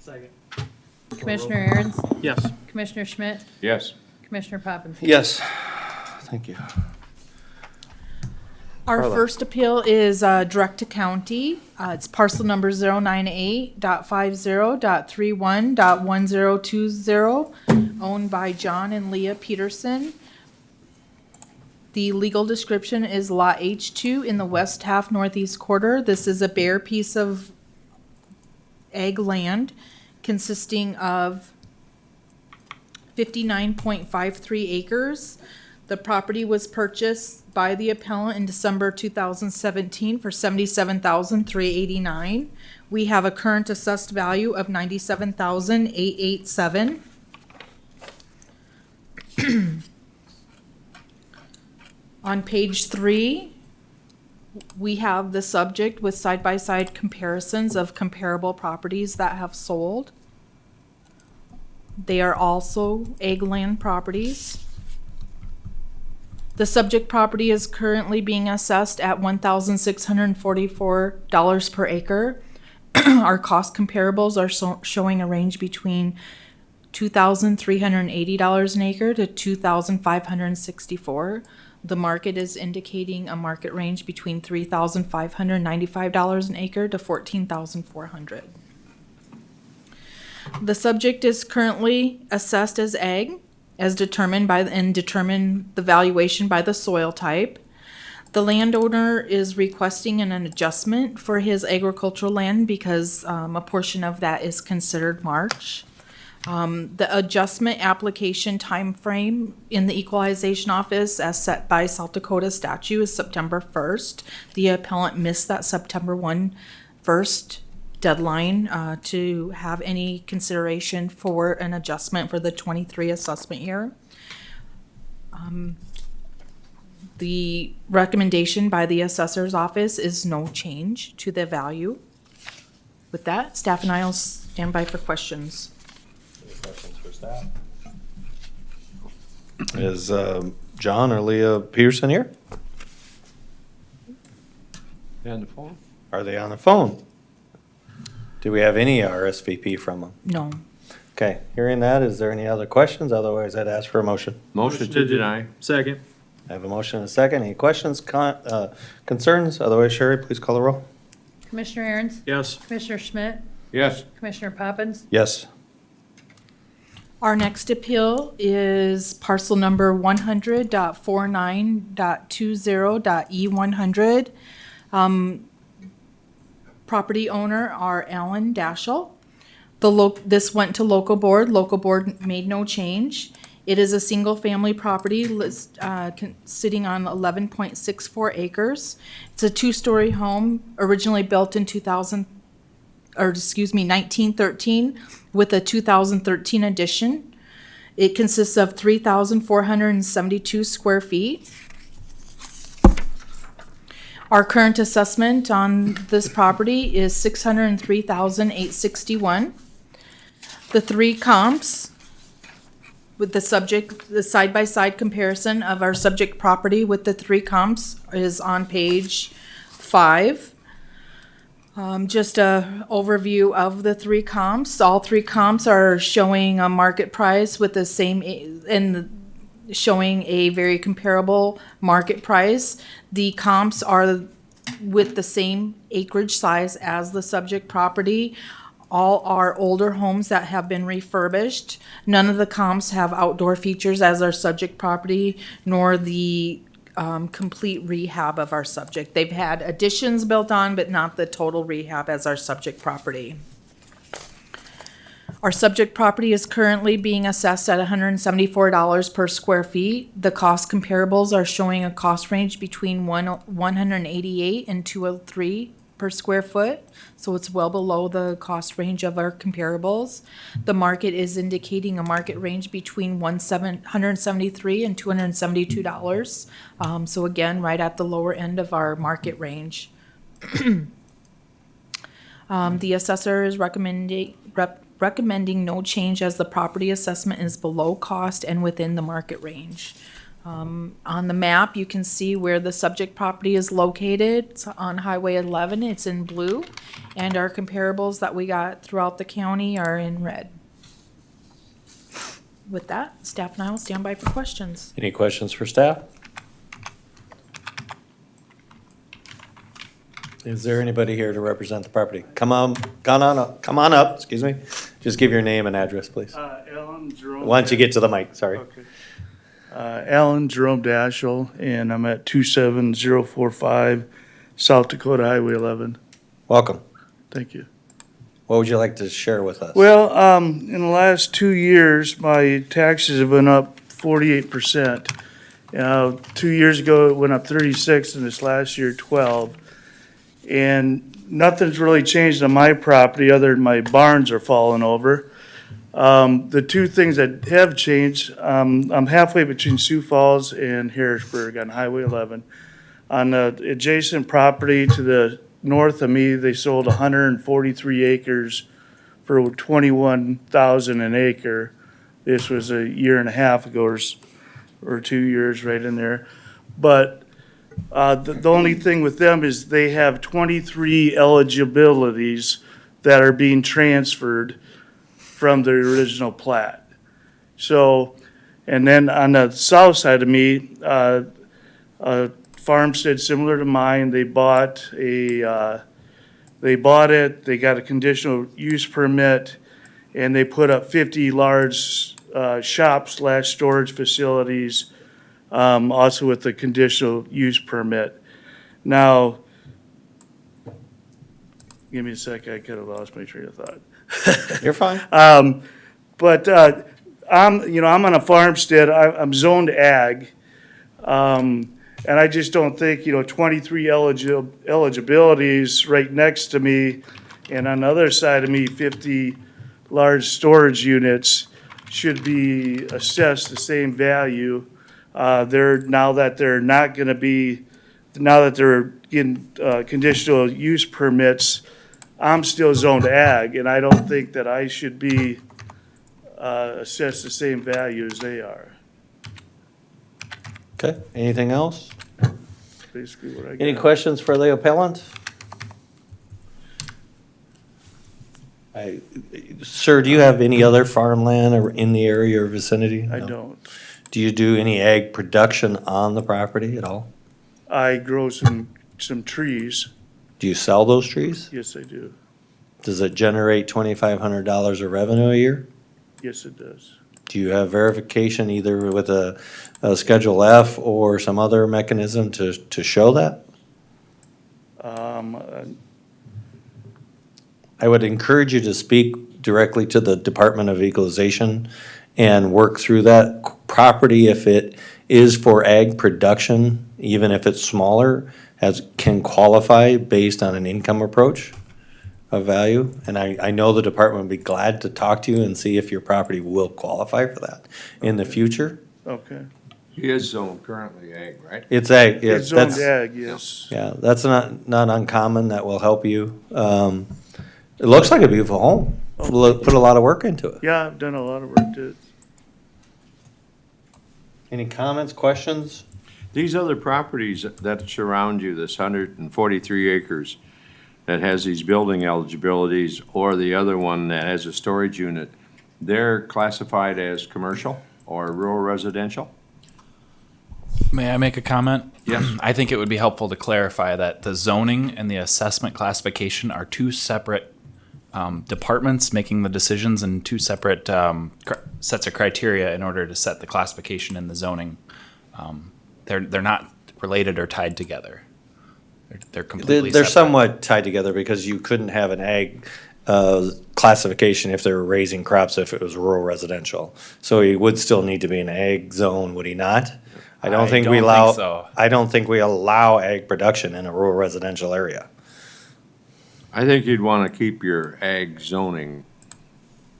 Second. Commissioner Aaron's, Yes. Commissioner Schmidt, Yes. Commissioner Poppins. Yes. Thank you. Our Carla. first appeal is direct to county. It's parcel number 098.50.31.1020, owned by John and Leah Peterson. The legal description is Lot H2 in the west half northeast quarter. This is a bare piece of ag land consisting of 59.53 acres. The property was purchased by the appellant in December 2017 for $77,389. We have a current assessed value of $97,887. On page 3, we have the subject with side-by-side comparisons of comparable properties that have sold. They are also ag land properties. The subject property is currently being assessed at $1,644 per acre. Our cost comparables are showing a range between $2,380 an acre to $2,564. The market is indicating a market range between $3,595 an acre to $14,400. The subject is currently assessed as ag, as determined by and determine the valuation by the soil type. The landowner is requesting an adjustment for his agricultural land because a portion of that is considered marsh. The adjustment application time frame in the equalization office as set by South Dakota statute is September 1st. The appellant missed that September 1st deadline to have any consideration for an adjustment for the 23 assessment year. The recommendation by the assessor's office is no change to the value. With that, staff and I will stand by for questions. Any questions for staff? Is John or Leah Peterson here? On the phone? Are they on the phone? Do we have any RSVP from them? No. Okay, hearing that, is there any other questions? Otherwise, I'd ask for a motion. Motion to deny. Second. I have a motion and a second. Any questions, concerns? Otherwise, Sherry, please call the roll. Commissioner Aaron's, Yes. Commissioner Schmidt, Yes. Commissioner Poppins. Yes. Our next appeal is parcel number 100.49.20.E100. Property owner are Alan Daschel. This went to local board. Local board made no change. It is a single-family property sitting on 11.64 acres. It's a two-story home originally built in 1913 with a 2013 addition. It consists of 3,472 square feet. Our current assessment on this property is $603,861. The three comps with the side-by-side comparison of our subject property with the three comps is on page 5. Just a overview of the three comps. All three comps are showing a market price with the same showing a very comparable market price. The comps are with the same acreage size as the subject property. All are older homes that have been refurbished. None of the comps have outdoor features as our subject property, nor the complete rehab of our subject. They've had additions built on, but not the total rehab as our subject property. Our subject property is currently being assessed at $174 per square feet. The cost comparables are showing a cost range between $188 and $203 per square foot, so it's well below the cost range of our comparables. The market is indicating a market range between $173 and $272. So again, right at the lower end of our market range. The assessor is recommending no change as the property assessment is below cost and within the market range. On the map, you can see where the subject property is located. It's on Highway 11, it's in blue, and our comparables that we got throughout the county are in red. With that, staff and I will stand by for questions. Any questions for staff? Is there anybody here to represent the property? Come on up, excuse me. Just give your name and address, please. Alan Jerome. Why don't you get to the mic, sorry. Okay. Alan Jerome Dashel, and I'm at 27045 South Dakota Highway 11. Welcome. Thank you. What would you like to share with us? Well, in the last 2 years, my taxes have went up 48%. 2 years ago, it went up 36, and this last year, 12. And nothing's really changed on my property other than my barns are falling over. The two things that have changed, I'm halfway between Sioux Falls and Harrisburg on Highway 11. On the adjacent property to the north of me, they sold 143 acres for $21,000 an acre. This was a year and a half ago or 2 years, right in there. But the only thing with them is they have 23 eligibilities that are being transferred from the original plat. So, and then on the south side of me, a farmstead similar to mine, they bought it, they got a conditional use permit, and they put up 50 large shop/storage facilities, also with the conditional use permit. Now, give me a sec, I could have lost my train of thought. You're fine. But I'm on a farmstead. I'm zoned ag, and I just don't think 23 eligibilities right next to me, and on the other side of me 50 large storage units should be assessed the same value. Now that they're getting conditional use permits, I'm still zoned ag, and I don't think that I should be assessed the same value as they are. Okay, anything else? Basically what I got. Any questions for the appellant? Sir, do you have any other farmland or in the area or vicinity? I No? don't. Do you do any ag production on the property at all? I grow some trees. Do you sell those trees? Yes, I do. Does it generate $2,500 of revenue a year? Yes, it does. Do you have verification either with a Schedule F or some other mechanism to show that? I would encourage you to speak directly to the Department of Equalization and work through that property. If it is for ag production, even if it's smaller, can qualify based on an income approach of value. And I know the department would be glad to talk to you and see if your property will qualify for that in the future. Okay. He is zoned currently ag, right? It's ag, It's yes, zoned ag, yes. yeah, that's not uncommon. That will help you. It looks like a beautiful home. Put a lot of work into it. Yeah, I've done a lot of work to it. Any comments, questions? These other properties that surround you, this 143 acres that has these building eligibilities, or the other one that has a storage unit, they're classified as commercial or rural residential? May I make a comment? Yes. I think it would be helpful to clarify that the zoning and the assessment classification are two separate departments making the decisions and two separate sets of criteria in order to set the classification and the zoning. They're not related or tied together. They're completely They're separate. somewhat tied together because you couldn't have an ag classification if they were raising crops if it was rural residential. So he would still need to be an ag zone, would he not? I don't think we allow. so. I don't think we allow ag production in a rural residential area. I think you'd want to keep your ag zoning.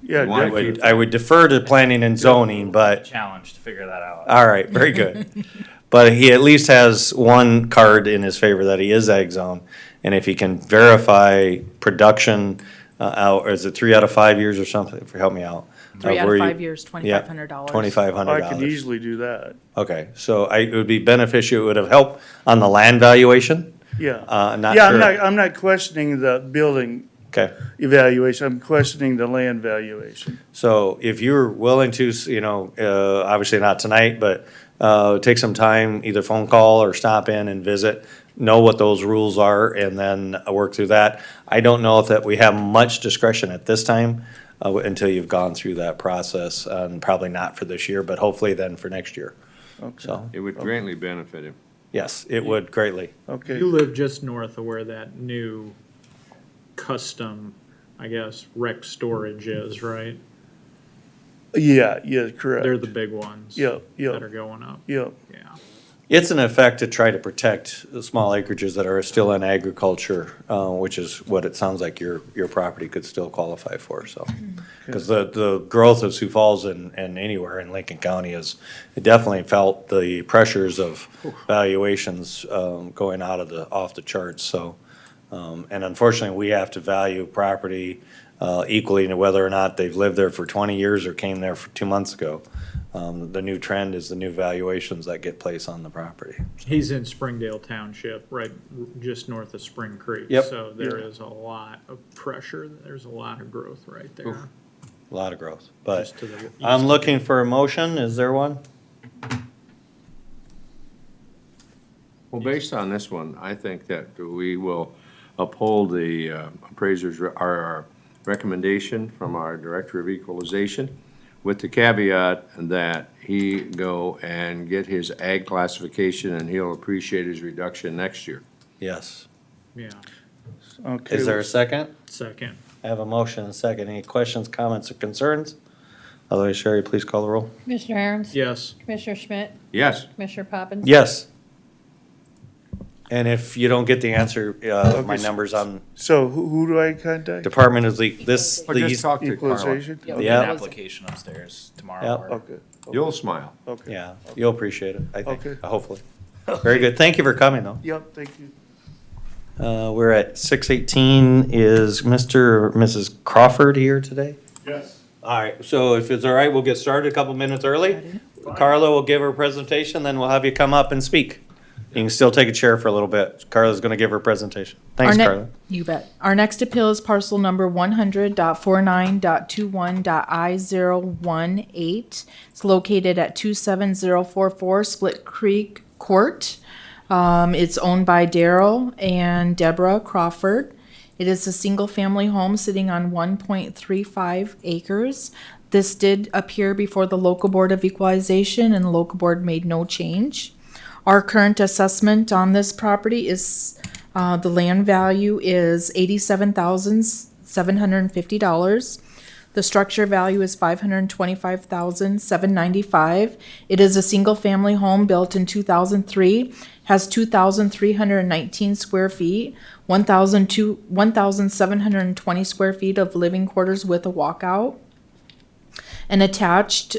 Yeah, Why definitely. I would defer to planning and zoning, but, Challenge to figure that out. all right, very good. But he at least has one card in his favor that he is ag zone. And if he can verify production out, or is it 3 out of 5 years or something? Help me out. 3 out Where of you- 5 years, $2,500. $2,500. I could easily do that. Okay, so it would be beneficial, it would have helped on the land valuation? Yeah. Not Yeah, sure. I'm not questioning the building Okay, evaluation. I'm questioning the land valuation. so if you're willing to, obviously not tonight, but take some time, either phone call or stop in and visit, know what those rules are, and then work through that. I don't know if that we have much discretion at this time until you've gone through that process, and probably not for this year, but hopefully then for next year. So, It would greatly benefit him. yes, it would greatly. Okay. You live just north of where that new custom, I guess, rec storage is, right? Yeah, correct. They're the big ones. Yep, That yep, are going up, yep. yeah. It's an effect to try to protect the small acreages that are still in agriculture, which is what it sounds like your property could still qualify for, so. Because the growth of Sioux Falls and anywhere in Lincoln County is, it definitely felt the pressures of valuations going off the charts, so. And unfortunately, we have to value property equally to whether or not they've lived there for 20 years or came there for 2 months ago. The new trend is the new valuations that get placed on the property. He's in Springdale Township, right, just north of Spring Creek. Yep. So there is a lot of pressure, there's a lot of growth right there. A lot of growth, but Just to the east. I'm looking for a motion. Is there one? Well, based on this one, I think that we will uphold the appraiser's, our recommendation from our Director of Equalization, with the caveat that he go and get his ag classification, and he'll appreciate his reduction next year. Yes. Yeah, Okay. Is there a second? second. I have a motion and a second. Any questions, comments, or concerns? Otherwise, Sherry, please call the roll. Commissioner Aaron's? Yes, Commissioner Schmidt? Yes, Commissioner Poppins? Yes. And if you don't get the answer, my number's on So who do I contact? Department of these. or just talk to Carla. Equalization? You'll get Yeah. an application upstairs tomorrow. Yep. or- Okay. You'll smile. Okay. Yeah, you'll appreciate it, I think, Okay. hopefully. Very good. Thank you for coming, though. Yep, thank you. We're at 6:18. Is Mr. or Mrs. Crawford here today? Yes. All right, so if it's all right, we'll get started a couple minutes early. Carla will give her presentation, then we'll have you come up and speak. You can still take a chair for a little bit. Carla's gonna give her prepresentation. Thanks, Our ne- Carla. You bet. Our next appeal is parcel number 100.49.21.I018. It's located at 27044 Split Creek Court. It's owned by Daryl and Deborah Crawford. It is a single-family home sitting on 1.35 acres. This did appear before the local Board of Equalization, and the local board made no change. Our current assessment on this property is, the land value is $87,750. The structure value is $525,795. It is a single-family home built in 2003, has 2,319 square feet, 1,720 square feet of living quarters with a walkout, an attached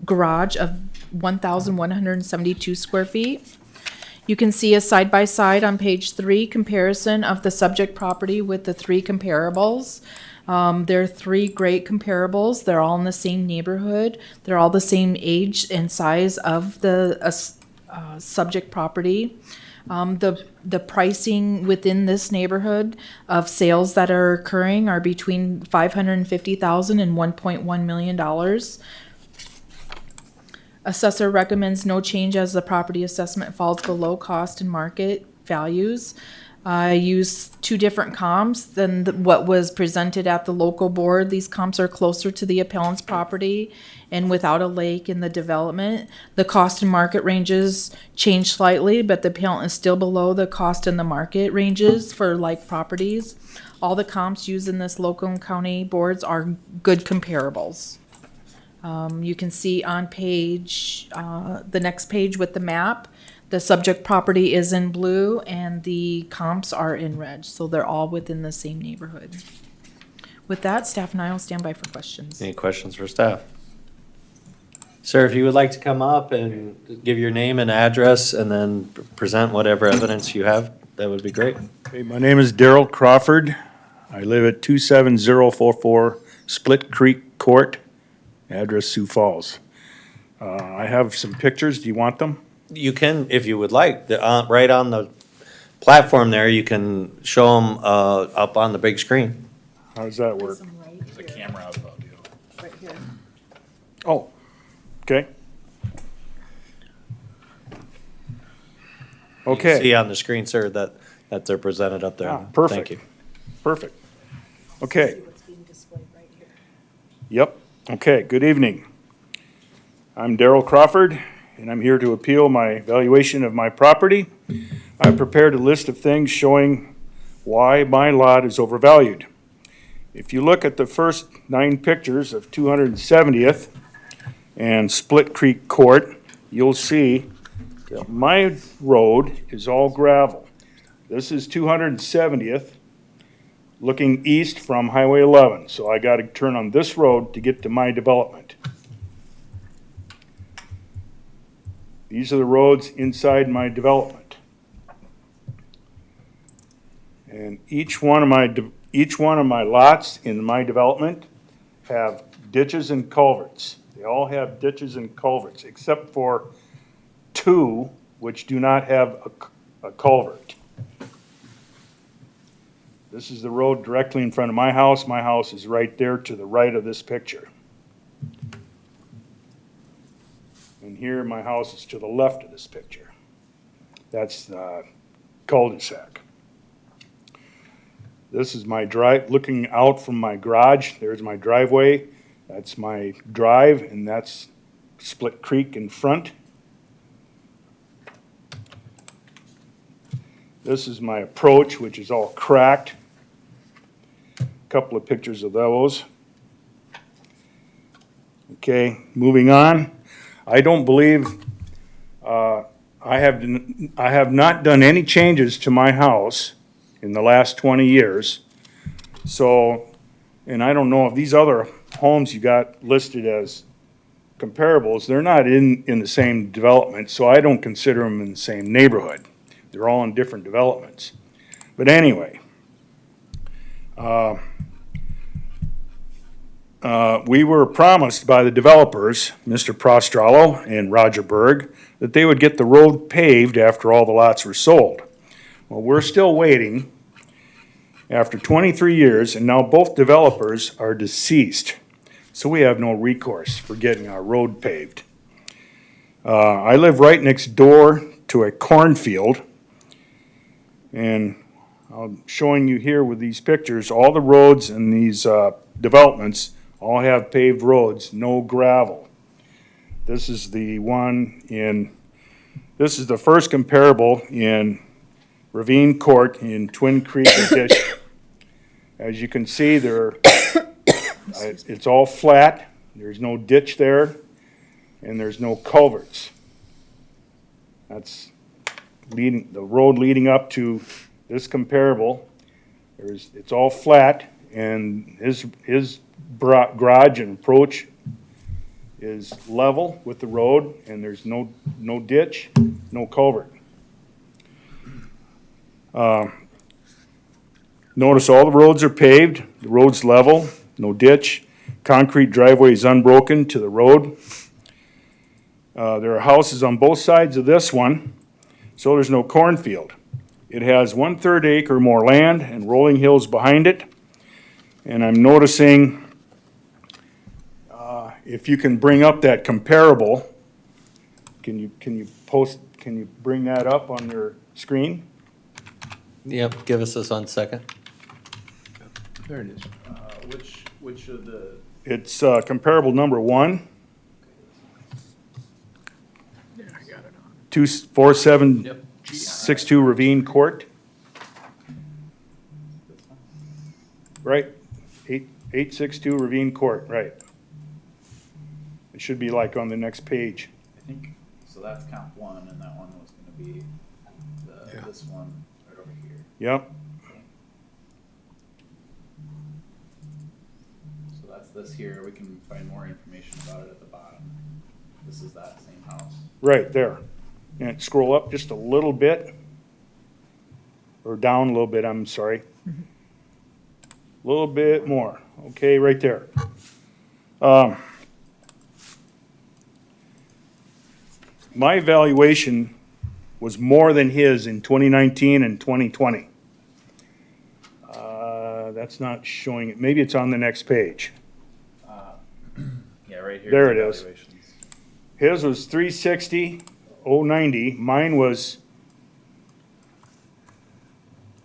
garage of 1,172 square feet. You can see a side-by-side on page 3 comparison of the subject property with the 3 comparables. There are 3 great comparables. They're all in the same neighborhood. They're all the same age and size of the subject property. The pricing within this neighborhood of sales that are occurring are between $550,000 and $1.1 million. Assessor recommends no change as the property assessment falls below cost and market values. I use 2 different comps than what was presented at the local board. These comps are closer to the appellant's property and without a lake in the development. The cost and market ranges change slightly, but the appellant is still below the cost and the market ranges for like properties. All the comps used in this local and county boards are good comparables. You can see on page, the next page with the map, the subject property is in blue and the comps are in red, so they're all within the same neighborhood. With that, staff and I will stand by for questions. Any questions for staff? Sir, if you would like to come up and give your name and address and then present whatever evidence you have, that would be great. Hey, my name is Daryl Crawford. I live at 27044 Split Creek Court, address Sioux Falls. I have some pictures. Do you want them? You can, if you would like, right on the platform there, you can show them, up on the big screen. How does that work? The camera I was about to do. Right here. Oh, okay. See Okay, on the screen, sir, that they're presented up there. Ah, perfect. Thank you. perfect. Okay. Yep, okay, good evening. I'm Darrell Crawford, and I'm here to appeal my valuation of my property. I've prepared a list of things showing why my lot is overvalued. If you look at the first 9 pictures of 270th and Split Creek Court, you'll see that my road is all gravel. This is 270th, looking east from Highway 11, so I gotta turn on this road to get to my development. These are the roads inside my development. And each one of my lots in my development have ditches and culverts. They all have ditches and culverts, except for 2 which do not have a culvert. This is the road directly in front of my house. My house is right there to the right of this picture. And here, my house is to the left of this picture. That's the cul-de-sac. This is my drive, looking out from my garage. There's my driveway. That's my drive, and that's Split Creek in front. This is my approach, which is all cracked. Couple of pictures of those. Okay, moving on. I don't believe, I have not done any changes to my house in the last 20 years. So, and I don't know if these other homes you got listed as comparables, they're not in the same development, so I don't consider them in the same neighborhood. They're all in different developments. But anyway, we were promised by the developers, Mr. Prostrollo and Roger Berg, that they would get the road paved after all the lots were sold. Well, we're still waiting after 23 years, and now both developers are deceased. So we have no recourse for getting our road paved. I live right next door to a cornfield, and I'm showing you here with these pictures, all the roads in these developments all have paved roads, no gravel. This is the one this is the first comparable in Ravine Court in Twin Creek Edition. As you can see, it's all flat, there's no ditch there, and there's no culverts. That's the road leading up to this comparable. It's all flat, and his garage and approach is level with the road, and there's no ditch, no culvert. Notice all the roads are paved, the road's level, no ditch, concrete driveway is unbroken to the road. There are houses on both sides of this one, so there's no cornfield. It has 1/3 acre more land and rolling hills behind it. And I'm noticing, if you can bring up that comparable, can you bring that up on your screen? Yep, give us this 1 second. There it is. Which of the? It's comparable number 1, Yeah, I got it on. 24762 Ravine Court. Right, 862 Ravine Court, right. It should be like on the next page. I think, so that's count 1, and that one was gonna be this one right over here. Yep, So that's this here, we can find more information about it at the bottom. This is that same house. right there. And scroll up just a little bit. Or down a little bit, I'm sorry. A little bit more, okay, right there. My valuation was more than his in 2019 and 2020. That's not showing it, maybe it's on the next page. Yeah, right here. There it is. His was 360,090, mine was,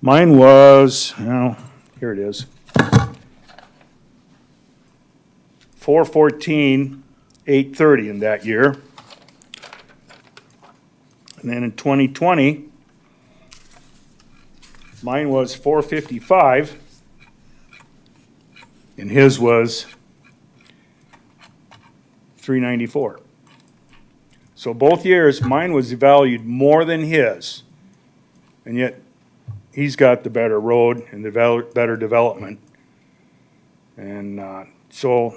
well, here it is. 414,830 in that year. And then in 2020, mine was 455, and his was 394. So both years, mine was valued more than his, and yet he's got the better road and the better development. And so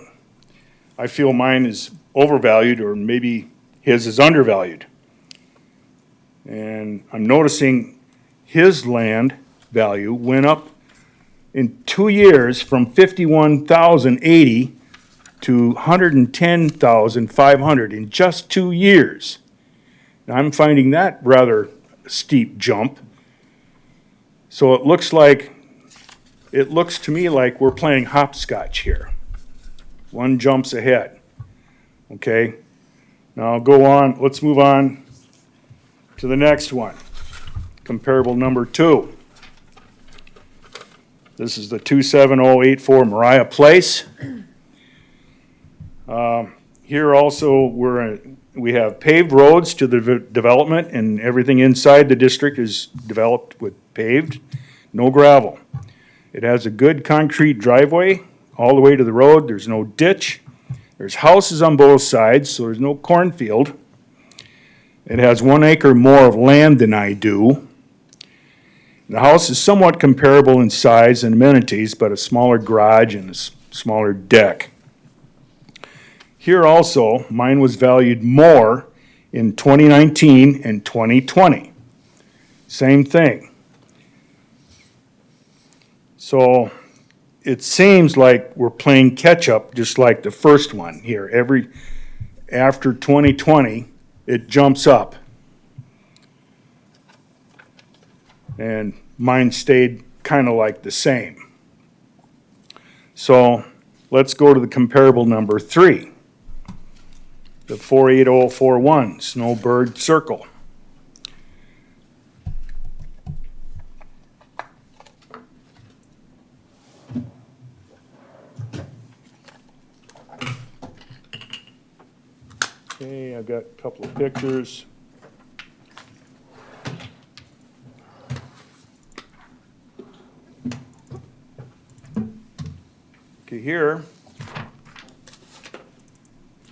I feel mine is overvalued, or maybe his is undervalued. And I'm noticing his land value went up in 2 years from 51,080 to 110,500 in just 2 years. Now, I'm finding that rather steep jump. So it looks to me like we're playing hopscotch here. One jumps ahead, okay? Now I'll go on, let's move on to the next one. Comparable number 2. This is the 27084 Mariah Place. Here also we have paved roads to the development, and everything inside the district is developed with paved, no gravel. It has a good concrete driveway all the way to the road. There's no ditch. There's houses on both sides, so there's no cornfield. It has 1 acre more of land than I do. The house is somewhat comparable in size and amenities, but a smaller garage and a smaller deck. Here also, mine was valued more in 2019 and 2020. Same thing. So it seems like we're playing catch-up, just like the first one here. After 2020, it jumps up. And mine stayed kind of like the same. So let's go to the comparable number 3. The 48041 Snowbird Circle. Okay, I've got a couple of pictures. Okay, here,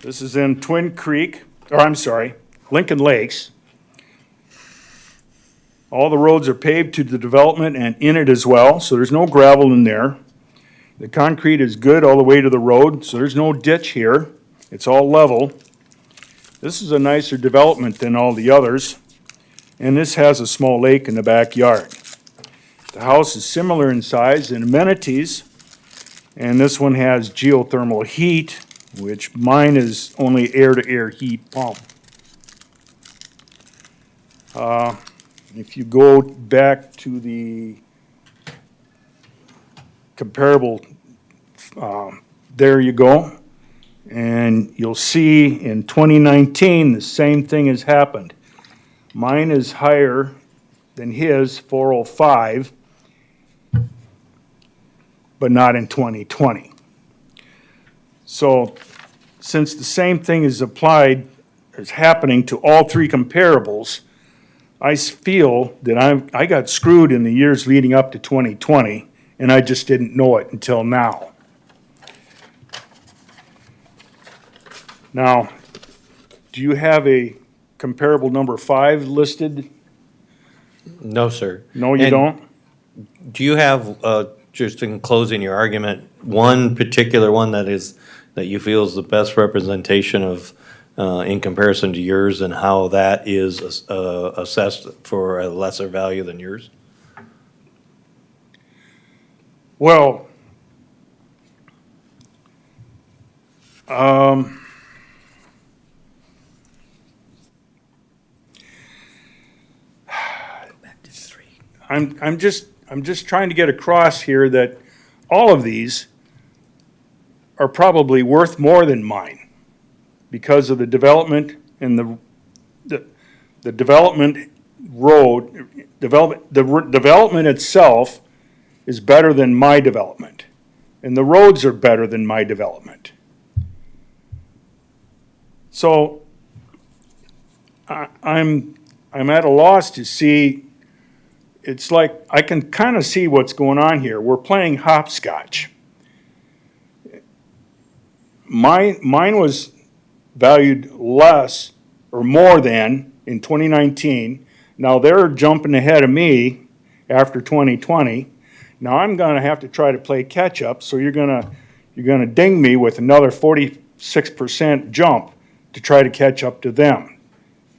this is in Lincoln Lakes. All the roads are paved to the development and in it as well, so there's no gravel in there. The concrete is good all the way to the road, so there's no ditch here. It's all level. This is a nicer development than all the others, and this has a small lake in the backyard. The house is similar in size and amenities, and this one has geothermal heat, which mine is only air-to-air heat pump. If you go back to the comparable, there you go. And you'll see in 2019, the same thing has happened. Mine is higher than his, 405, but not in 2020. So since the same thing is happening to all 3 comparables, I feel that I got screwed in the years leading up to 2020, and I just didn't know it until now. Now, do you have a comparable number 5 listed? No, sir. No, you And don't? Do you have, just in closing your argument, one particular one that you feel is the best representation of, in comparison to yours, and how that is assessed for a lesser value than yours? Well, I'm just trying to get across here that all of these are probably worth more than mine because of the development and the development development itself is better than my development, and the roads are better than my development. So I'm at a loss to see. It's like, I can kind of see what's going on here. We're playing hopscotch. Mine was valued less or more than in 2019. Now they're jumping ahead of me after 2020. Now I'm gonna have to try to play catch up, so you're gonna ding me with another 46% jump to try to catch up to them.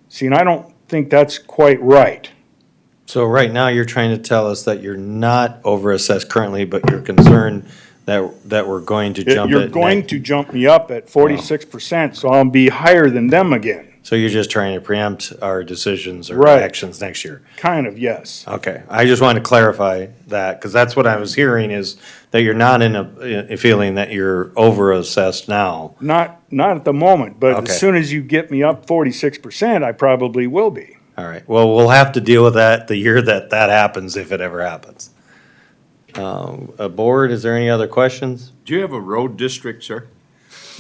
See, and I don't think that's quite right. So right now, you're trying to tell us that you're not overassessed currently, but you're concerned that we're going to jump it. You're going to jump me up at 46%, so I'll be higher than them again. So you're just trying to preempt our decisions or Right. actions next year? Kind of, yes. Okay, I just wanted to clarify that, because that's what I was hearing, is that you're not in a feeling that you're overassessed now. Not at the moment, but Okay. as soon as you get me up 46%, I probably will be. All right, well, we'll have to deal with that the year that happens, if it ever happens. Board, is there any other questions? Do you have a road district, sir?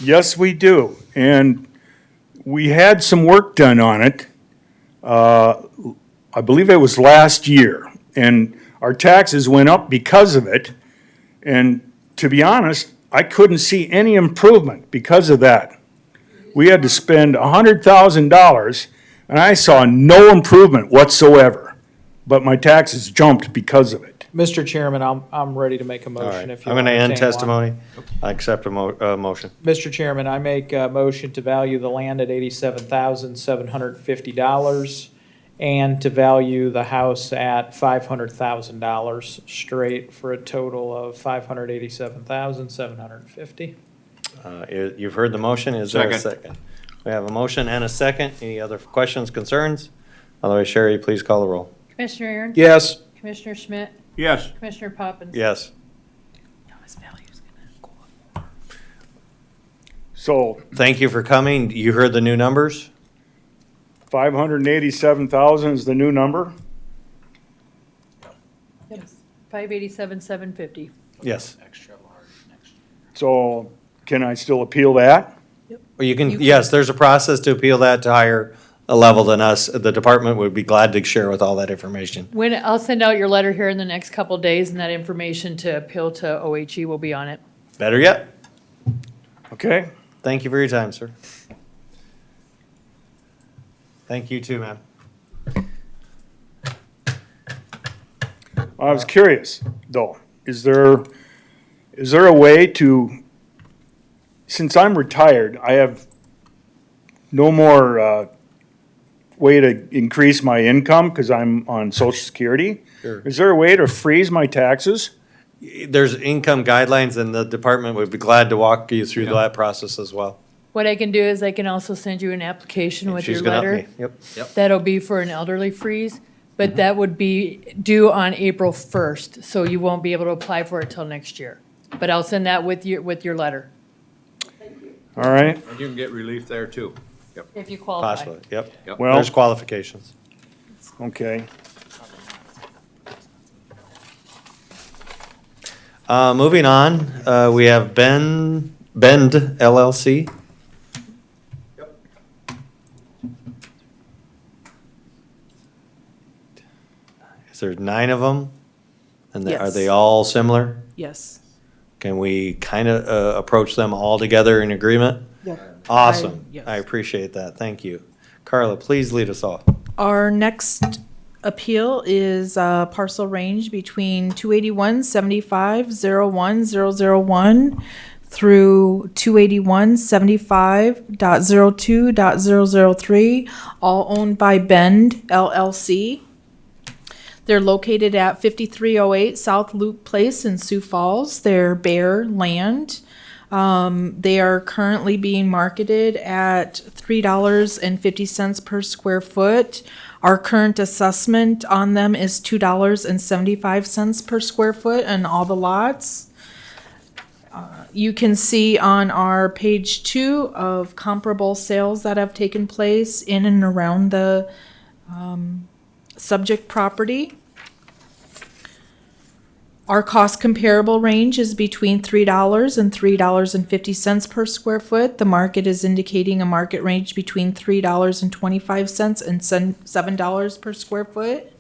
Yes, we do, and we had some work done on it. I believe it was last year, and our taxes went up because of it. And to be honest, I couldn't see any improvement because of that. We had to spend $100,000, and I saw no improvement whatsoever, but my taxes jumped because of it. Mr. Chairman, I'm ready to make a All motion right, if you I'm gonna end entertain one. testimony. I accept a motion. Mr. Chairman, I make a motion to value the land at $87,750 and to value the house at $500,000 straight for a total of $587,750. You've heard the motion, is there a Second. second? We have a motion and a second. Any other questions, concerns? Otherwise, Sherry, please call the roll. Commissioner Aaron's? Yes. Commissioner Schmidt? Yes. Commissioner Poppins? Yes. So Thank you for coming. You heard the new numbers? 587,000 is the new number? Yes. 587,750. Yes. So can I still appeal that? Well, you can, You yes, there's a process to appeal that to higher a level than us. The department would be glad to share with all that information. I'll send out your letter here in the next couple days, and that information to appeal to OHE will be on it. Better yet, Okay? thank you for your time, sir. Thank you too, ma'am. I was curious, though, is there a way to, since I'm retired, I have no more way to increase my income because I'm on Social Security? Sure. Is there a way to freeze my taxes? There's income guidelines, and the department would be glad to walk you through that process as well. What I can do is I can also send you an application with your She's gonna up letter. me. Yep. That'll be for an elderly freeze, but that would be due on April 1st, so you won't be able to apply for it till next year. But I'll send that with your letter, All right, And you can get relief there too. if you qualify. Possibly, yep. Yep. well, There's qualifications. okay. Moving on, we have Bend LLC. Is there 9 of them? And are they Yes. all similar? Yes. Can we kind of approach them all together in agreement? Awesome. yes. I appreciate that. Thank you. Carla, please lead us off. Our next appeal is parcel range between 281.75.01.001 through 281.75.02.003, all owned by Bend LLC. They're located at 5308 South Loop Place in Sioux Falls. They're bare land. They are currently being marketed at $3.50 per square foot. Our current assessment on them is $2.75 per square foot on all the lots. You can see on our page 2 of comparable sales that have taken place in and around the subject property. Our cost comparable range is between $3 and $3.50 per square foot. The market is indicating a market range between $3.25 and $7 per square foot.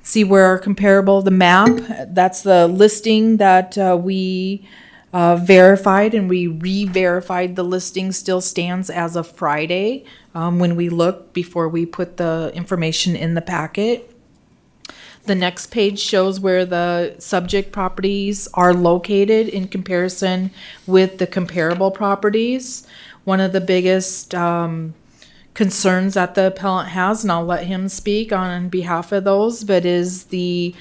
See where our comparable, the map, that's the listing that we verified, and we re-verified the listing still stands as of Friday when we looked before we put the information in the packet. The next page shows where the subject properties are located in comparison with the comparable properties. One of the biggest concerns that the appellant has, and I'll let him speak on behalf of those, but is the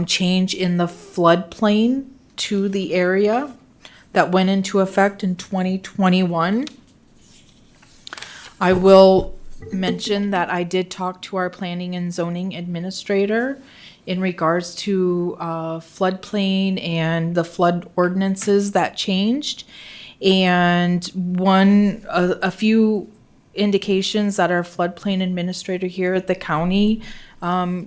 change in the floodplain to the area that went into effect in 2021. I will mention that I did talk to our planning and zoning administrator in regards to floodplain and the flood ordinances that changed. And a few indications that our floodplain administrator here at the county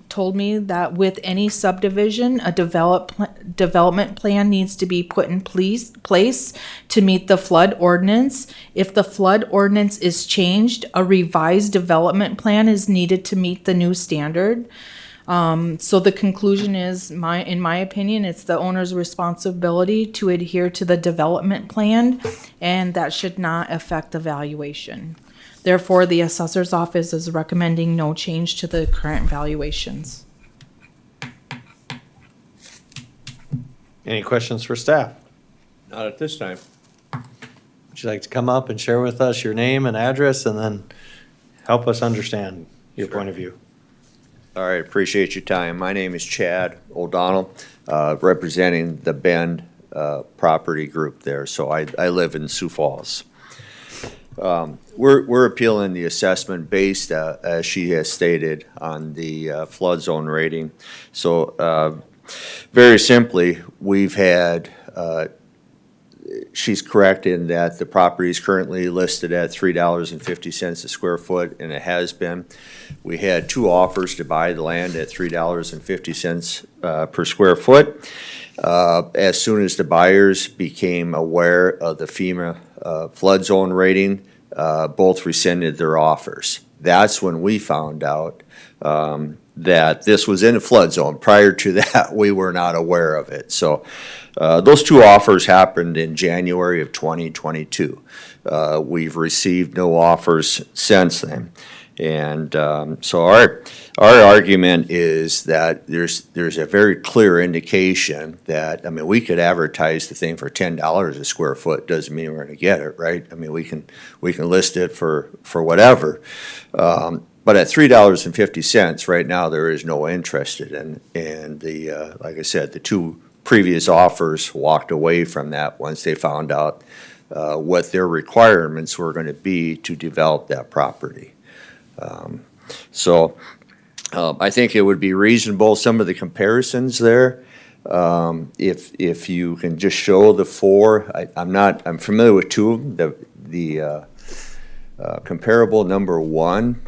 told me that with any subdivision, a development plan needs to be put in place to meet the flood ordinance. If the flood ordinance is changed, a revised development plan is needed to meet the new standard. So the conclusion is, in my opinion, it's the owner's responsibility to adhere to the development plan, and that should not affect the valuation. Therefore, the assessor's office is recommending no change to the current valuations. Any questions for staff? Not at this time. Would you like to come up and share with us your name and address and then help us understand your point of view? All right, appreciate your time. My name is Chad O'Donnell, representing the Bend property group there. So I live in Sioux Falls. We're appealing the assessment based, as she has stated, on the flood zone rating. So very simply, we've had, she's correct in that the property is currently listed at $3.50 a square foot, and it has been. We had 2 offers to buy the land at $3.50 per square foot. As soon as the buyers became aware of the FEMA flood zone rating, both rescinded their offers. That's when we found out that this was in a flood zone. Prior to that, we were not aware of it. So those 2 offers happened in January of 2022. We've received no offers since then. And so our argument is that there's a very clear indication that, I mean, we could advertise the thing for $10 a square foot, doesn't mean we're gonna get it, right? I mean, we can list it for whatever. But at $3.50 right now, there is no interest in, and the like I said, the 2 previous offers walked away from that once they found out what their requirements were going to be to develop that property. So I think it would be reasonable, some of the comparisons there, if you can just show the 4. I'm familiar with 2 of them. The comparable number 1,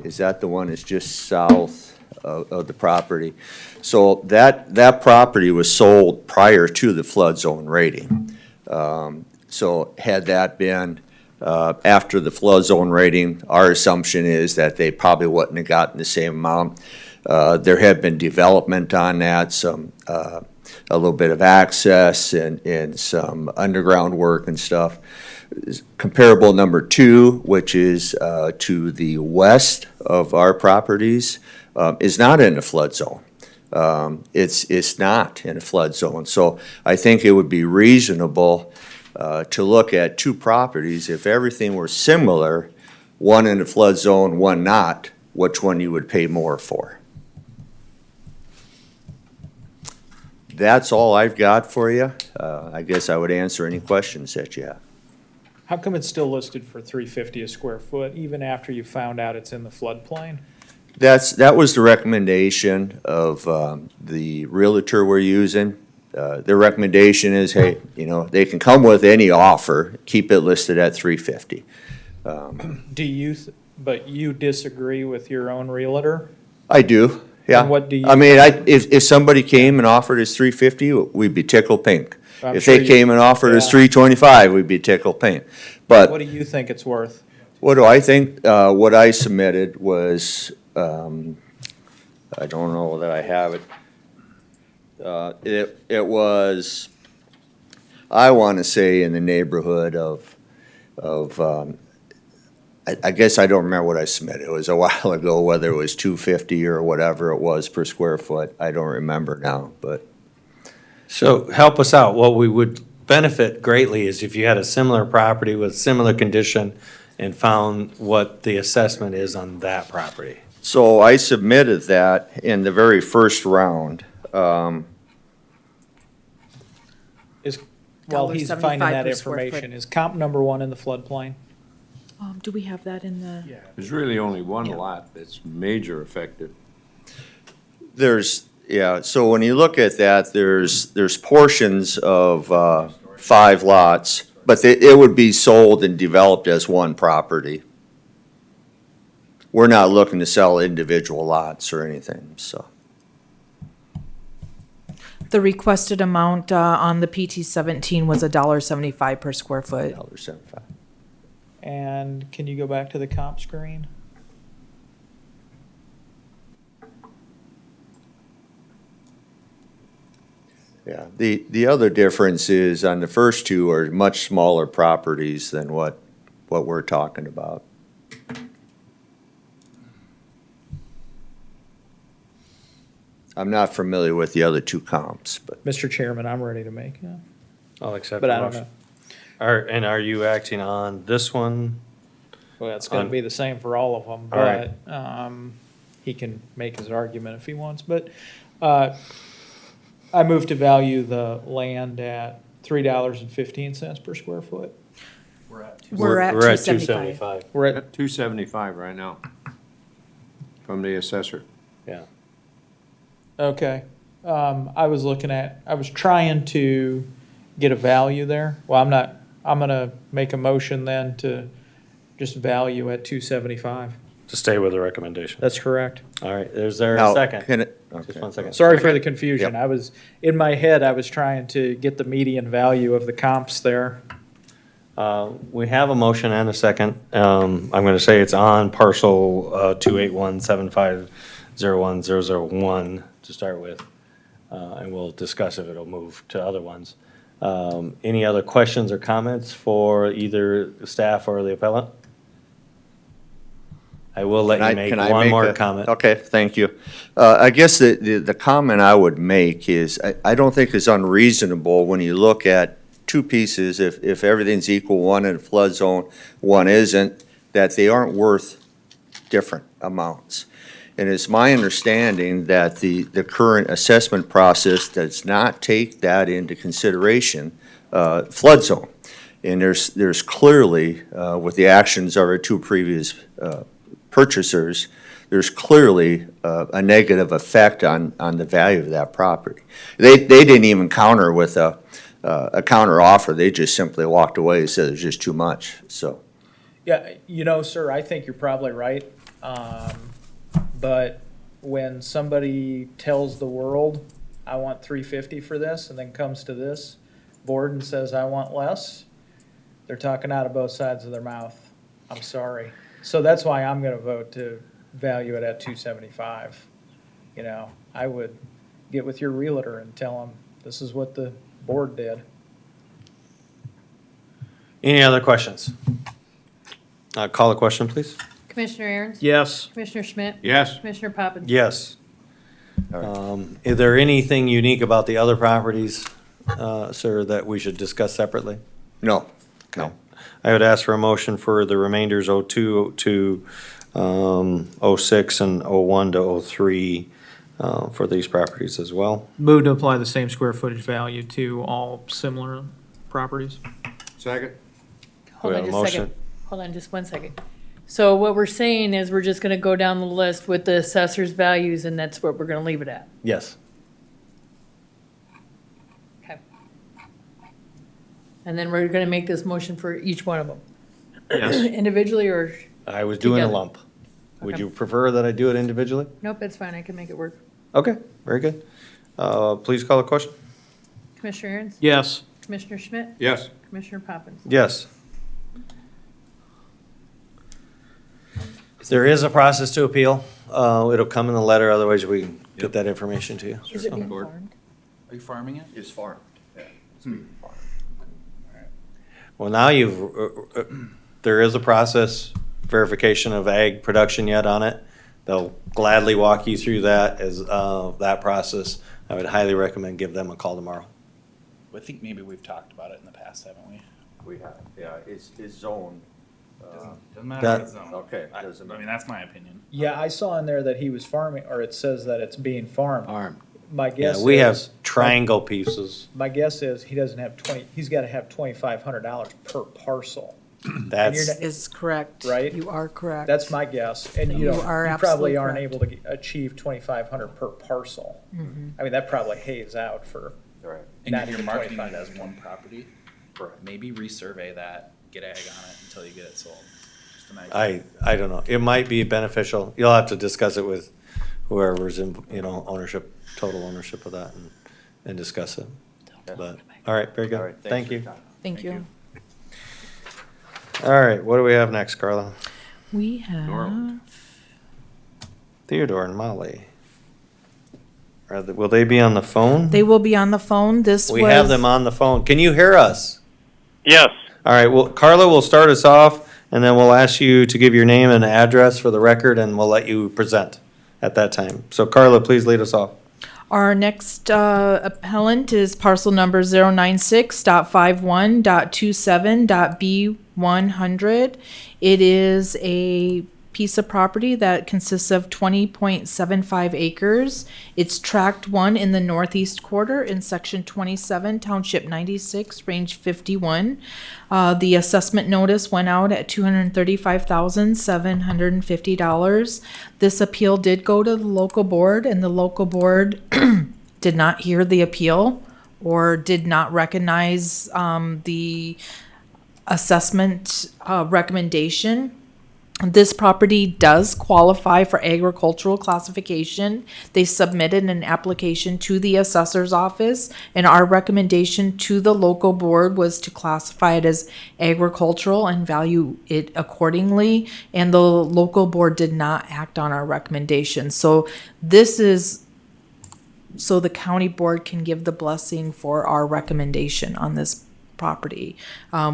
is that the one that's just south of the property? So that property was sold prior to the flood zone rating. So had that been after the flood zone rating, our assumption is that they probably wouldn't have gotten the same amount. There had been development on that, a little bit of access and some underground work and stuff. Comparable number 2, which is to the west of our properties, is not in the flood zone. It's not in a flood zone. So I think it would be reasonable to look at 2 properties. If everything were similar, one in the flood zone, one not, which one you would pay more for? That's all I've got for you. I guess I would answer any questions that you have. How come it's still listed for 350 a square foot, even after you found out it's in the floodplain? That was the recommendation of the realtor we're using. Their recommendation is, hey, they can come with any offer, keep it listed at 350. But you disagree with your own realtor? I do, yeah. And what do you? I mean, if somebody came and offered us 350, we'd be tickled pink. I'm If sure they came and offered us yeah. 325, we'd be tickled pink. What But do you think it's worth? what do I think? What I submitted was, I don't know that I have it. It was, I want to say in the neighborhood of, I guess I don't remember what I submitted. It was a while ago, whether it was 250 or whatever it was per square foot. I don't remember now, but. So help us out. What we would benefit greatly is if you had a similar property with similar condition and found what the assessment is on that property. So I submitted that in the very first round. While he's finding $1.75 that per square foot. information, is comp number one in the floodplain? Do we have that in the? There's really only one lot that's major affected. So when you look at that, there's portions of 5 lots, but it would be sold and developed as one property. We're not looking to sell individual lots or anything, so. The requested amount on the PT 17 was $1.75 per square foot. $1.75. And can you go back to the comp screen? Yeah, the other difference is on the first two are much smaller properties than what we're talking about. I'm not familiar with the other two comps, but Mr. Chairman, I'm ready to make, I'll accept but the I don't motion. know. And are you acting on this one? Well, it's gonna be the same for all of them, All right. but, he can make his argument if he wants, but, I move to value the land at $3.15 per square foot. We're at We're at 275. We're at, At 275 right now from the assessor. Yeah. okay, I was trying to get a value there. Well, I'm gonna make a motion then to just value at 275. To stay with the recommendation. That's correct. All right, is there a now, second? can it, Just okay. one second. Sorry for the confusion. Yep. I was, in my head, I was trying to get the median value of the comps there. We have a motion and a second. I'm going to say it's on parcel 28175010001 to start with. And we'll discuss if it'll move to other ones. Any other questions or comments for either staff or the appellant? I will let you make Can I one make more a- comment. Okay, thank you. I guess the comment I would make is, I don't think it's unreasonable when you look at two pieces, if everything's equal, one in a flood zone, one isn't, that they aren't worth different amounts. And it's my understanding that the current assessment process does not take that into consideration, flood zone. And there's clearly, with the actions of our two previous purchasers, there's clearly a negative effect on the value of that property. They didn't even counter with a counter offer, they just simply walked away and said it's just too much, so. Yeah, sir, I think you're probably right. But when somebody tells the world, I want 350 for this, and then comes to this board and says, I want less, they're talking out of both sides of their mouth. I'm sorry. So that's why I'm gonna vote to value it at 275. I would get with your realtor and tell them, this is what the board did. Any other questions? Call a question, please. Commissioner Aaron's? Yes. Commissioner Schmidt? Yes. Commissioner Poppins? Yes. Is there anything unique about the other properties, sir, that we should discuss separately? No, no. I would ask for a motion for the remainders 02 to 06 and 01 to 03 for these properties as well. Move to apply the same square footage value to all similar properties. Second. Hold We on have a just a second. motion? Hold on just 1 second. So what we're saying is we're just gonna go down the list with the assessor's values, and that's what we're gonna leave it at. Yes. Okay. And then we're gonna make this motion for each one of them. Yes. Individually or, I was doing a Together. lump. Would Okay. you prefer that I do it individually? nope, it's fine, I can make it work. Okay, very good. Please call the question. Commissioner Aaron's? Yes. Commissioner Schmidt? Yes. Commissioner Poppins? Yes. There is a process to appeal. It'll come in the letter, otherwise we can get that information to you. Is it being Board. farmed? Are you farming it? It's farmed. Yeah. It's being farmed. Well, now there is a process, verification of ag production yet on it. They'll gladly walk you through that as, that process. I would highly recommend give them a call tomorrow. I think maybe we've talked about it in the past, haven't we? We have, yeah, it's zoned. Doesn't matter That- if it's zoned. Okay, I doesn't mean, matter. that's my opinion. Yeah, I saw in there that he was farming, or it says that it's being farmed. Farmed. My Yeah, guess we have is, triangle pieces. my guess is he doesn't have he's gotta have $2,500 per parcel. That's, Is correct. Right? You are correct. That's my guess, and You you know, are you probably absolutely aren't correct. able to achieve 2,500 per parcel. I mean, that probably pays out for, Right. And Not if you're even marketing it 25. as one property, maybe resurvey that, get ag on it until you get it sold. Just an idea. I don't know. It might be beneficial. You'll have to discuss it with whoever's in, ownership, total ownership of that and discuss it. But, all right, very All right, good. thanks Thank for your you. time. Thank you. All right, what do we have next, Carla? We have, Norland. Theodore and Molly. Will they be on the phone? they will be on the phone. This was. We have them on the phone. Can you hear us? Yes, All right, well, Carla will start us off, and then we'll ask you to give your name and address for the record, and we'll let you present at that time. So Carla, please lead us off. Our next appellant is parcel number 096.51.27.B100. It is a piece of property that consists of 20.75 acres. It's tract 1 in the northeast quarter in section 27, township 96, range 51. The assessment notice went out at $235,750. This appeal did go to the local board, and the local board did not hear the appeal or did not recognize the assessment recommendation. This property does qualify for agricultural classification. They submitted an application to the assessor's office, and our recommendation to the local board was to classify it as agricultural and value it accordingly, and the local board did not act on our recommendation. So this is so the county board can give the blessing for our recommendation on this property.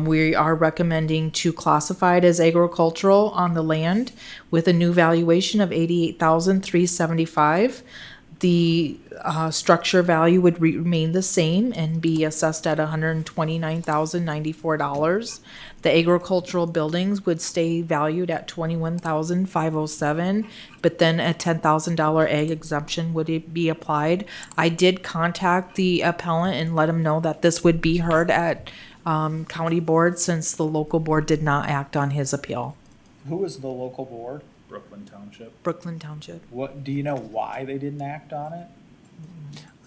We are recommending to classify it as agricultural on the land with a new valuation of $88,375. The structure value would remain the same and be assessed at $129,094. The agricultural buildings would stay valued at $21,507, but then a $10,000 ag exemption would be applied. I did contact the appellant and let him know that this would be heard at county board since the local board did not act on his appeal. who was the local board? Brooklyn Township. Brooklyn Township. What, do you know why they didn't act on it?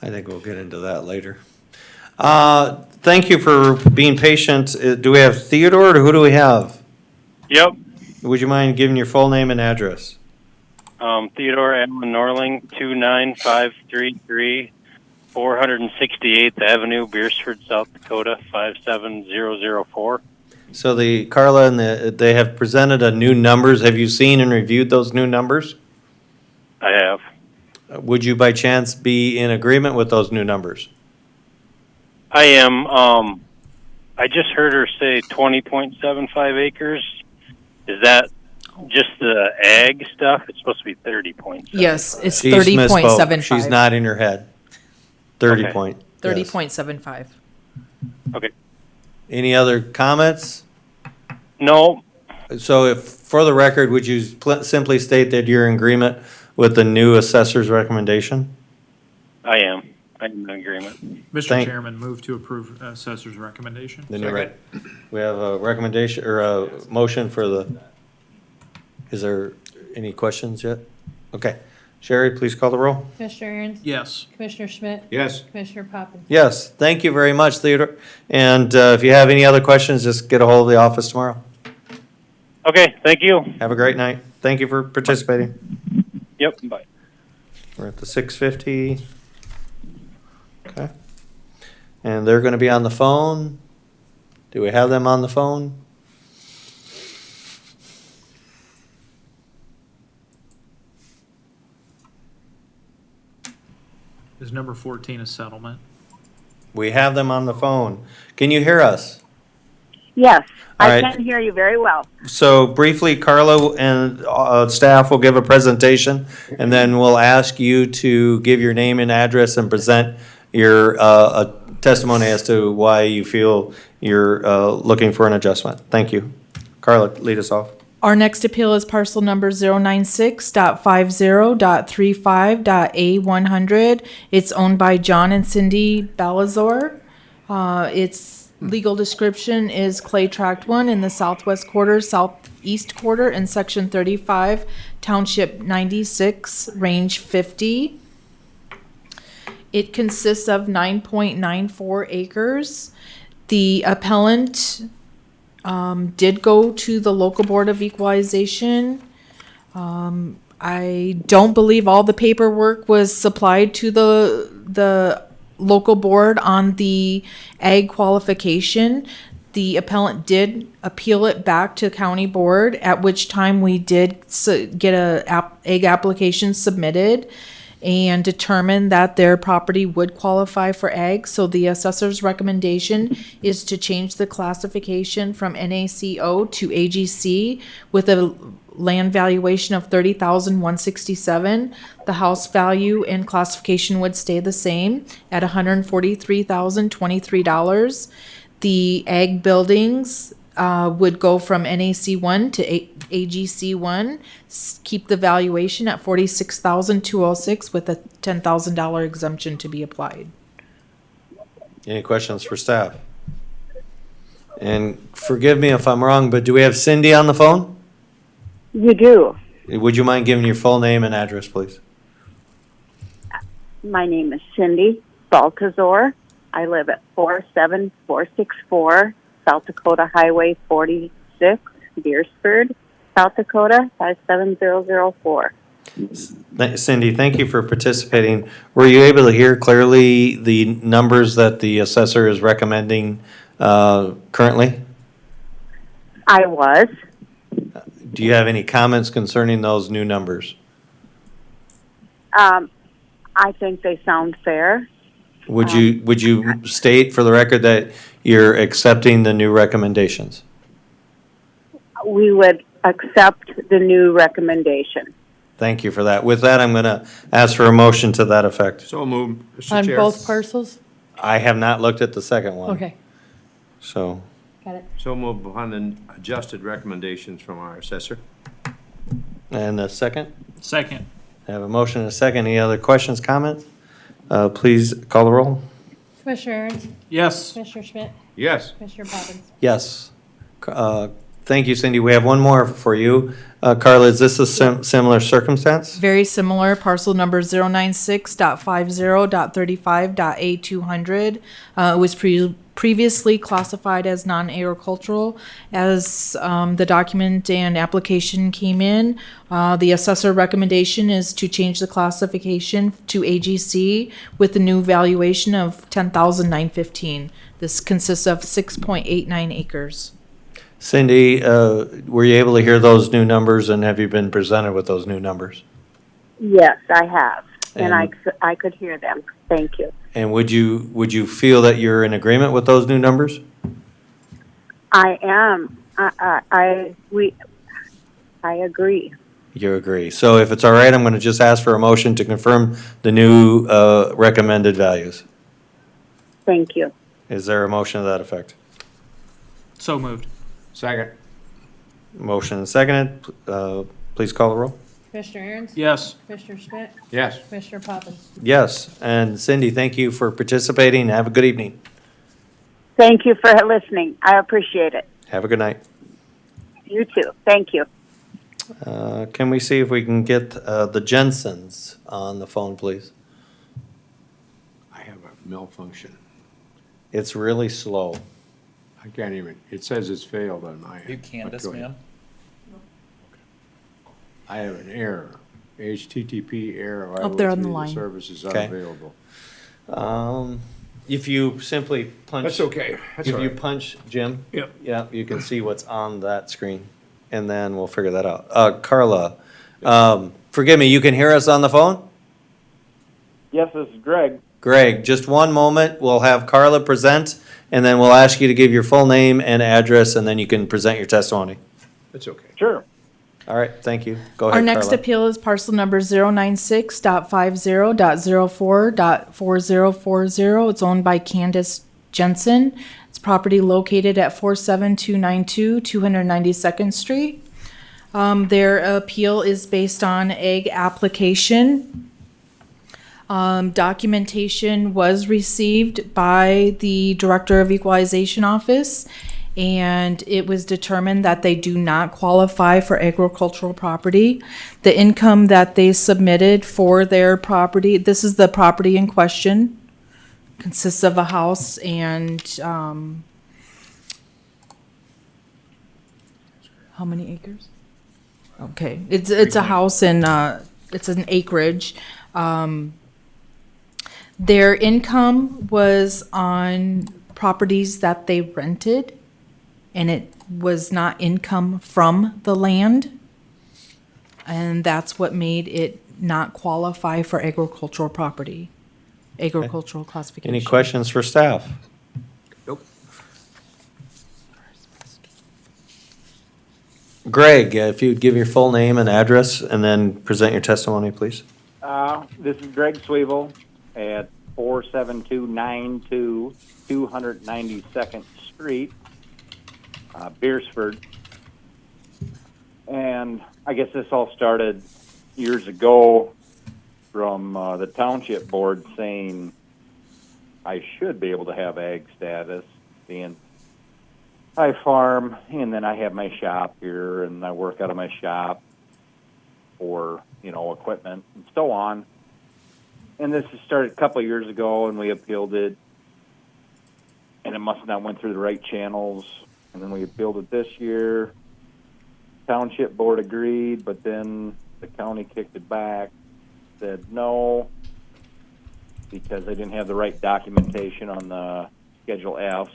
I think we'll get into that later. Thank you for being patient. Do we have Theodore, or who do we have? yep. Would you mind giving your full name and address? Theodore Allen Norling, 29533 468th Avenue, Beersford, South Dakota, 57004. So Carla and they have presented a new numbers. Have you seen and reviewed those new numbers? I have. Would you by chance be in agreement with those new numbers? I am. I just heard her say 20.75 acres. Is that just the ag stuff? It's supposed to be 30.75. Yes, it's She's misspoke. 30.75. She's not in her head. 30 Okay. point. yes. 30.75. Okay. Any other comments? No. So if, for the record, would you simply state that you're in agreement with the new assessor's recommendation? I am. I'm in agreement. Mr. Thank- Chairman, move to approve assessor's recommendation. The new we have a recommendation, or a motion for the, is there any questions yet? Okay. Sherry, please call the roll. Commissioner Aaron's? Yes. Commissioner Schmidt? Yes. Commissioner Poppins? Yes, thank you very much, Theodore. And if you have any other questions, just get a hold of the office tomorrow. Okay, thank you. Have a great night. Thank you for participating. Yep, bye. We're at the 6:50. Okay. And they're going to be on the phone. Do we have them on the phone? Is number 14 a settlement? We have them on the phone. Can you hear us? Yes, All I right. can hear you very well. So briefly, Carla and staff will give a presentation, and then we'll ask you to give your name and address and present your testimony as to why you feel you're looking for an adjustment. Thank you. Carla, lead us off. Our next appeal is parcel number 096.50.35.A100. It's owned by John and Cindy Balazor. Its legal description is Clay Tract 1 in the southwest quarter, southeast quarter, in section 35, township 96, range 50. It consists of 9.94 acres. The appellant did go to the local Board of Equalization. I don't believe all the paperwork was supplied to the local board on the ag qualification. The appellant did appeal it back to county board, at which time we did get ag application submitted and determined that their property would qualify for ag. So the assessor's recommendation is to change the classification from NACO to AGC with a land valuation of $30,167. The house value and classification would stay the same at $143,023. The ag buildings would go from NAC1 to AGC1, keep the valuation at $46,206 with a $10,000 exemption to be applied. Any questions for staff? And forgive me if I'm wrong, but do we have Cindy on the phone? You do. Would you mind giving your full name and address, please? My name is Cindy Baltazar. I live at 47464 South Dakota Highway 46, Deersford, South Dakota 57004. Cindy, thank you for participating. Were you able to hear clearly the numbers that the assessor is recommending currently? I was. Do you have any comments concerning those new numbers? I think they sound fair. Would you state for the record that you're accepting the new recommendations? We would accept the new recommendation. Thank you for that. With that, I'm going to ask for a motion to that effect. So moved, Mr. On Chair. both parcels? I have not looked at the second one. Okay, So, got it. So moved upon the adjusted recommendations from our assessor. and the second? Second. I have a motion and a second. Any other questions, comments? Please call the roll. Commissioner Aaron's? Yes. Commissioner Schmidt? Yes. Commissioner Poppins? Yes. Thank you, Cindy. We have one more for you. Carla, is this a similar circumstance? Very similar, parcel number 096.50.35.A200. It was previously classified as non-agricultural. As the document and application came in, the assessor recommendation is to change the classification to AGC with the new valuation of $10,915. This consists of 6.89 acres. Cindy, were you able to hear those new numbers, and have you been presented with those new numbers? Yes, I have. And And- I could hear them. Thank you. And would you feel that you're in agreement with those new numbers? I am. I agree. You agree. So if it's all right, I'm going to just ask for a motion to confirm the new recommended values. Thank you. Is there a motion to that effect? So moved. Second. Motion and seconded. Please call the roll. Commissioner Aaron's? Yes. Commissioner Schmidt? Yes. Commissioner Poppins? Yes, and Cindy, thank you for participating. Have a good evening. Thank you for listening. I appreciate it. Have a good night. You too. Thank you. Can we see if we can get the Jensens on the phone, please? I have a malfunction. It's really slow. I can't even, it says it's failed on my end. You Candace, But go ahead. ma'am? I have an error. HTTP error. Up there on the line. Service is Okay. unavailable. If you simply punch. That's okay. That's If all you right. punch Jim. Yep. Yeah, you can see what's on that screen, and then we'll figure that out. Carla, forgive me, you can hear us on the phone? Yes, this is Greg. Greg, just one moment, we'll have Carla present, and then we'll ask you to give your full name and address, and then you can present your testimony. It's okay. Sure. All right, thank you. Go ahead, Our next Carla. appeal is parcel number 096.50.04.4040. It's owned by Candace Jensen. It's property located at 47292 292nd Street. Their appeal is based on egg application. Documentation was received by the Director of Equalization Office, and it was determined that they do not qualify for agricultural property. The income that they submitted for their property, this is the property in question, consists of a house and, how many acres? Okay, it's a house and, it's an acreage. Their income was on properties that they rented, and it was not income from the land. And that's what made it not qualify for agricultural property, agricultural classification. Any questions for staff? Nope. Greg, if you'd give your full name and address, and then present your testimony, please. This is Greg Swevel at 47292 292nd Street, Beersford. And I guess this all started years ago from the township board saying I should be able to have ag status, being I farm, and then I have my shop here, and I work out of my shop for, equipment and so on. And this has started a couple of years ago, and we appealed it, and it must not went through the right channels. And then we appealed it this year. Township board agreed, but then the county kicked it back, said no, because they didn't have the right documentation on the Schedule Fs.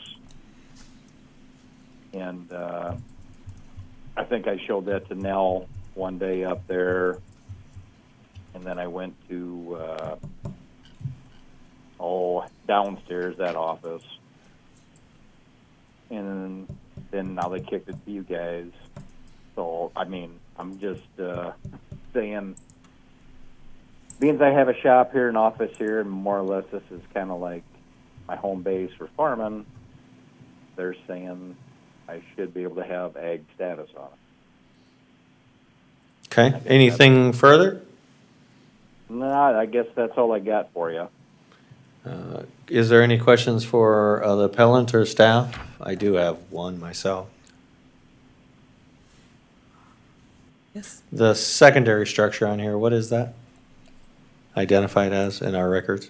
And I think I showed that to Nell one day up there. And then I went to, downstairs, that office. And then now they kicked it to you guys. So, I'm just saying, being as I have a shop here, an office here, and more or less this is kind of like my home base for farming, they're saying I should be able to have ag status on it. Okay, anything further? No, I guess that's all I got for you. Is there any questions for the appellant or staff? I do have one myself. Yes. The secondary structure on here, what is that? Identified as in our records?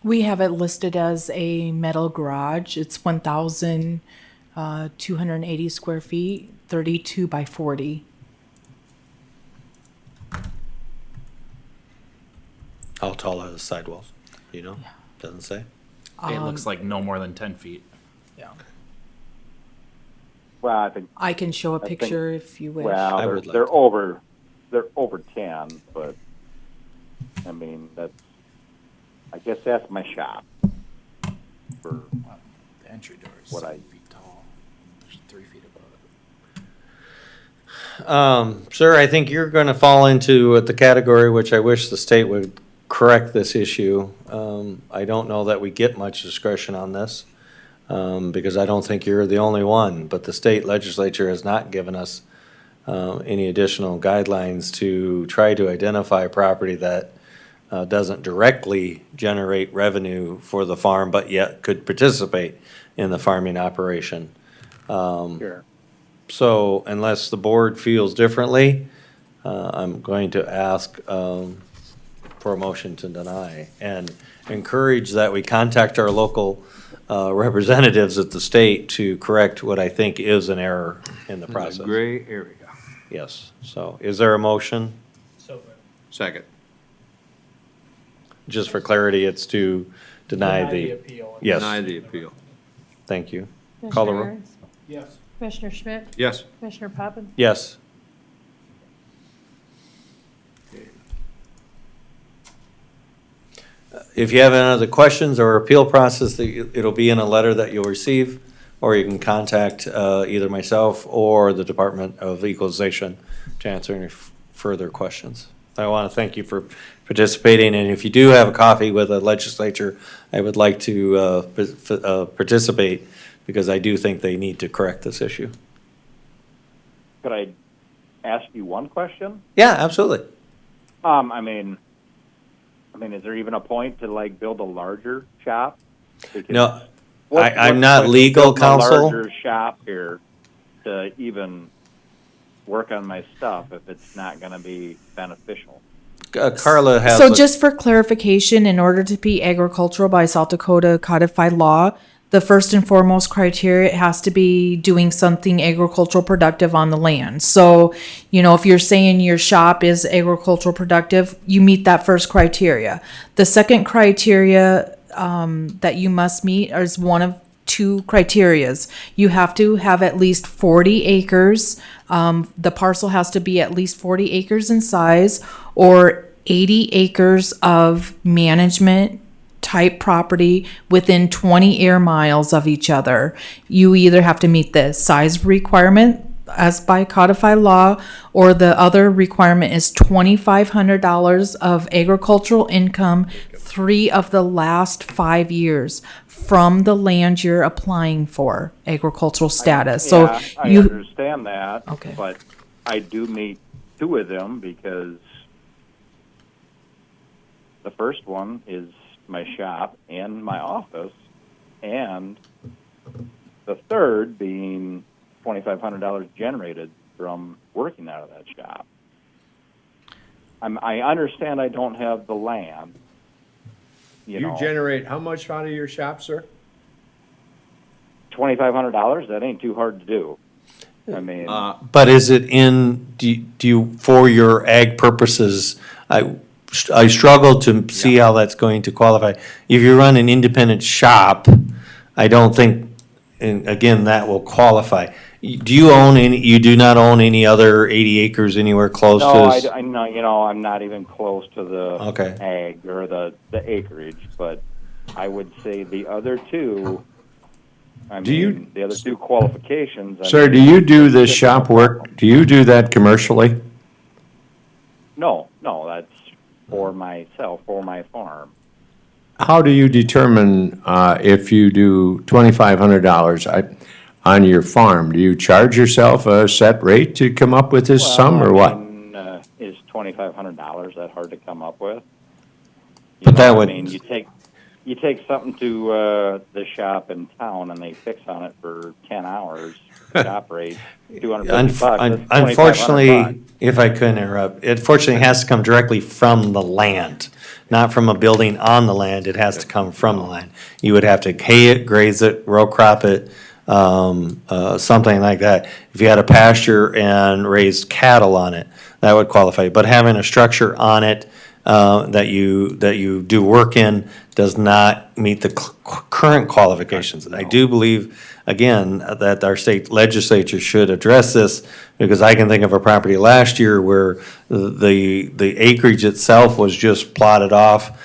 We have it listed as a metal garage. It's 1,280 square feet, 32 by 40. How tall are the sidewalls? Do you know? Yeah. Doesn't say. It looks like no more than 10 feet. Yeah. Well, I think, I can show a think- picture if you wish. I well, would like they're to. over 10, but I guess that's my shop. For The entry door is What 7 feet tall. There's 3 feet above it. Sir, I think you're gonna fall into the category which I wish the state would correct this issue. I don't know that we get much discretion on this, because I don't think you're the only one, but the state legislature has not given us any additional guidelines to try to identify property that doesn't directly generate revenue for the farm, but yet could participate in the farming operation. Sure. So unless the board feels differently, I'm going to ask for a motion to deny and encourage that we contact our local representatives at the state to correct what I think is an error in the It's a process. gray area. Yes, so is there a motion? Second. Just for clarity, it's to deny the, appeal. yes, Deny the appeal. thank you. Call the Commissioner roll. Aaron's? Yes. Commissioner Schmidt? Yes. Commissioner Poppins? Yes. If you have any other questions or appeal process, it'll be in a letter that you'll receive, or you can contact either myself or the Department of Equalization to answer any further questions. I want to thank you for participating, and if you do have a coffee with a legislature, I would like to participate, because I do think they need to correct this issue. Could I ask you one question? Yeah, absolutely. I mean, is there even a point to like build a larger shop? Because No, what's I'm the not point of legal building a counsel. larger shop here to even work on my stuff if it's not going to be beneficial. Carla has. So just for clarification, in order to be agricultural by South Dakota codified law, the first and foremost criteria, it has to be doing something agricultural productive on the land. So, if you're saying your shop is agricultural productive, you meet that first criteria. The second criteria that you must meet is one of two criterias. You have to have at least 40 acres. The parcel has to be at least 40 acres in size, or 80 acres of management type property within 20 air miles of each other. You either have to meet the size requirement as by codified law, or the other requirement is $2,500 of agricultural income 3 of the last 5 years from the land you're applying for agricultural status. So Yeah, I you understand that. Okay. But I do meet 2 of them, because the first one is my shop and my office, and the third being $2,500 generated from working out of that shop. I understand I don't have the land. You generate how much out of your shop, sir? $2,500, that ain't too hard to do. I mean, But is it do you, for your ag purposes, I struggle to see how that's going to qualify. If you run an independent shop, I don't think, and again, that will qualify. Do you own you do not own any other 80 acres anywhere close no, to? I know, I'm not even close to the Okay. ag or the acreage, but I would say the other two, the other two qualifications. Sir, do you do this shop work, do you do that commercially? No, that's for myself, for my farm. How do you determine if you do $2,500 on your farm? Do you charge yourself a set rate to come up with this sum, or what? Is $2,500 that hard to come up with? But that would- You take something to the shop in town and they fix on it for 10 hours, shop rate, $250. That's Unfortunately, $2,500. if I could interrupt, it fortunately has to come directly from the land, not from a building on the land. It has to come from the land. You would have to hay it, graze it, row crop it, something like that. If you had a pasture and raised cattle on it, that would qualify. But having a structure on it, that you do work in does not meet the current qualifications. And I do believe, again, that our state legislature should address this, because I can think of a property last year where the acreage itself was just plotted off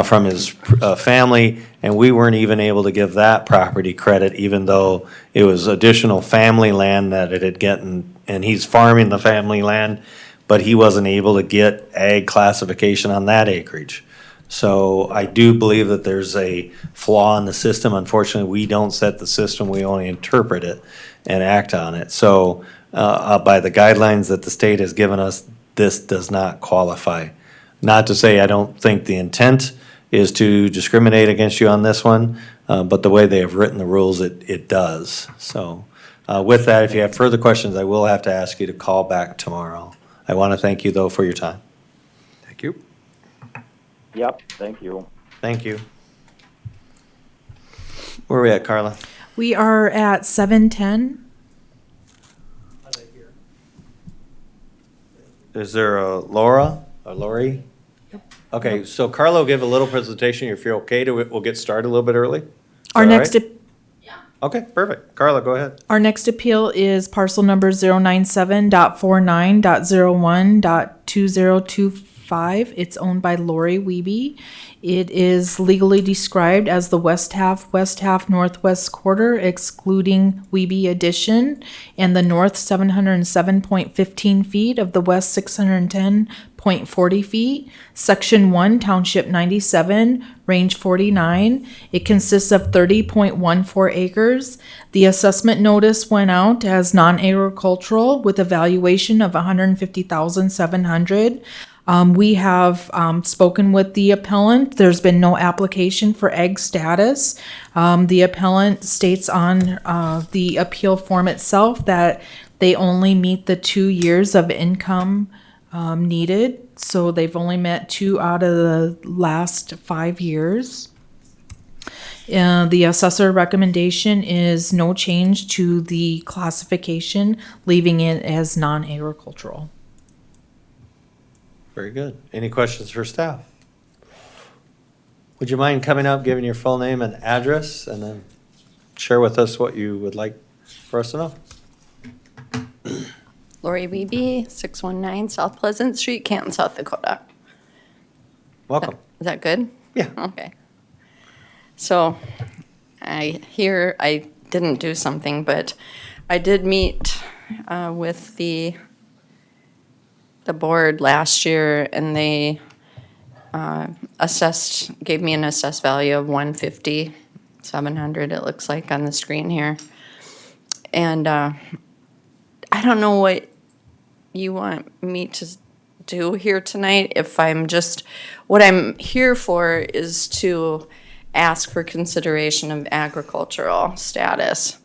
from his family, and we weren't even able to give that property credit, even though it was additional family land that it had gotten, and he's farming the family land, but he wasn't able to get ag classification on that acreage. So I do believe that there's a flaw in the system. Unfortunately, we don't set the system, we only interpret it and act on it. So by the guidelines that the state has given us, this does not qualify. Not to say I don't think the intent is to discriminate against you on this one, but the way they have written the rules, it does. So with that, if you have further questions, I will have to ask you to call back tomorrow. I want to thank you, though, for your time. Thank you. Yep, thank you. Thank you. Where are we at, Carla? We are at 7:10. Is there a Laura or Lori? Okay, so Carla will give a little presentation. If you're okay to it, we'll get started a little bit early. Is Our that all next, right? Okay, perfect. Carla, go ahead. our next appeal is parcel number 097.49.01.2025. It's owned by Lori Wiebe. It is legally described as the west half, northwest quarter, excluding Wiebe addition, and the north 707.15 feet of the west 610.40 feet. Section 1, Township 97, Range 49. It consists of 30.14 acres. The assessment notice went out as non-agricultural with a valuation of $150,700. We have spoken with the appellant. There's been no application for ag status. The appellant states on the appeal form itself that they only meet the 2 years of income needed. So they've only met 2 out of the last 5 years. The assessor recommendation is no change to the classification, leaving it as non-agricultural. Very good. Any questions for staff? Would you mind coming up, giving your full name and address, and then share with us what you would like for us to know? Lori Wiebe, 619 South Pleasant Street, Canton, South Dakota. Welcome. Is that good? Yeah. Okay. So I hear I didn't do something, but I did meet with the board last year, and they gave me an assessed value of $150,700, it looks like on the screen here. And I don't know what you want me to do here tonight. If what I'm here for is to ask for consideration of agricultural status.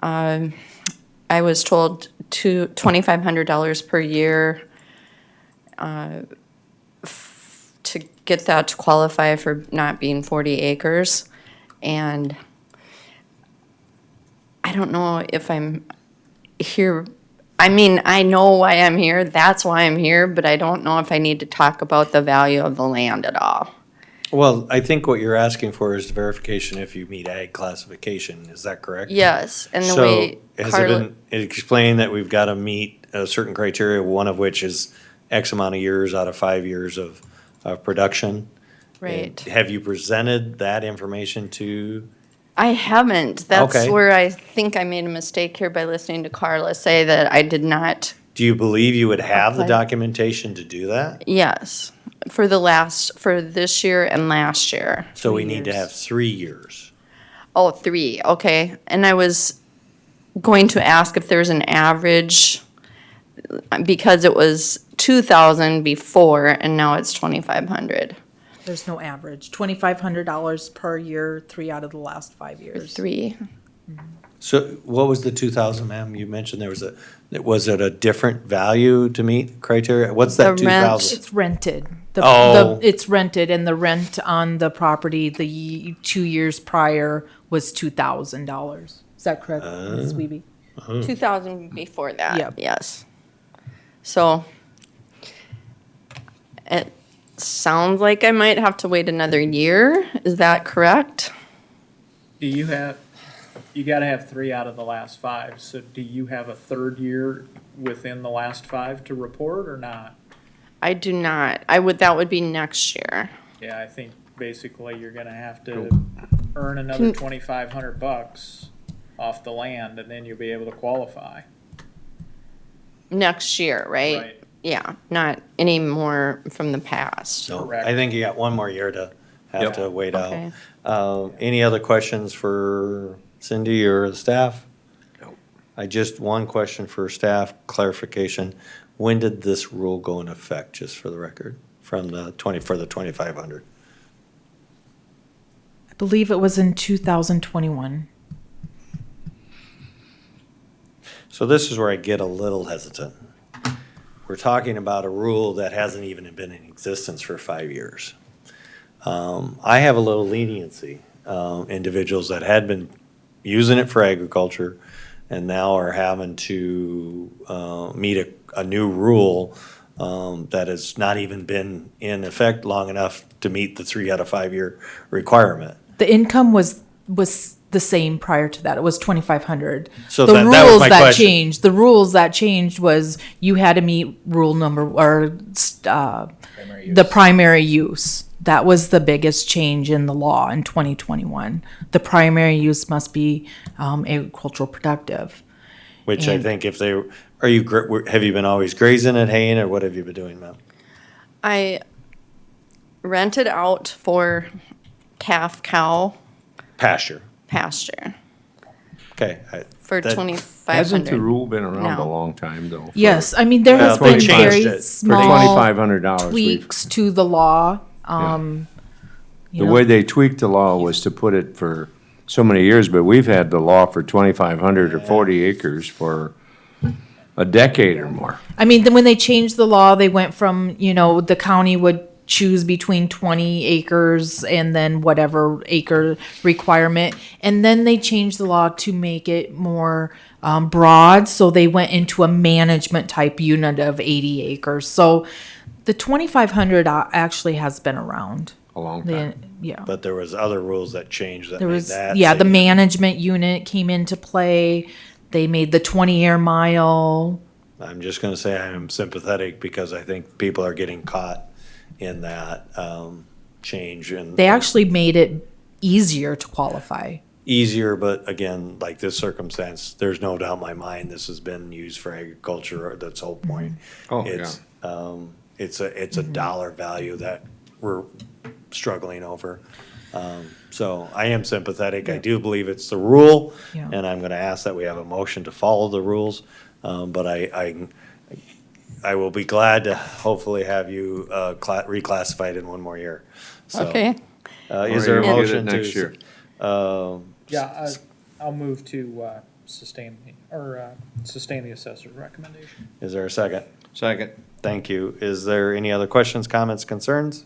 I was told $2,500 per year to get that to qualify for not being 40 acres. And I don't know if I'm here. I mean, I know why I'm here. That's why I'm here, but I don't know if I need to talk about the value of the land at all. Well, I think what you're asking for is the verification if you meet ag classification. Is that correct? Yes, and the So way has Carla, it been explained that we've got to meet a certain criteria, one of which is X amount of years out of 5 years of production? right. And have you presented that information to? I haven't. That's Okay. where I think I made a mistake here by listening to Carla say that I did not. Do you believe you would have the Okay. documentation to do that? Yes, for this year and last year. So we need to have 3 years. Oh, 3, okay. And I was going to ask if there's an average, because it was 2,000 before and now it's 2,500. There's no average. $2,500 per year, 3 out of the last 5 years. 3. So what was the 2,000, ma'am? You mentioned was it a different value to meet criteria? What's that The rent. 2,000? It's rented. Oh. It's rented, and the rent on the property the 2 years prior was $2,000. Is that correct, Ms. Wiebe? 2,000 before that, Yep. yes. So, sounds like I might have to wait another year. Is that correct? Do you have, you gotta have 3 out of the last 5, so do you have a third year within the last 5 to report or not? I do not. That would be next year. Yeah, I think basically you're gonna have to earn another $2,500 off the land, and then you'll be able to qualify. Next year, right? Right. Yeah, not any more from the past. So Correct. I think you got one more year to have Yep. to wait Okay. out. Any other questions for Cindy or the staff? No. One question for staff clarification. When did this rule go in effect, just for the record, for the 2,500? I believe it was in 2021. So this is where I get a little hesitant. We're talking about a rule that hasn't even been in existence for 5 years. I have a little leniency. Individuals that had been using it for agriculture and now are having to meet a new rule that has not even been in effect long enough to meet the 3 out of 5 year requirement. The income was the same prior to that. It was 2,500. So The that was rules my that question. changed, the rules that changed was you had to meet rule number, or the primary use. That was the biggest change in the law in 2021. The primary use must be agricultural productive. Which I And- think if they, have you been always grazing and haying, or what have you been doing, ma'am? I rented out for calf cow Pasture. pasture Okay. for that- 2,500. Hasn't the rule been around a No. long time, though? Yes, I mean, there Well, has they been changed very it. For small $2,500. tweaks to the law. You The know, way they tweaked the law was to put it for so many years, but we've had the law for 2,500 or 40 acres for a decade or more. I mean, then when they changed the law, they went from, the county would choose between 20 acres and then whatever acre requirement. And then they changed the law to make it more broad. So they went into a management type unit of 80 acres. So the 2,500 actually has been around. A long time. Yeah. But there was other rules that changed that There made was, that. yeah, the same. management unit came into play. They made the 20-air mile. I'm just gonna say I am sympathetic because I think people are getting caught in that, change and. They actually made it easier to qualify. Easier, but again, like this circumstance, there's no doubt in my mind, this has been used for agriculture, that's the whole point. Oh, It's, it's a dollar value that we're struggling over. So I am sympathetic. I do believe it's the rule, Yeah. and I'm gonna ask that we have a motion to follow the rules. But I will be glad to hopefully have you, reclassified in one more year. So, Okay. Is there a Or you get it motion to? next year. Yeah, I'll move to sustain the assessor's recommendation. Is there a second? Second. Thank you. Is there any other questions, comments, concerns?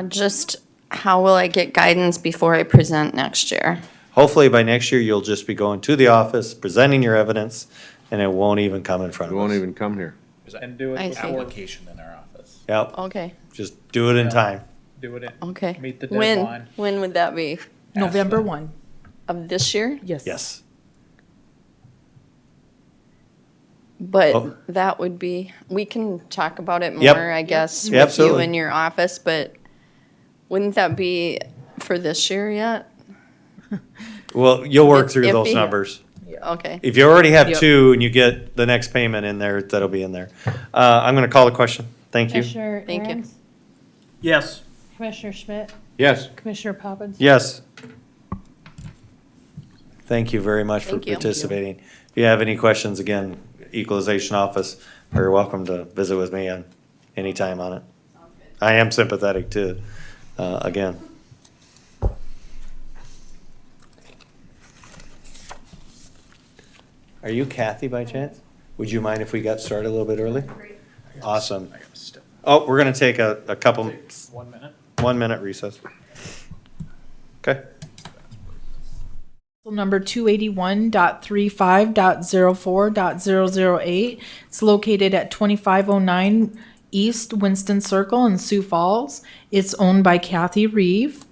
Just how will I get guidance before I present next year? Hopefully by next year, you'll just be going to the office, presenting your evidence, and it won't even come in front It of won't us. even come here. And do I it see. before, Application in our office. Yep, Okay, just do it in Yeah. time. do it, okay. meet the deadline. When would that be? November 1. Of this year? Yes. Yes. But Oh. that would be, we can talk about it Yep. more, I guess, Yeah, with you absolutely. in your office, but wouldn't that be for this year yet? Well, you'll work It's through those iffy. numbers. Okay. If you already have Yep. two and you get the next payment in there, that'll be in there. I'm gonna call the question. Thank you. Commissioner Thank you. Aaron's, Yes. Commissioner Schmidt, Yes. Commissioner Poppins. Yes. Thank you very much for Thank you. participating. If you have any questions, again, Equalization Office, you're welcome to visit with me on any time on it. I am sympathetic to, again. Are you Kathy by chance? Would you mind if we got started a little bit early? Awesome. Oh, we're gonna take a couple, 1 minute. 1 minute recess. Okay. Number 281.35.04.008. It's located at 2509 East Winston Circle in Sioux Falls. It's owned by Kathy Reeve.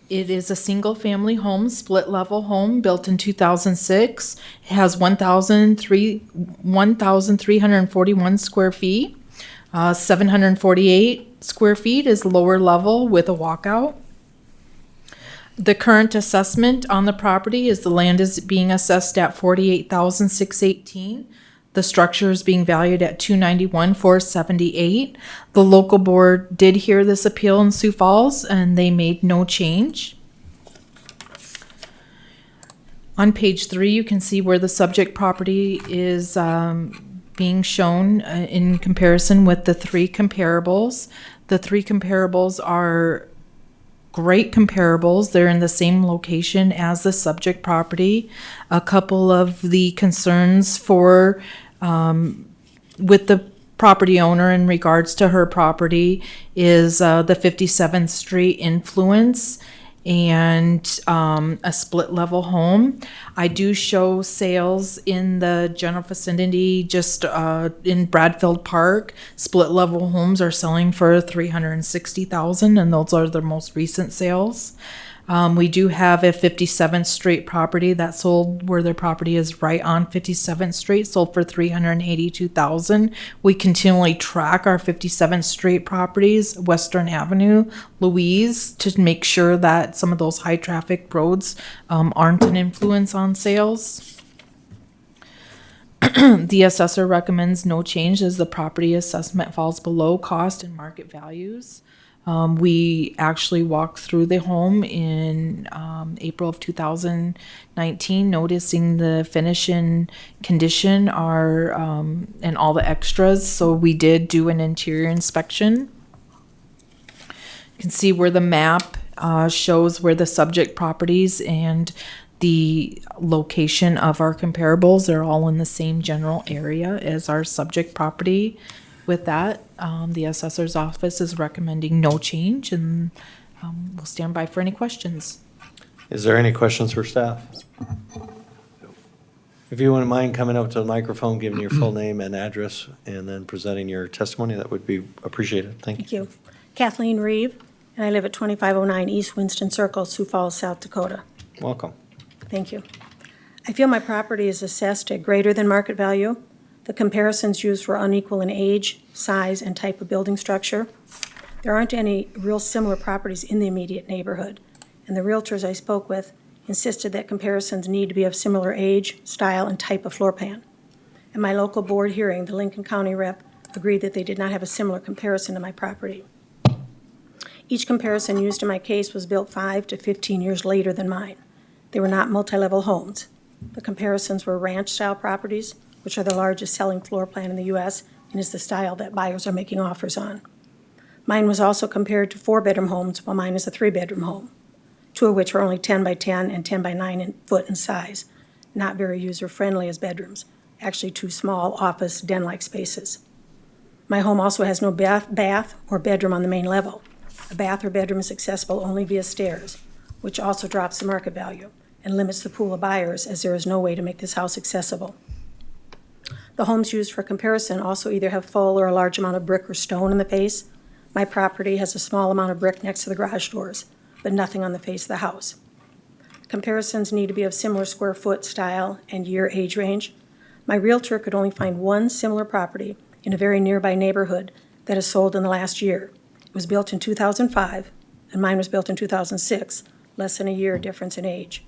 It is a single-family home, split-level home, built in 2006. It has 1,341 square feet. 748 square feet is lower level with a walkout. The current assessment on the property is the land is being assessed at $48,618. The structure is being valued at $291,478. The local board did hear this appeal in Sioux Falls, and they made no change. On page 3, you can see where the subject property is being shown in comparison with the 3 comparables. The 3 comparables are great comparables. They're in the same location as the subject property. A couple of the concerns for with the property owner in regards to her property is the 57th Street influence and a split level home. I do show sales in the general vicinity, just in Bradfield Park. Split level homes are selling for $360,000, and those are the most recent sales. We do have a 57th Street property that sold where their property is right on 57th Street, sold for $382,000. We continually track our 57th Street properties, Western Avenue, Louise, to make sure that some of those high traffic roads aren't an influence on sales. The assessor recommends no change as the property assessment falls below cost and market values. We actually walked through the home in April of 2019, noticing the finish and condition are and all the extras. So we did do an interior inspection. You can see where the map shows where the subject properties and the location of our comparables are all in the same general area as our subject property. With that, the assessor's office is recommending no change, and we'll stand by for any questions. Is there any questions for staff? If you wouldn't mind coming up to the microphone, giving your full name and address, and then presenting your testimony, that would be appreciated. Thank you. Thank you. Kathleen Reeve, and I live at 2509 East Winston Circle, Sioux Falls, South Dakota. Welcome. Thank you. I feel my property is assessed at greater than market value. The comparisons used were unequal in age, size, and type of building structure. There aren't any real similar properties in the immediate neighborhood, and the realtors I spoke with insisted that comparisons need to be of similar age, style, and type of floor plan. At my local board hearing, the Lincoln County rep agreed that they did not have a similar comparison to my property. Each comparison used in my case was built 5 to 15 years later than mine. They were not multi-level homes. The comparisons were ranch-style properties, which are the largest selling floor plan in the U.S. and is the style that buyers are making offers on. Mine was also compared to 4-bedroom homes, while mine is a 3-bedroom home, 2 of which are only 10 by 10 and 10 by 9 foot in size, not very user-friendly as bedrooms, actually 2 small office den-like spaces. My home also has no bath or bedroom on the main level. A bath or bedroom is accessible only via stairs, which also drops the market value and limits the pool of buyers, as there is no way to make this house accessible. The homes used for comparison also either have full or a large amount of brick or stone in the face. My property has a small amount of brick next to the garage doors, but nothing on the face of the house. Comparisons need to be of similar square foot, style, and year age range. My realtor could only find one similar property in a very nearby neighborhood that has sold in the last year. It was built in 2005, and mine was built in 2006, less than a year difference in age.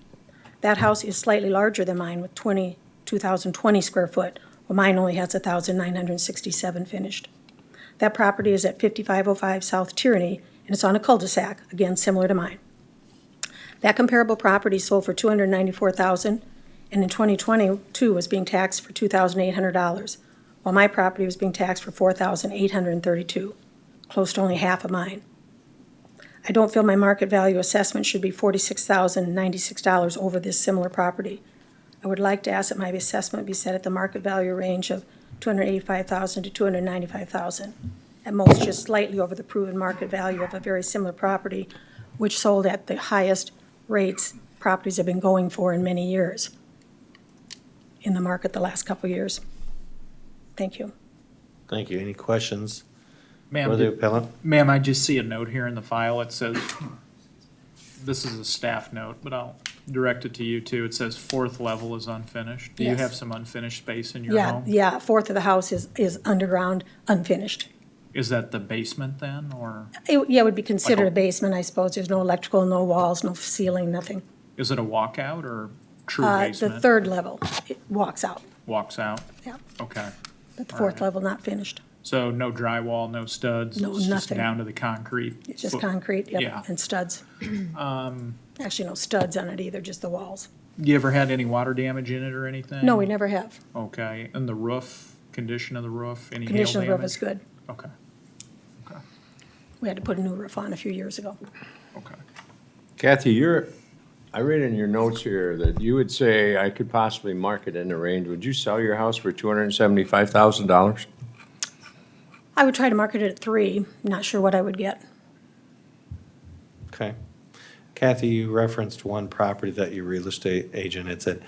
That house is slightly larger than mine with 2,020 square foot, while mine only has 1,967 finished. That property is at 5505 South Tyranny, and it's on a cul-de-sac, again similar to mine. That comparable property sold for $294,000, and in 2022 was being taxed for $2,800, while my property was being taxed for $4,832, close to only half of mine. I don't feel my market value assessment should be $46,096 over this similar property. I would like to ask that my assessment be set at the market value range of $285,000 to $295,000, at most just slightly over the proven market value of a very similar property, which sold at the highest rates properties have been going for in many years in the market the last couple of years. Thank you. Thank you. Any questions For the appellant? Ma'am, I just see a note here in the file. It says, this is a staff note, but I'll direct it to you too. It says fourth level is unfinished. Do you Yes. have some unfinished space in your Yeah, home? yeah, a fourth of the house is underground, unfinished. Is that the basement then, or Yeah, it would be considered Like a basement, I suppose. There's no electrical, no walls, no ceiling, nothing. is it a walkout or true The basement? third level, it walks out, Walks out? yeah, Okay. but the All fourth right. level not finished. So no drywall, no studs? No, It's just nothing. down to the concrete? It's just foot- concrete, Yeah. yep, and studs. Um, Actually, no studs on it either, just the walls. you ever had any water damage in it or anything? No, we never have. Okay, and the roof, condition of the roof, any hail Condition of the roof damage? is good. Okay, We had to put a new roof on a few years ago. okay. Kathy, I read in your notes here that you would say I could possibly market in the range. Would you sell your house for $275,000? I would try to market it at 3, not sure what I would get. Okay. Kathy, you referenced one property that your real estate agent had said.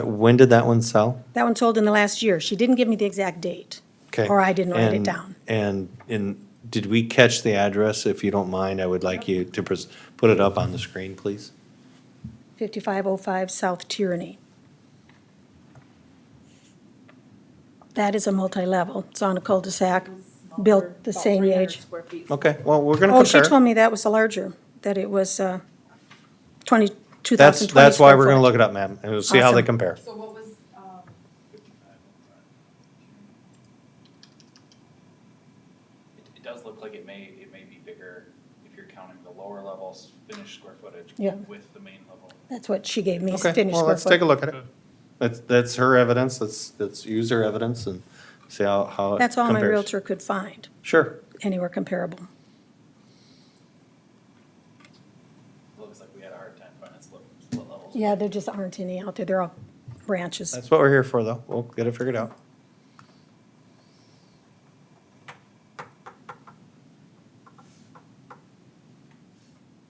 When did that one sell? That one sold in the last year. She didn't give me the exact date. Okay. Or I didn't write it And- down. Did we catch the address? If you don't mind, I would like you to put it up on the screen, please. 5505 South Tyranny. That is a multi-level. It's on a cul-de-sac, built the same age. Okay, well, we're gonna Oh, she compare. told me that was a larger, that it was 2,020 That's why we're square gonna foot. look it up, ma'am, and we'll see how they Awesome. compare. So what was, It does look like it may be bigger if you're counting the lower levels finished square footage Yeah. with the main level. That's what she gave me, Okay, finished well, square let's take a foot. look at it. That's her evidence, let's use her evidence and see how it compares. That's all my realtor could find, Sure. anywhere comparable. Looks like we had a hard time finding split levels. Yeah, there just aren't any out there. They're all branches. That's what we're here for, though. We'll get it figured out.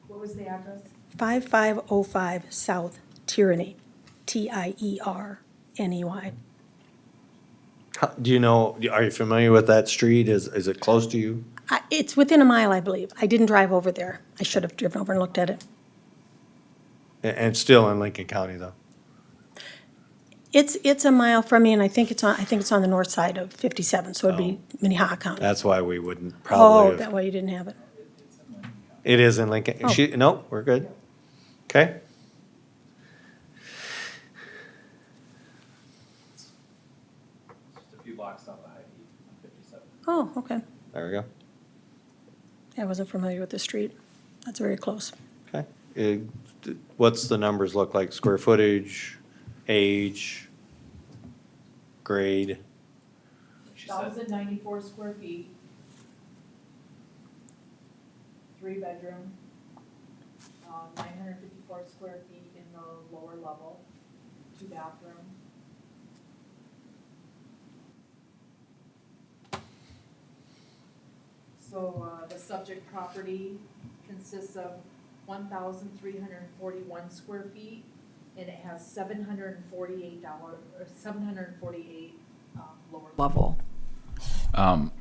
what was the address? 5505 South Tyranny, Tierny. Do you know, are you familiar with that street? Is it close to you? It's within a mile, I believe. I didn't drive over there. I should have driven over and looked at it. And it's still in Lincoln County, though. It's a mile from me, and I think it's on the north side of 57, so it'd be Minnehaha County. That's why we wouldn't Oh, probably that have. way you didn't have it. It is in Lincoln. Oh. No, we're good. Okay. Just a few blocks south of Hy-Vee on 57. Oh, okay. There we go. I wasn't familiar with the street. That's very close. Okay. What's the numbers look like? Square footage, age, grade? She said 1,094 square feet. 3-bedroom, 954 square feet in the lower level, 2-bathroom. So, the subject property consists of 1,341 square feet, and it has $748, or 748, lower level.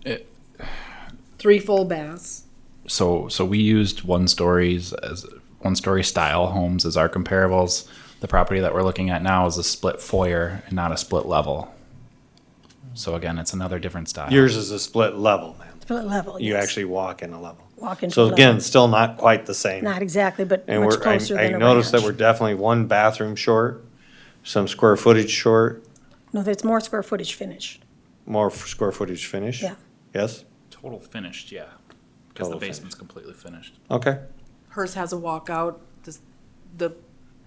it, 3 full baths. So we used one-story style homes as our comparables. The property that we're looking at now is a split foyer and not a split level. So again, it's another different style. Yours is a split level, ma'am. Split level, You yes. actually walk in a level. Walk into So a again, level. still not quite the same. Not exactly, but And much I closer than a noticed that ranch. we're definitely one bathroom short, some square footage short, No, there's more square footage finished. more square footage finish. Yeah. Yes? Total finished, yeah. Because the Total basement's completely finished. Okay. Hers has a walkout, the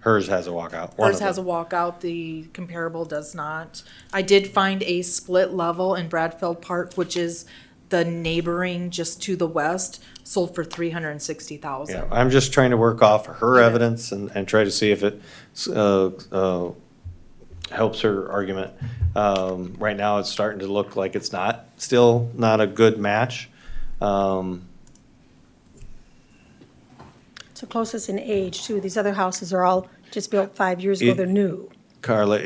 Hers has a walkout. One hers of has a them. walkout, the comparable does not. I did find a split level in Bradfield Park, which is the neighboring just to the west, sold for $360,000. Yeah, I'm just trying to work off her Yeah. evidence and try to see if it helps her argument. Right now, it's starting to look like it's still not a good match. So closest in age, too. These other houses are all just built 5 years ago. They're new. Carla,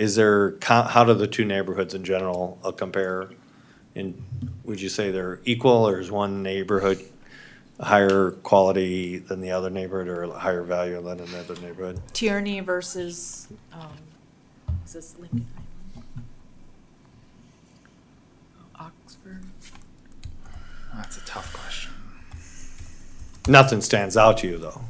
how do the two neighborhoods in general compare in would you say they're equal, or is one neighborhood higher quality than the other neighborhood, or higher value than another neighborhood? Tierney versus, is this Lincoln Island? Oxford? That's a tough question. Nothing stands out to you, though.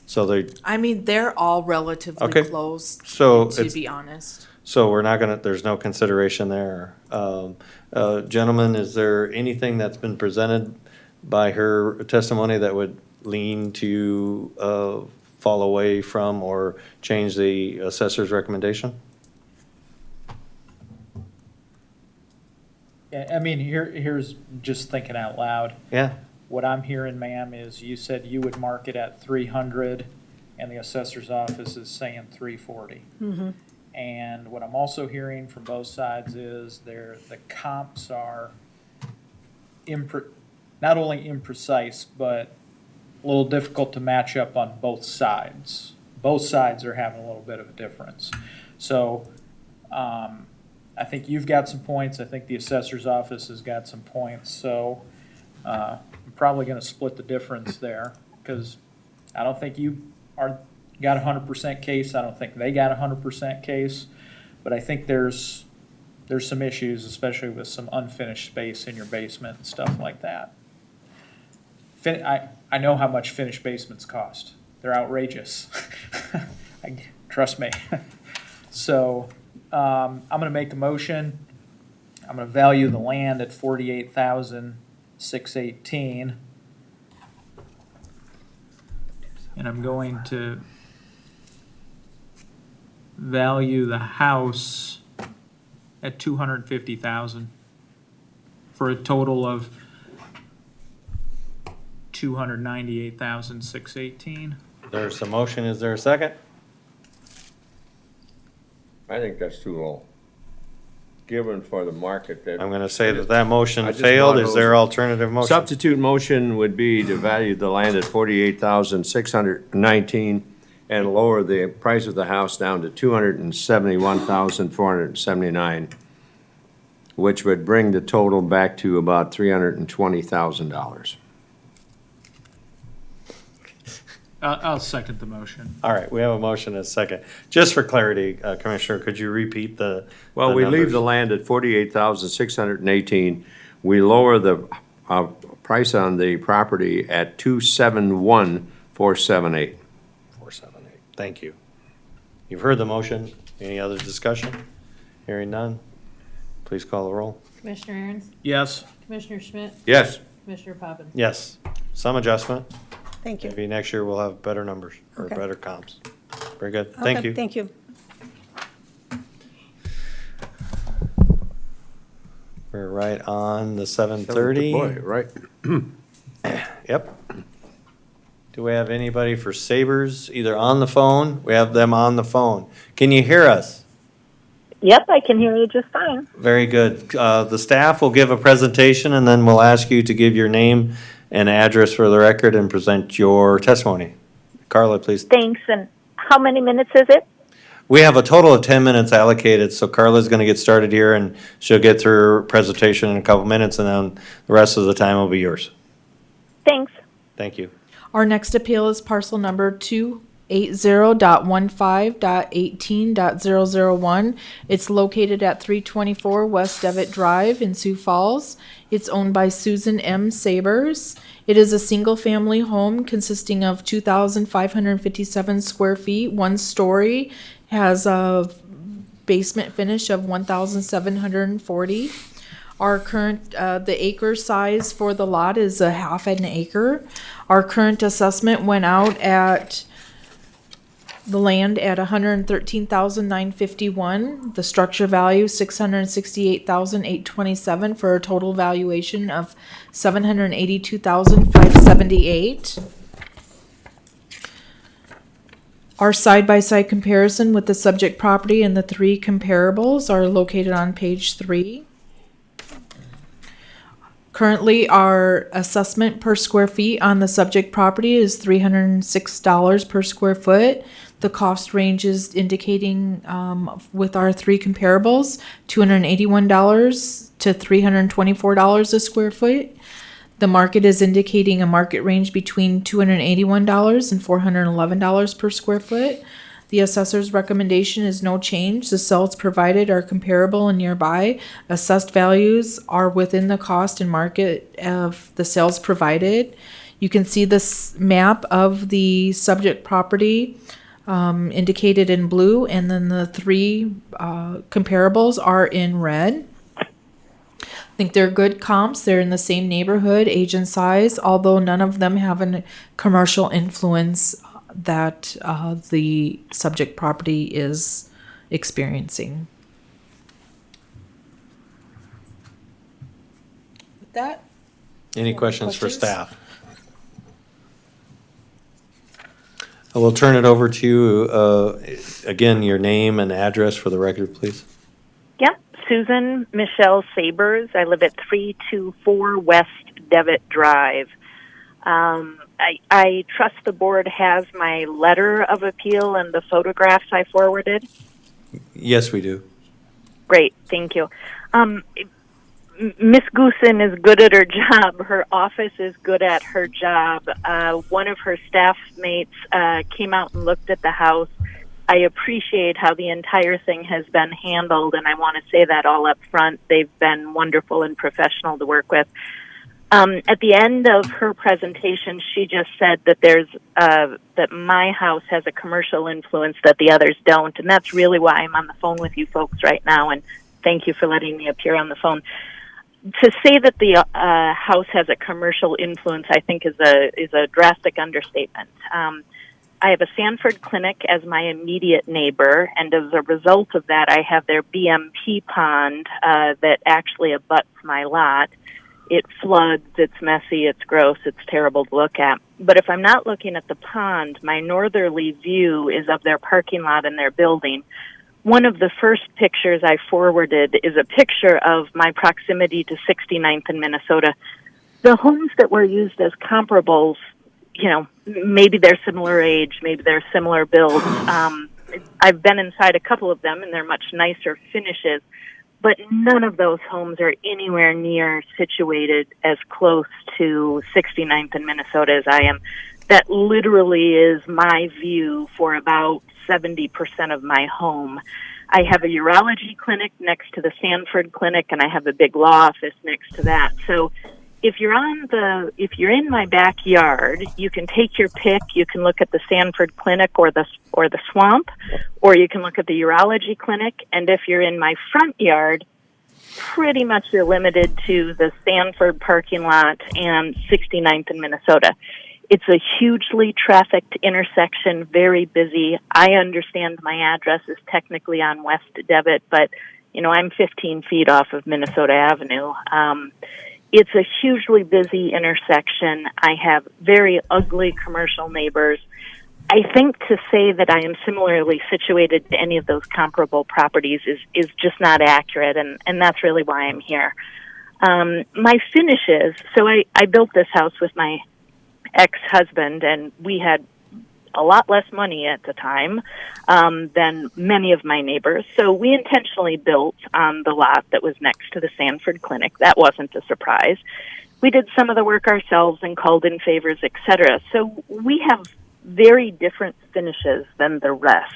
So I mean, they're all relatively Okay. close, So to it's- be honest. So we're not gonna, there's no consideration there. Gentlemen, is there anything that's been presented by her testimony that would lean to fall away from or change the assessor's recommendation? Yeah, I mean, here's just thinking out loud. Yeah, What I'm hearing, ma'am, is you said you would mark it at 300, and the assessor's office is saying 340. And what I'm also hearing from both sides is the comps are not only imprecise, but a little difficult to match up on both sides. Both sides are having a little bit of a difference. So I think you've got some points. I think the assessor's office has got some points. So I'm probably going to split the difference there, because I don't think you got a 100% case. I don't think they got a 100% case. But I think there's some issues, especially with some unfinished space in your basement and stuff like that. I know how much finished basements cost. They're outrageous. Trust me. So I'm going to make a motion. I'm going to value the land at $48,618. And I'm going to value the house at 250,000 for a total of 298,618. there's a motion. Is there a second? I think that's too low. Given for the market that. I'm gonna say that motion I just failed. want Is to- there alternative motion? Substitute motion would be to value the land at 48,619 and lower the price of the house down to 271,479, which would bring the total back to about $320,000. I'll second the motion. All right, we have a motion and a second. Just for clarity, Commissioner, could you repeat the? Well, the we leave numbers? the land at 48,618. We lower the price on the property at 271,478. 478. Thank you. You've heard the motion. Any other discussion? Hearing none. Please call the roll. Commissioner Aaron's, Yes. Commissioner Schmidt, Yes. Commissioner Poppins. Yes, some adjustment. Thank you. Maybe next year we'll have better numbers or Okay. better comps. Very good. Thank Okay, you. Thank you. We're right on the 7:30. Boy, right. Yep. Do we have anybody for Sabres, either on the phone? We have them on the phone. Can you hear us? Yep, I can hear you just fine. Very good. The staff will give a presentation, and then we'll ask you to give your name and address for the record and present your testimony. Carla, please. Thanks. And how many minutes is it? We have a total of 10 minutes allocated, so Carla's going to get started here, and she'll get through her presentation in a couple minutes, and then the rest of the time will be yours. Thanks. Thank you. Our next appeal is parcel number 280.15.18.001. It's located at 324 West Devitt Drive in Sioux Falls. It's owned by Susan M. Sabers. It is a single-family home consisting of 2,557 square feet, one story, has a basement finish of 1,740. Our current, the acre size for the lot is a half an acre. Our current assessment went out at the land at $113,951. The structure value $668,827 for a total valuation of $782,578. Our side-by-side comparison with the subject property and the three comparables are located on page 3. Currently, our assessment per square feet on the subject property is $306 per square foot. The cost range is indicating, with our three comparables, $281 to $324 a square foot. The market is indicating a market range between $281 and $411 per square foot. The assessor's recommendation is no change. The cells provided are comparable and nearby. Assessed values are within the cost and market of the sales provided. You can see this map of the subject property indicated in blue, and then the three comparables are in red. I think they're good comps. They're in the same neighborhood, age and size, although none of them have a commercial influence that the subject property is experiencing. With that, Any questions for questions? staff? I will turn it over to you. Again, your name and address for the record, please. Yep, Susan Michelle Sabers. I live at 324 West Devitt Drive. I trust the board has my letter of appeal and the photographs I forwarded. Yes, we do. Great, thank you. Miss Goosen is good at her job. Her office is good at her job. One of her staff mates came out and looked at the house. I appreciate how the entire thing has been handled, and I want to say that all up front. They've been wonderful and professional to work with. At the end of her presentation, she just said that that my house has a commercial influence that the others don't, and that's really why I'm on the phone with you folks right now, and thank you for letting me appear on the phone. To say that the house has a commercial influence, I think, is a drastic understatement. I have a Sanford Clinic as my immediate neighbor, and as a result of that, I have their BMP pond that actually abuts my lot. It floods, it's messy, it's gross, it's terrible to look at. But if I'm not looking at the pond, my northerly view is of their parking lot and their building. One of the first pictures I forwarded is a picture of my proximity to 69th in Minnesota. The homes that were used as comparables, you know, maybe they're similar age, maybe they're similar builds. I've been inside a couple of them, and they're much nicer finishes. But none of those homes are anywhere near situated as close to 69th in Minnesota as I am. That literally is my view for about 70% of my home. I have a urology clinic next to the Sanford Clinic, and I have a big law office next to that. So if you're in my backyard, you can take your pick. You can look at the Sanford Clinic or the swamp, or you can look at the urology clinic. And if you're in my front yard, pretty much you're limited to the Sanford parking lot and 69th in Minnesota. It's a hugely trafficked intersection, very busy. I understand my address is technically on West Devitt, but, you know, I'm 15 feet off of Minnesota Avenue. It's a hugely busy intersection. I have very ugly commercial neighbors. I think to say that I am similarly situated to any of those comparable properties is just not accurate, and that's really why I'm here. My finishes, so I built this house with my ex-husband, and we had a lot less money at the time than many of my neighbors. So we intentionally built on the lot that was next to the Sanford Clinic. That wasn't a surprise. We did some of the work ourselves and called in favors, etc. So we have very different finishes than the rest.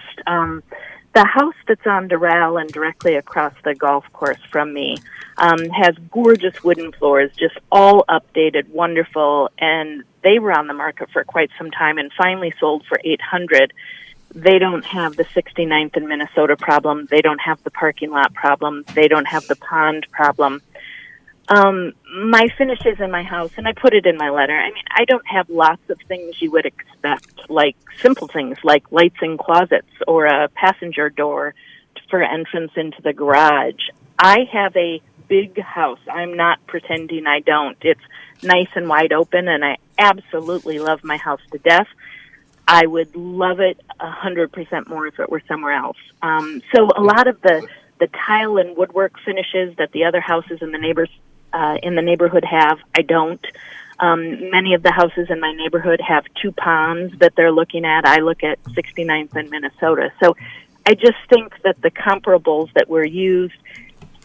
The house that's on Doral and directly across the golf course from me has gorgeous wooden floors, just all updated, wonderful, and they were on the market for quite some time and finally sold for $800. They don't have the 69th in Minnesota problem. They don't have the parking lot problem. They don't have the pond problem. My finishes in my house, and I put it in my letter, I mean, I don't have lots of things you would expect, like simple things like lights in closets or a passenger door for entrance into the garage. I have a big house. I'm not pretending I don't. It's nice and wide open, and I absolutely love my house to death. I would love it 100% more if it were somewhere else. So a lot of the tile and woodwork finishes that the other houses and the neighbors in the neighborhood have. I don't. Many of the houses in my neighborhood have 2 ponds that they're looking at. I look at 69th in Minnesota. So I just think that the comparables that were used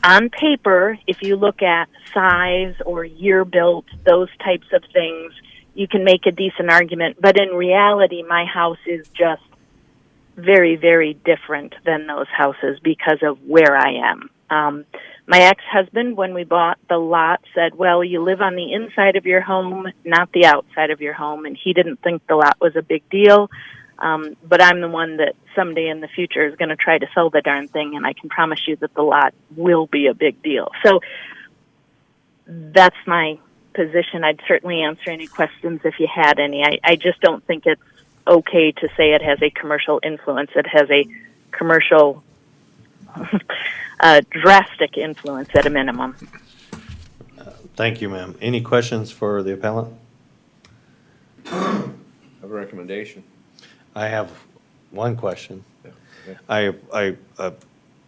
on paper, if you look at size or year built, those types of things, you can make a decent argument. But in reality, my house is just very, very different than those houses because of where I am. My ex-husband, when we bought the lot, said, well, you live on the inside of your home, not the outside of your home, and he didn't think the lot was a big deal. But I'm the one that someday in the future is going to try to sell the darn thing, and I can promise you that the lot will be a big deal. So that's my position. I'd certainly answer any questions if you had any. I just don't think it's okay to say it has a commercial influence. It has a commercial drastic influence at a minimum. Thank you, ma'am. Any questions for the appellant? Have a recommendation. I have one question. I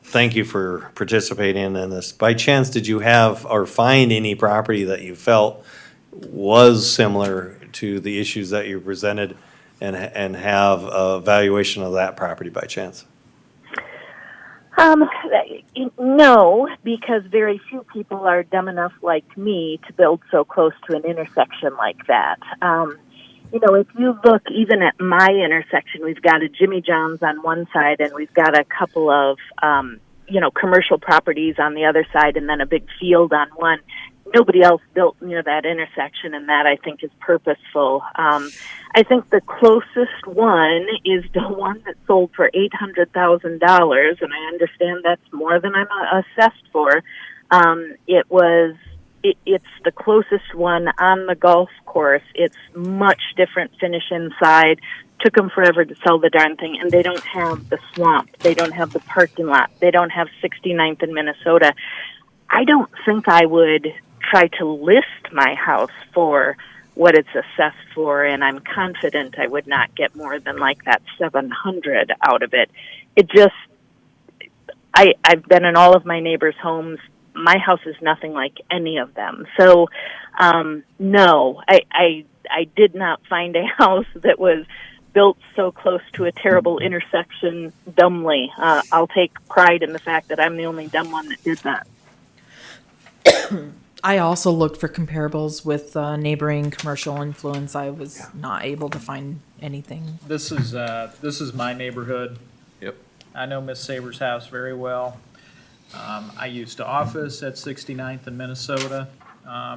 thank you for participating in this. By chance, did you have or find any property that you felt was similar to the issues that you presented and have a valuation of that property by chance? No, because very few people are dumb enough like me to build so close to an intersection like that. If you look even at my intersection, we've got a Jimmy John's on one side and we've got a couple of, commercial properties on the other side and then a big field on one. Nobody else built near that intersection, and that I think is purposeful. I think the closest one is the one that sold for $800,000, and I understand that's more than I'm assessed for. It's the closest one on the golf course. It's much different finish inside. Took them forever to sell the darn thing, and they don't have the swamp. They don't have the parking lot. They don't have 69th in Minnesota. I don't think I would try to list my house for what it's assessed for, and I'm confident I would not get more than like that 700 out of it. I've been in all of my neighbors' homes. My house is nothing like any of them. So, no, I did not find a house that was built so close to a terrible intersection dumbly. I'll take pride in the fact that I'm the only dumb one that did that. I also looked for comparables with neighboring commercial influence. I was not able to find anything. This is my neighborhood. Yep. I know Miss Saber's house very well. I used to office at 69th in Minnesota.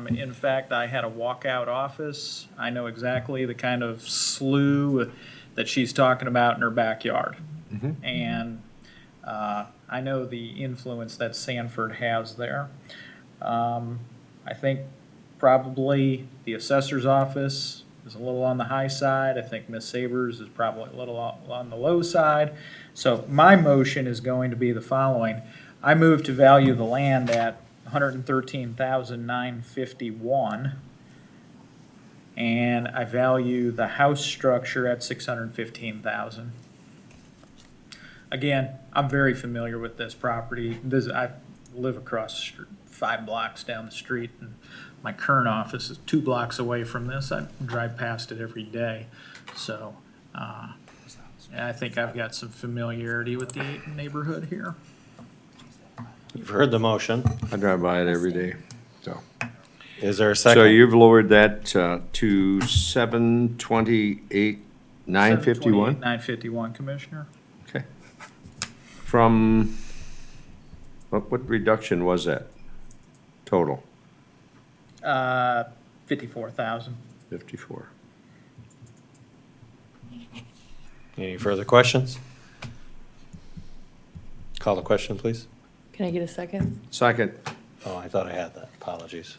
In fact, I had a walkout office. I know exactly the kind of slough that she's talking about in her backyard. Mm-hmm. And I know the influence that Sanford has there. I think probably the assessor's office is a little on the high side. I think Miss Sabers is probably a little on the low side. So my motion is going to be the following. I move to value the land at $113,951, and I value the house structure at $615,000. Again, I'm very familiar with this property. I live across the street, 5 blocks down the street, and my current office is 2 blocks away from this. I drive past it every day. So I think I've got some familiarity with the neighborhood here. You've heard the motion. I drive by it every day, so. Is there a second? So you've lowered that to 728, 951? 951, Commissioner. Okay. From, what reduction was that total? 54,000. 54. Any further questions? Call the question, please. Can I get a second? Second. Oh, I thought I had that. Apologies.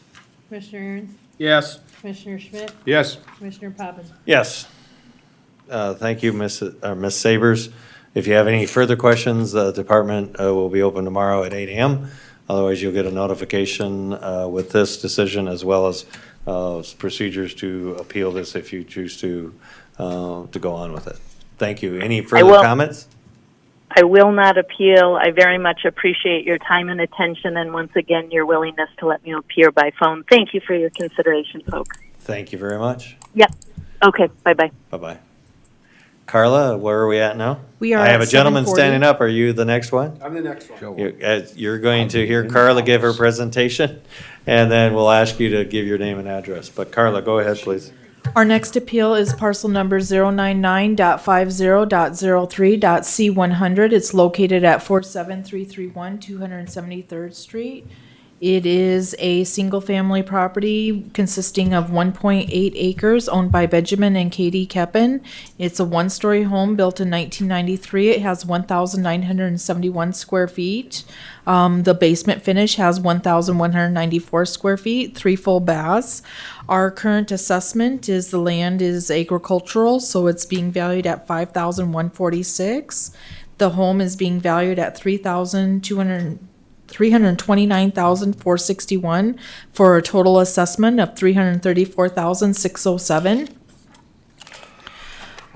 Commissioner Aaron's, Yes. Commissioner Schmidt, Yes. Commissioner Poppins. Yes. Thank you, Miss Sabers. If you have any further questions, the department will be open tomorrow at 8 a.m. Otherwise, you'll get a notification with this decision as well as procedures to appeal this if you choose to go on with it. Thank you. Any further comments? I will not appeal. I very much appreciate your time and attention, and once again, your willingness to let me appear by phone. Thank you for your consideration, folks. Thank you very much. Yep. Okay, bye-bye. Bye-bye. Carla, where are we at now? We are I have at a gentleman 7:40. standing up. Are you the next one? I'm the next one. You're going to hear Carla give her presentation, and then we'll ask you to give your name and address. But Carla, go ahead, please. Our next appeal is parcel number 099.50.03.C100. It's located at 47331 273rd Street. It is a single-family property consisting of 1.8 acres owned by Benjamin and Katie Keppen. It's a one-story home built in 1993. It has 1,971 square feet. The basement finish has 1,194 square feet, 3 full baths. Our current assessment is the land is agricultural, so it's being valued at $5,146. The home is being valued at $329,461 for a total assessment of $334,607.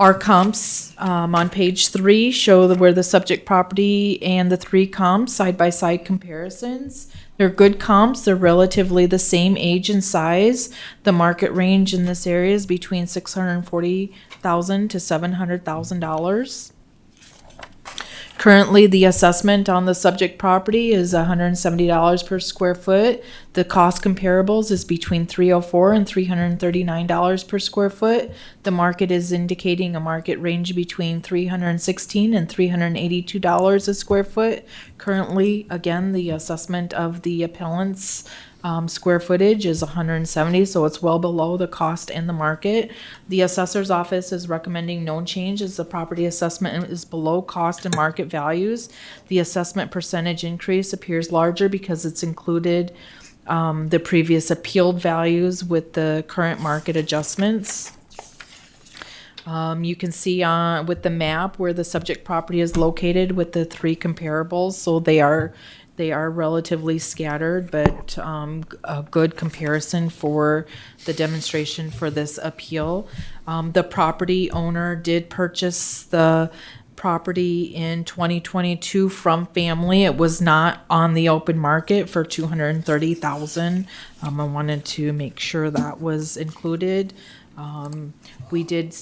Our comps on page 3 show where the subject property and the 3 comps side-by-side comparisons. They're good comps. They're relatively the same age and size. The market range in this area is between $640,000 to $700,000. Currently, the assessment on the subject property is $170 per square foot. The cost comparables is between $304 and $339 per square foot. The market is indicating a market range between $316 and $382 a square foot. Currently, again, the assessment of the appellant's square footage is 170, so it's well below the cost and the market. The assessor's office is recommending no change as the property assessment is below cost and market values. The assessment percentage increase appears larger because it's included the previous appealed values with the current market adjustments. You can see with the map where the subject property is located with the 3 comparables, so they are relatively scattered, but a good comparison for the demonstration for this appeal. The property owner did purchase the property in 2022 from family. It was not on the open market for $230,000. I wanted to make sure that was included. We did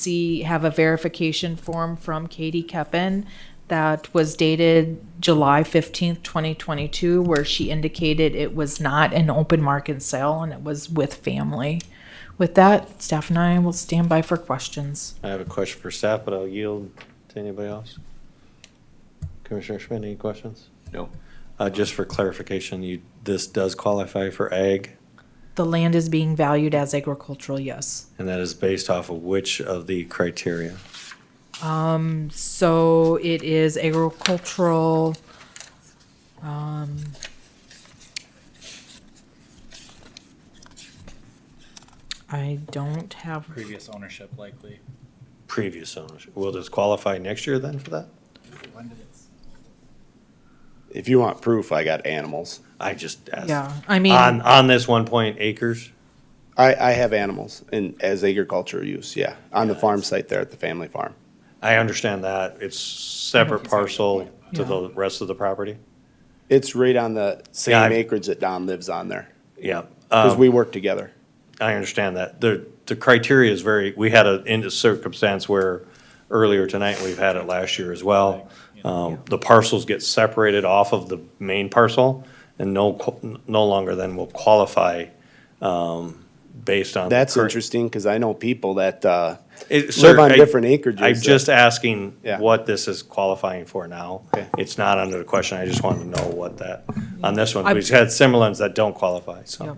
have a verification form from Katie Keppen that was dated July 15th, 2022, where she indicated it was not an open market sale and it was with family. With that, staff and I will stand by for questions. I have a question for staff, but I'll yield to anybody else. Commissioner Schmidt, any questions? No. Just for clarification, this does qualify for ag, The land is being valued as agricultural, yes. and that is based off of which of the criteria? So it is agricultural, I don't have, Previous ownership likely. Previous ownership. Will this qualify next year then for that? If you want proof, I got animals. I just asked. yeah, I mean, On this 1 acres? I have animals as agriculture use, yeah, on the farm site there at the family farm. I understand that. It's separate parcel to Yeah. the rest of the property? It's right on the Yeah, same I've- acreage that Don lives on there, Yeah. because we work together. I understand that. The criteria is we had a circumstance where earlier tonight, we've had it last year as well. The parcels get separated off of the main parcel and no longer then will qualify, based on. That's current- interesting, because I know people that Sir, live on different acreages. I'm that- just asking Yeah. what this is qualifying for now. Okay. It's not under the question. I just wanted to know what that, on this one, I- we've had similar ones that don't qualify, so. Yep.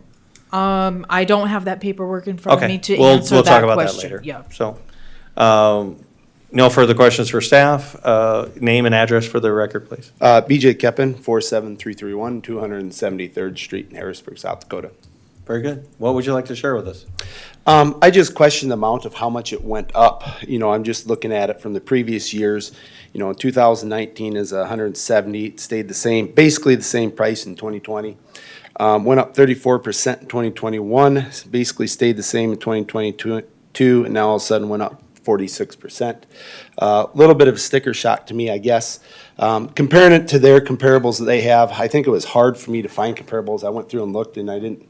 I don't have that paperwork in front of me Okay, to we'll answer talk that about that question. later. Yeah. So, no further questions for staff. Name and address for the record, please. BJ Keppen, 47331 273rd Street in Harrisburg, South Dakota. Very good. What would you like to share with us? I just question the amount of how much it went up. I'm just looking at it from the previous years. In 2019 is 170, it stayed the same, basically the same price in 2020. Went up 34% in 2021, basically stayed the same in 2022, and now all of a sudden went up 46%. Little bit of a sticker shock to me, I guess. Comparing it to their comparables that they have, I think it was hard for me to find comparables. I went through and looked and I didn't,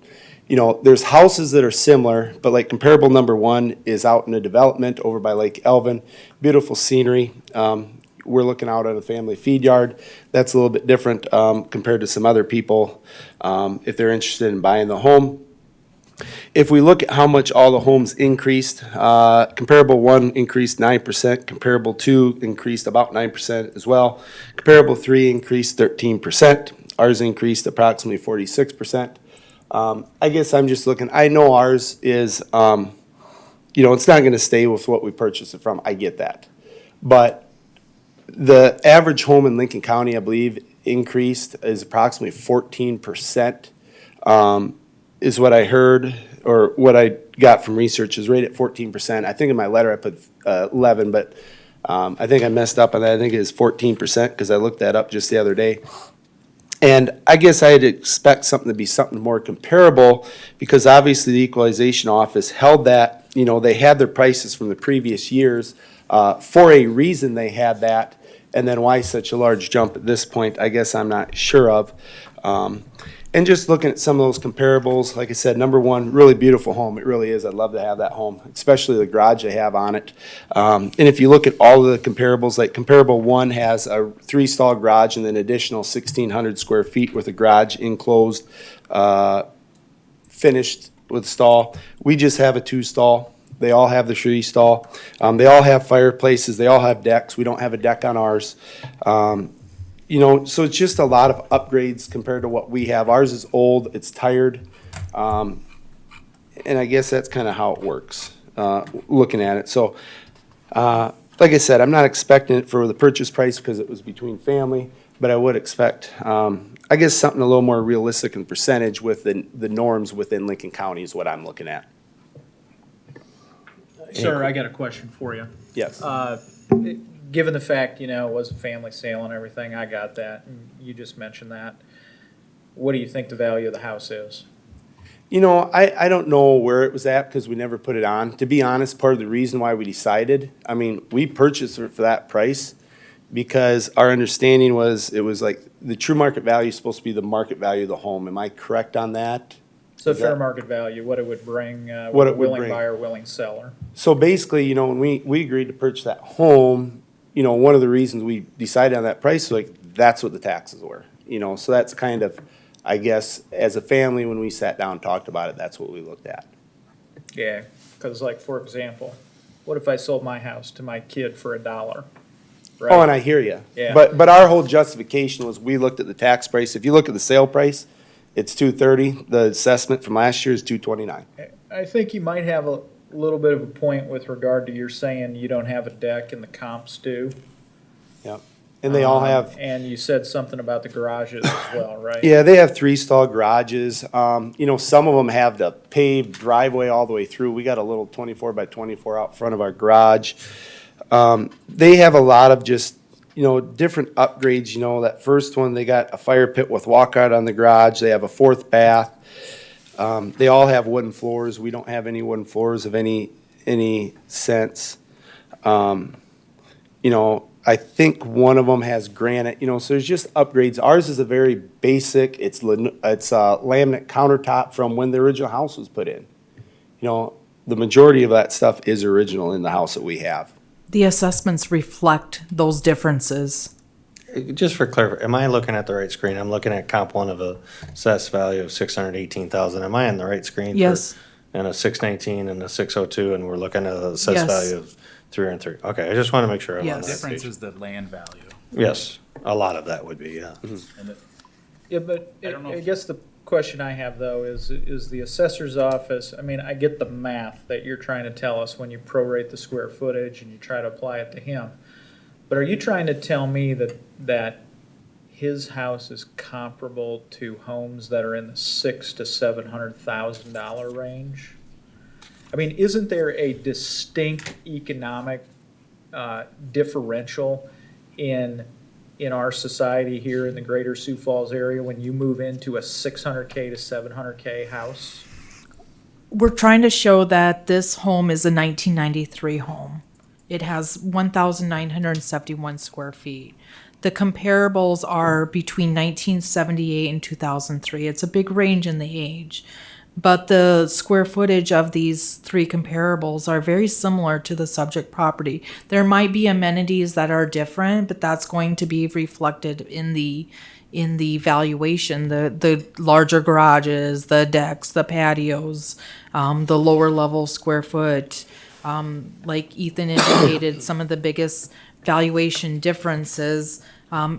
there's houses that are similar, but like comparable number one is out in a development over by Lake Elvin. Beautiful scenery. We're looking out at a family feed yard. That's a little bit different compared to some other people if they're interested in buying the home. If we look at how much all the homes increased, comparable one increased 9%, comparable two increased about 9% as well. Comparable three increased 13%. Ours increased approximately 46%. I guess I'm just looking, I know ours is, it's not gonna stay with what we purchased it from, I get that. But the average home in Lincoln County, I believe, increased is approximately 14%, is what I heard, or what I got from research is right at 14%. I think in my letter I put 11, but I think I messed up on that. I think it is 14% because I looked that up just the other day. And I guess I'd expect something to be something more comparable because obviously the equalization office held that, they had their prices from the previous years. For a reason they had that, and then why such a large jump at this point, I guess I'm not sure of. And just looking at some of those comparables, like I said, number one, really beautiful home. It really is. I'd love to have that home, especially the garage they have on it. And if you look at all of the comparables, like comparable one has a 3-stall garage and then additional 1,600 square feet with a garage enclosed, finished with stall. We just have a 2-stall. They all have the 3-stall. They all have fireplaces. They all have decks. We don't have a deck on ours. So it's just a lot of upgrades compared to what we have. Ours is old, it's tired, and I guess that's kind of how it works, looking at it. So, like I said, I'm not expecting it for the purchase price because it was between family, but I would expect, I guess, something a little more realistic in percentage with the norms within Lincoln County is what I'm looking at. Sir, I got a question for you. Yes. Given the fact, it was a family sale and everything, I got that, and you just mentioned that. What do you think the value of the house is? I don't know where it was at because we never put it on. To be honest, part of the reason why we decided, we purchased it for that price because our understanding was it was like the true market value is supposed to be the market value of the home. Am I correct on that? So fair market value, what it would bring, What with it a would willing bring. buyer, willing seller. So basically, when we agreed to purchase that home, one of the reasons we decided on that price was like, that's what the taxes were, so that's kind of, I guess, as a family, when we sat down and talked about it, that's what we looked at. Yeah, because like, for example, what if I sold my house to my kid for $1? Right? Oh, and I hear you. Yeah. But our whole justification was we looked at the tax price. If you look at the sale price, it's $230. The assessment from last year is $229. I think you might have a little bit of a point with regard to your saying you don't have a deck and the comps do. Yep. And they all have. And you said something about the garages as well, right? Yeah, they have 3-stall garages. Some of them have the paved driveway all the way through. We got a little 24 by 24 out front of our garage. They have a lot of just, different upgrades. That first one, they got a fire pit with walkout on the garage. They have a 4th bath. They all have wooden floors. We don't have any wooden floors of any sense. I think one of them has granite, so there's just upgrades. Ours is a very basic, it's laminate countertop from when the original house was put in. The majority of that stuff is original in the house that we have. The assessments reflect those differences. Just for clarity, am I looking at the right screen? I'm looking at comp one of a assessed value of 618,000. Am I on the right screen? Yes. And a 619 and a 602, and we're looking at a assessed Yes. value of 303. Okay, I just want to make sure I'm on Yes. that Difference page. is the land value. Yes, a lot of that would be, yeah. And Yeah, but I don't know I if- guess the question I have though is the assessor's office, I get the math that you're trying to tell us when you prorate the square footage and you try to apply it to him. But are you trying to tell me that his house is comparable to homes that are in the $600,000 to $700,000 range? Isn't there a distinct economic differential in our society here in the greater Sioux Falls area when you move into a $600K to $700K house? We're trying to show that this home is a 1993 home. It has 1,971 square feet. The comparables are between 1978 and 2003. It's a big range in the age. But the square footage of these three comparables are very similar to the subject property. There might be amenities that are different, but that's going to be reflected in the valuation, the larger garages, the decks, the patios, the lower level square foot. Like Ethan indicated, some of the biggest valuation differences.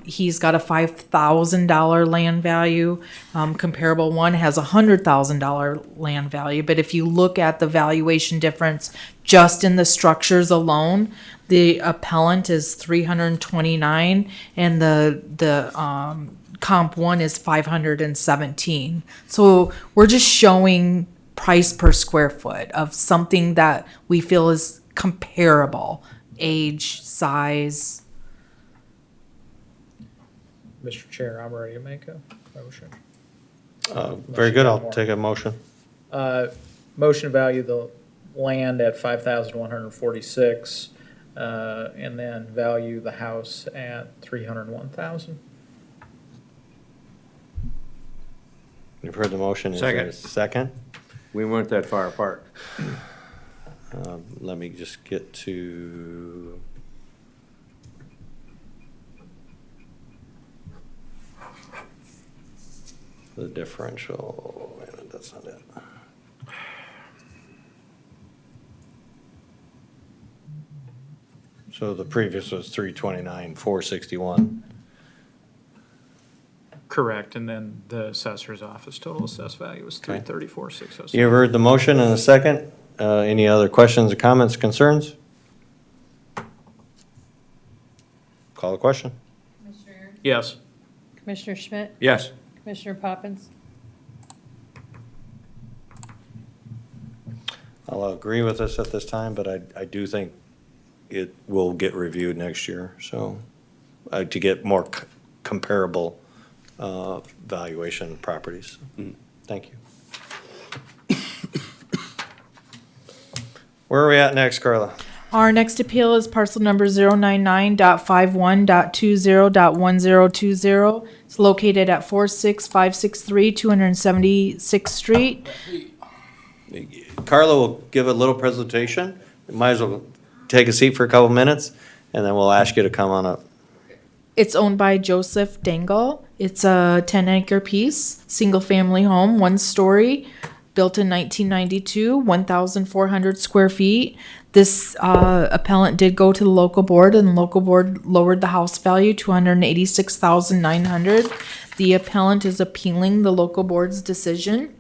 He's got a $5,000 land value. Comparable one has a $100,000 land value. But if you look at the valuation difference just in the structures alone, the appellant is 329 and the comp one is 517. So we're just showing price per square foot of something that we feel is comparable, age, size. Mr. Chair, I'm ready to make a motion. Very good, I'll take a motion. Motion to value the land at 5,146, and then value the house at 301,000. You've heard the motion, is there a second? We weren't that far apart. Let me just get to. The differential, wait a minute, that's not it. So the previous was 329, 461. Correct, and then the assessor's office total assessed value was 334,607. You've heard the motion and a second. Any other questions or comments, concerns? Call the question. Yes. Commissioner Schmidt? Yes. Commissioner Poppins? I'll agree with this at this time, but I do think it will get reviewed next year, so, to get more comparable valuation properties. Thank you. Where are we at next, Carla? Our next appeal is parcel number 099.51.20.1020. It's located at 46563 276th Street. Carla will give a little presentation. You might as well take a seat for a couple minutes, and then we'll ask you to come on up. It's owned by Joseph Dangle. It's a 10-acre piece, single-family home, one story, built in 1992, 1,400 square feet. This appellant did go to the local board, and the local board lowered the house value to $186,900. The appellant is appealing the local board's decision.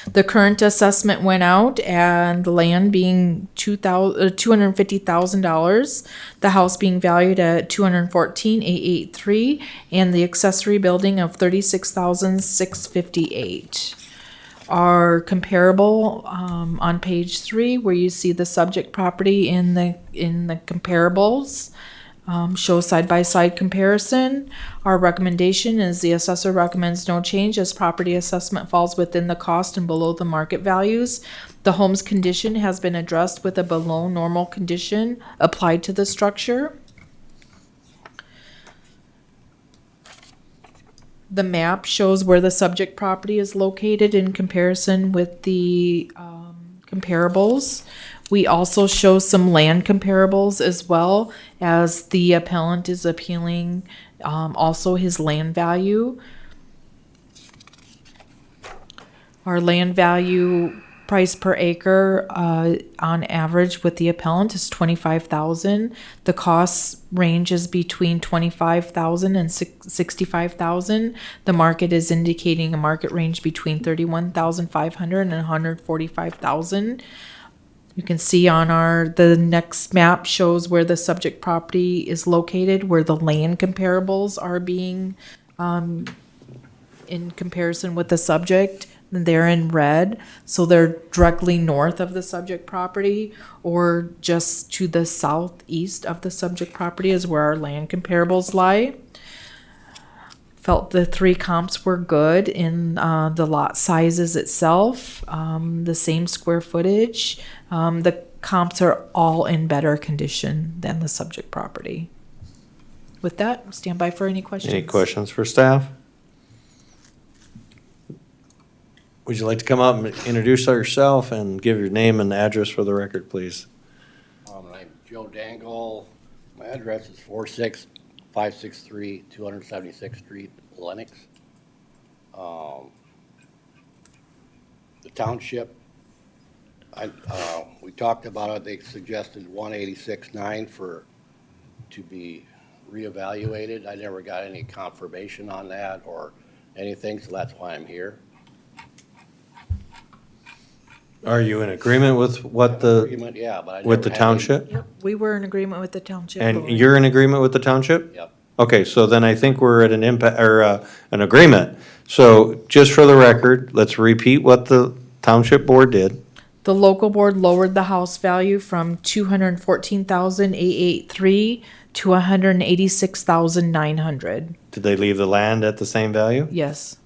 The current assessment went out, and the land being $250,000, the house being valued at $214,883, and the accessory building of $36,658. Are comparable on page 3, where you see the subject property in the comparables. Show side-by-side comparison. Our recommendation is the assessor recommends no change as property assessment falls within the cost and below the market values. The home's condition has been addressed with a below normal condition applied to the structure. The map shows where the subject property is located in comparison with the comparables. We also show some land comparables as well, as the appellant is appealing also his land value. Our land value price per acre on average with the appellant is $25,000. The cost ranges between $25,000 and $65,000. The market is indicating a market range between $31,500 and $145,000. You can see on the next map shows where the subject property is located, where the land comparables are being in comparison with the subject. They're in red, so they're directly north of the subject property, or just to the southeast of the subject property is where our land comparables lie. Felt the 3 comps were good in the lot sizes itself, the same square footage. The comps are all in better condition than the subject property. With that, stand by for any questions. Any questions for staff? Would you like to come up and introduce yourself and give your name and address for the record, please? My name's Joe Dangle. My address is 46563 276th Street, Lenox. The township, we talked about it, they suggested 186.9 to be reevaluated. I never got any confirmation on that or anything, so that's why I'm here. Are you in agreement with what the, Agreement, yeah, but I with the never had any- township? Yep, we were in agreement with the township. And board. you're in agreement with the township? Yep. Okay, so then I think we're at an impact, or, an agreement. So just for the record, let's repeat what the township board did. The local board lowered the house value from 214,883 to 186,900. Did they leave the land at the same value? Yes,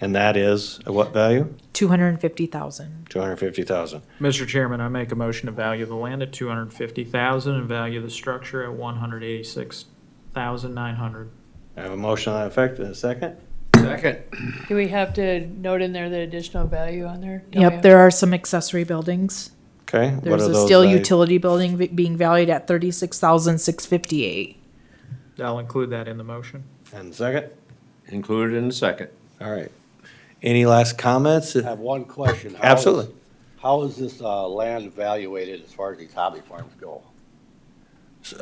And that is what value? 250,000. 250,000. Mr. Chairman, I make a motion to value the land at 250,000 and value the structure at 186,900. I have a motion on that effect in a second. Do we have to note in there the additional value on there? Don't we Yep, have- there are some accessory buildings. Okay. what There's are a those steel values? utility building being valued at 36,658. I'll include that in the motion. And second? Included in the second. All right. Any last comments? I have one question. Absolutely. How is this land evaluated as far as these hobby farms go?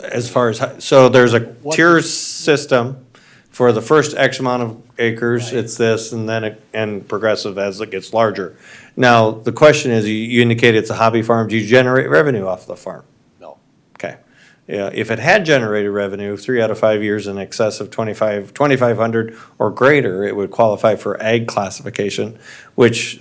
As far as, so there's a What's tier the- system for the first X amount of acres, it's this, and then, and progressive as it gets larger. Now, the question is, you indicate it's a hobby farm, do you generate revenue off the farm? No. Okay. Yeah, if it had generated revenue 3 out of 5 years in excess of 2,500 or greater, it would qualify for ag classification, which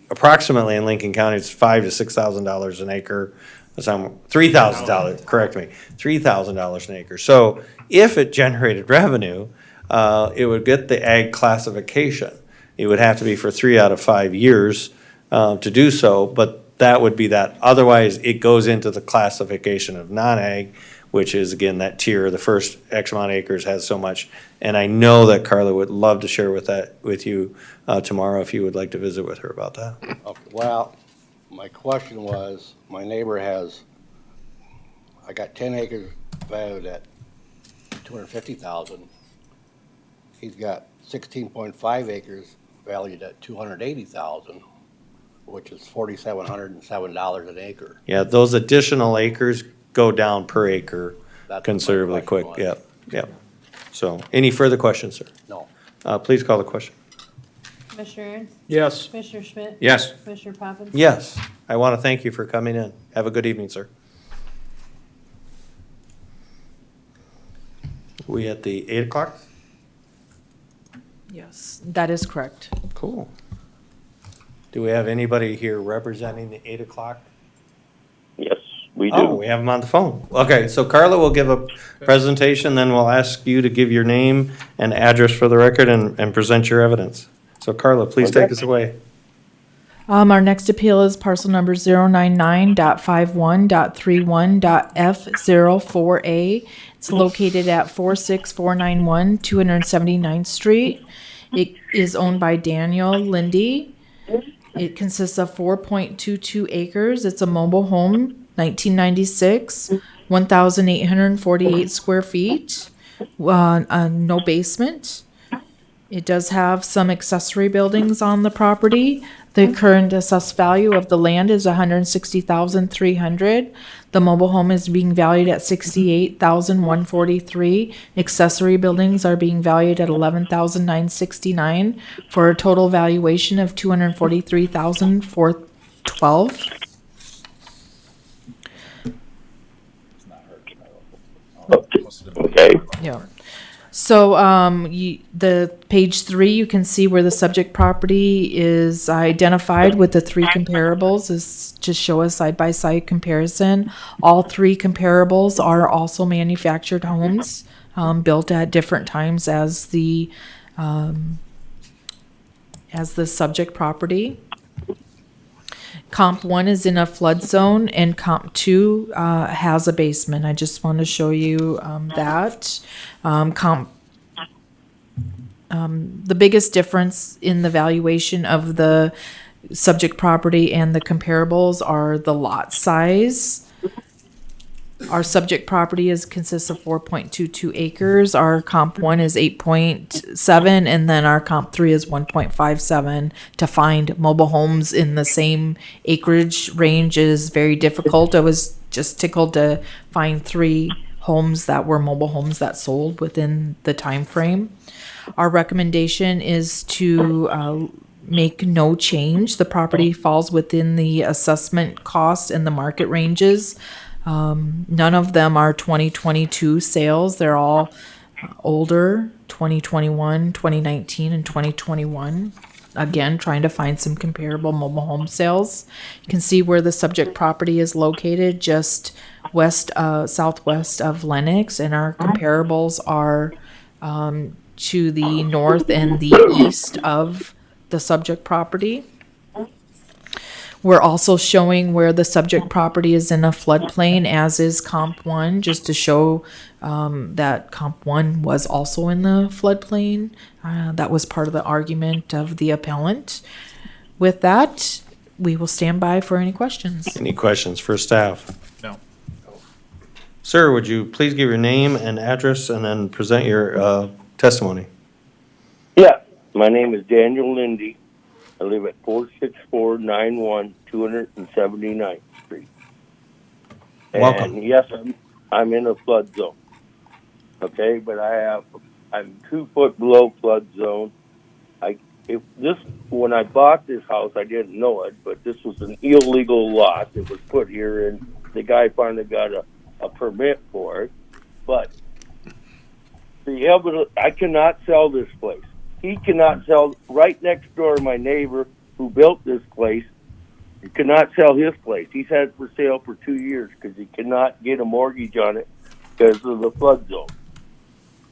approximately in Lincoln County is $5,000 to $6,000 an acre. $3,000, correct me, $3,000 an acre. So if it generated revenue, it would get the ag classification. It would have to be for 3 out of 5 years to do so, but that would be that. Otherwise, it goes into the classification of non-ag, which is again that tier, the first X amount of acres has so much. And I know that Carla would love to share with you tomorrow if you would like to visit with her about that. Okay, well, my question was, my neighbor I got 10 acres valued at 250,000. He's got 16.5 acres valued at 280,000, which is $4,707 an acre. Yeah, those additional acres go down per acre That's what my considerably quick. question was. Yep. So, any further questions, sir? No. Please call the question. Commissioner Ernst? Yes. Commissioner Schmidt? Yes. Commissioner Poppins? Yes, I want to thank you for coming in. Have a good evening, sir. We at the 8 o'clock? Yes, that is correct. Cool. Do we have anybody here representing the 8 o'clock? Yes, we do. Oh, we have them on the phone. Okay, so Carla will give a presentation, then we'll ask you to give your name and address for the record and present your evidence. So Carla, please take us away. Our next appeal is parcel number 099.51.31.f04A. It's located at 46491 279th Street. It is owned by Daniel Lindy. It consists of 4.22 acres. It's a mobile home, 1996, 1,848 square feet, no basement. It does have some accessory buildings on the property. The current assessed value of the land is $160,300. The mobile home is being valued at $68,143. Accessory buildings are being valued at $11,969 for a total valuation of $243,412. Okay. Yeah. So, the page 3, you can see where the subject property is identified with the 3 comparables is to show a side-by-side comparison. All 3 comparables are also manufactured homes, built at different times as the subject property. Comp 1 is in a flood zone, and Comp 2 has a basement. I just want to show you that. The biggest difference in the valuation of the subject property and the comparables are the lot size. Our subject property consists of 4.22 acres. Our comp 1 is 8.7, and then our comp 3 is 1.57. To find mobile homes in the same acreage range is very difficult. I was just tickled to find 3 homes that were mobile homes that sold within the time frame. Our recommendation is to make no change. The property falls within the assessment cost and the market ranges. None of them are 2022 sales. They're all older, 2021, 2019, and 2021. Again, trying to find some comparable mobile home sales. You can see where the subject property is located, just southwest of Lenox, and our comparables are to the north and the east of the subject property. We're also showing where the subject property is in a floodplain, as is Comp 1, just to show that Comp 1 was also in the floodplain. That was part of the argument of the appellant. With that, we will stand by for any questions. Any questions for staff? No. Sir, would you please give your name and address and then present your testimony? Yeah, my name is Daniel Lindy. I live at 46491 279th Street. Welcome. And yes, I'm in a flood zone. Okay, but I'm 2 foot below flood zone. When I bought this house, I didn't know it, but this was an illegal lot that was put here, and the guy finally got a permit for it. But the evidence, I cannot sell this place. He cannot sell. Right next door, my neighbor who built this place, he cannot sell his place. He's had it for sale for 2 years because he cannot get a mortgage on it because of the flood zone.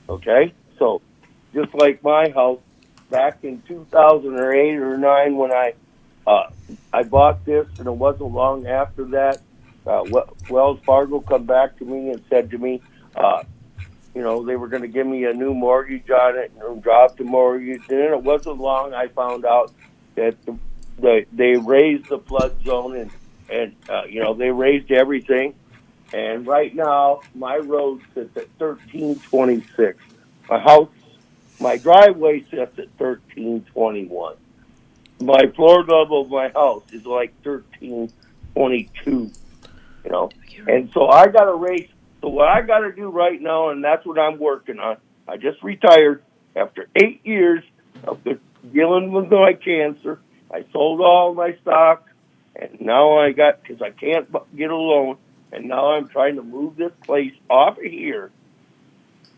Okay? So, just like my house, back in 2008 or 9 when I bought this, and it wasn't long after that, Wells Fargo come back to me and said to me, they were going to give me a new mortgage on it and drop the mortgage. And then it wasn't long I found out that they raised the flood zone and they raised everything. And right now, my road sits at 1326. My driveway sits at 1321. My floor level of my house is like 1322, And so I got to raise. So what I got to do right now, and that's what I'm working on. I just retired after 8 years of dealing with my cancer. I sold all my stock, and now because I can't get a loan, and now I'm trying to move this place off of here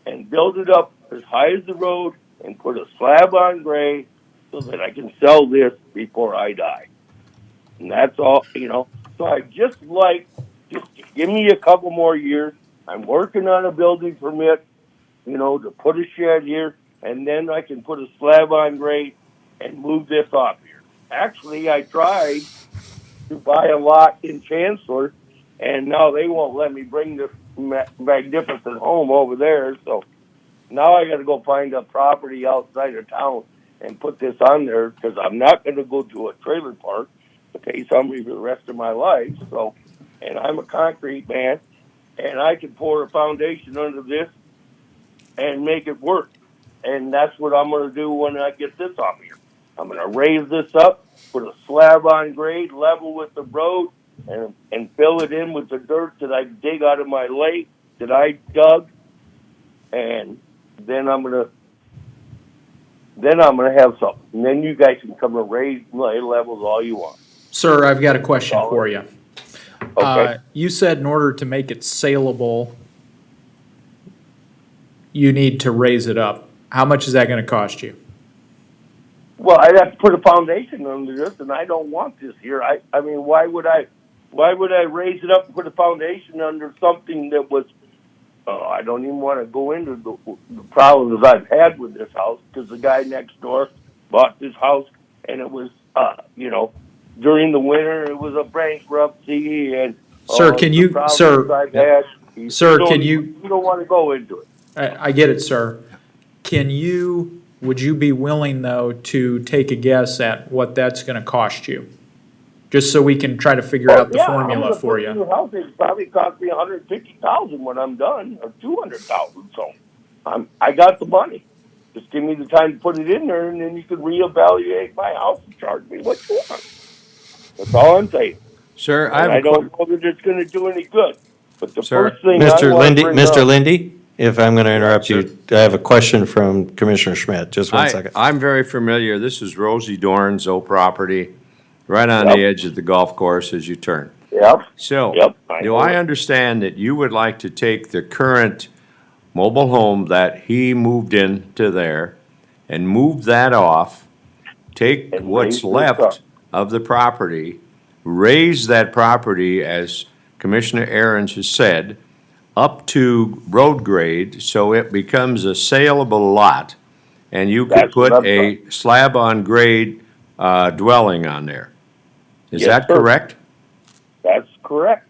and build it up as high as the road and put a slab on grade so that I can sell this before I die. And that's all, So I just give me a couple more years. I'm working on a building permit, to put a shed here, and then I can put a slab on grade and move this off here. Actually, I tried to buy a lot in Chancellor, and now they won't let me bring this magnificent home over there. So now I got to go find a property outside of town and put this on there because I'm not going to go to a trailer park to pay somebody for the rest of my life. So, and I'm a concrete man. And I can pour a foundation under this and make it work. And that's what I'm going to do when I get this off here. I'm going to raise this up, put a slab on grade, level with the road, and fill it in with the dirt that I dig out of my lake that I dug. And then I'm going to have something. And then you guys can come and raise my levels all you want. Sir, I've got a question for you. Okay. You said in order to make it saleable, you need to raise it up. How much is that going to cost you? Well, I'd have to put a foundation under this, and I don't want this here. I mean, why would I raise it up and put a foundation under something that was? I don't even want to go into the problems I've had with this house because the guy next door bought this house, and it was, during the winter, it was a bankruptcy and. Sir, can the you- problems sir, I've had. sir, don't can even- You don't wanna go into it. I get it, sir. Would you be willing, though, to take a guess at what that's gonna cost you? Just so we can try to figure out the Yeah, formula I'm for gonna put it in you. your house, it probably cost me $150,000 when I'm done, or $200,000, so I got the money. Just give me the time to put it in there, and then you can reevaluate my house and charge me what you want. That's all I'm saying. Sir, And I don't know that it's gonna do any good, but the Sir. first thing I Mr. wanna Lindy, bring Mr. up. Lindy, if I'm going to interrupt you, I have a question from Commissioner Schmidt. Just one second. I'm very familiar. This is Rosie Dorn's old property, right on the edge of the golf course as you turn. Yep. So, Yep, do know I it. understand that you would like to take the current mobile home that he moved into there and move that off, take And what's raise this left up. of the property, raise that property, as Commissioner Aaron's has said, up to road grade, so it becomes a saleable lot, and you could That's what put I'm a slab-on-grade dwelling on there. Is Yes, that sir. correct? That's correct.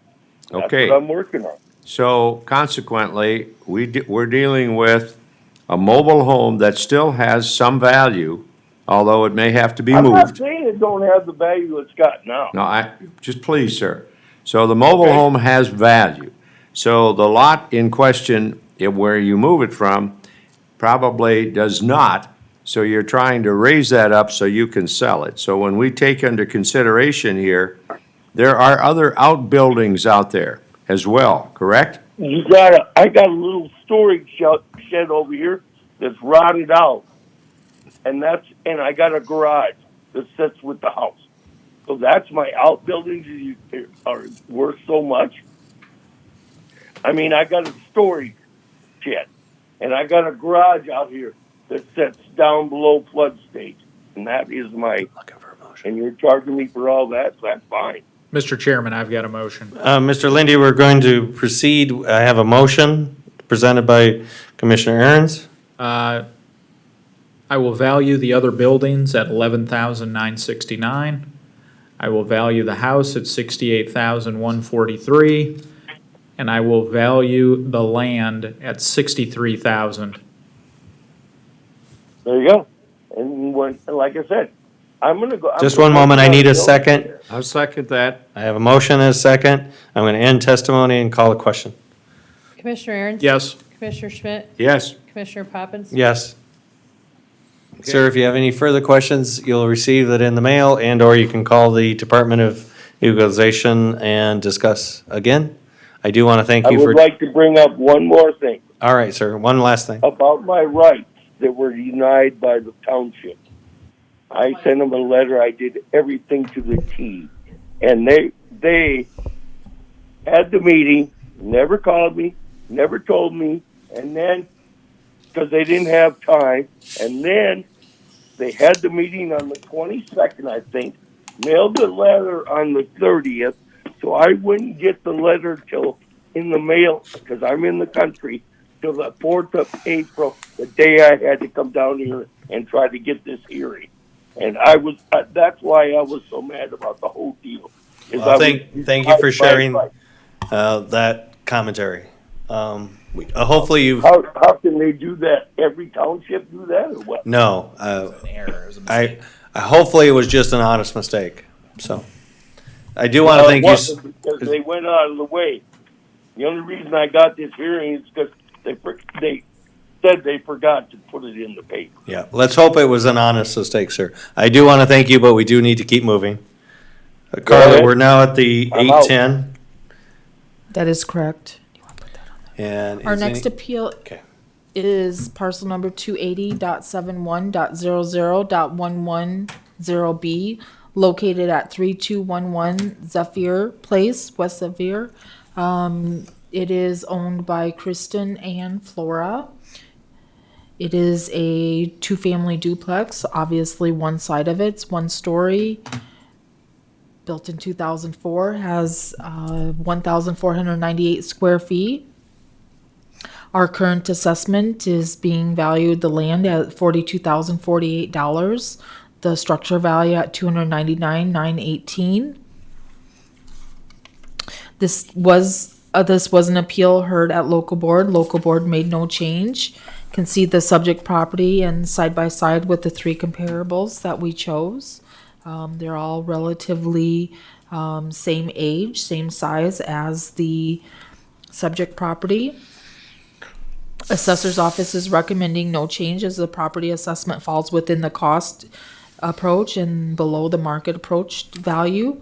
That's Okay. what I'm working on. So consequently, we're dealing with a mobile home that still has some value, although it may have to be I'm not moved. saying it don't have the value it's got now. No, just please, sir. So the mobile Okay. home has value. So the lot in question, where you move it from, probably does not. So you're trying to raise that up so you can sell it. So when we take under consideration here, there are other outbuildings out there as well, correct? I got a little storage shed over here that's rotted out. And I got a garage that sits with the house. So that's my outbuildings are worth so much. I mean, I got a storage shed and I got a garage out here that sits down below flood stage. And that is and you're charging me for all that, so that's fine. Mr. Chairman, I've got a motion. Mr. Lindy, we're going to proceed. I have a motion presented by Commissioner Aaron's. I will value the other buildings at $11,969. I will value the house at $68,143, and I will value the land at $63,000. There you go. And like I said, I'm gonna go. Just one moment, I need a second. I'll second that. I have a motion and a second. I'm going to end testimony and call a question. Commissioner Aaron's? Yes. Commissioner Schmidt? Yes. Commissioner Poppins? Yes. Sir, if you have any further questions, you'll receive it in the mail, and/or you can call the Department of Equalization and discuss again. I do want to thank I you for. would like to bring up one more thing All right, sir, one last thing. about my rights that were denied by the township. I sent them a letter. I did everything to the T, and they had the meeting, never called me, never told me, and then because they didn't have time, and then they had the meeting on the 22nd, I think, mailed the letter on the 30th, so I wouldn't get the letter till in the mail, because I'm in the country, till the 4th of April, the day I had to come down here and try to get this hearing. And that's why I was so mad about the whole deal. Well, thank you for sharing that commentary. Hopefully you've. How can they do that? Every township do that or what? No, I hopefully it was just an honest mistake. So I do want to thank you. Because they went out of the way. The only reason I got this hearing is because they said they forgot to put it in the paper. Yeah, let's hope it was an honest mistake, sir. I do want to thank you, but we do need to keep moving. Carla, we're now at the I'm out. 8:10. That is correct. And Our is next any- appeal Okay. is parcel number 280.71.00.110B, located at 3211 Zephyr Place, West Zephyr. It is owned by Kristen and Flora. It is a two-family duplex. Obviously, one side of it's one story. Built in 2004, has 1,498 square feet. Our current assessment is being valued the land at $42,048. the structure value at $299,918. This was an appeal heard at local board. Local board made no change. Can see the subject property and side by side with the three comparables that we chose. They're all relatively same age, same size as the subject property. Assessor's office is recommending no change as the property assessment falls within the cost approach and below the market approach value.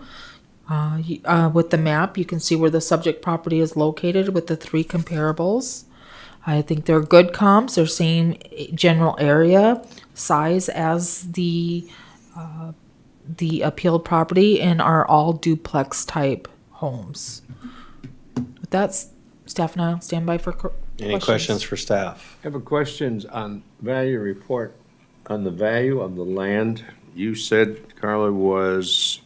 With the map, you can see where the subject property is located with the three comparables. I think they're good comps. They're same general area, size as the appealed property, and are all duplex type homes. With that, staff and I will stand by for Any questions for staff? I have a questions on value report, on the value of the land. You said, Carla, was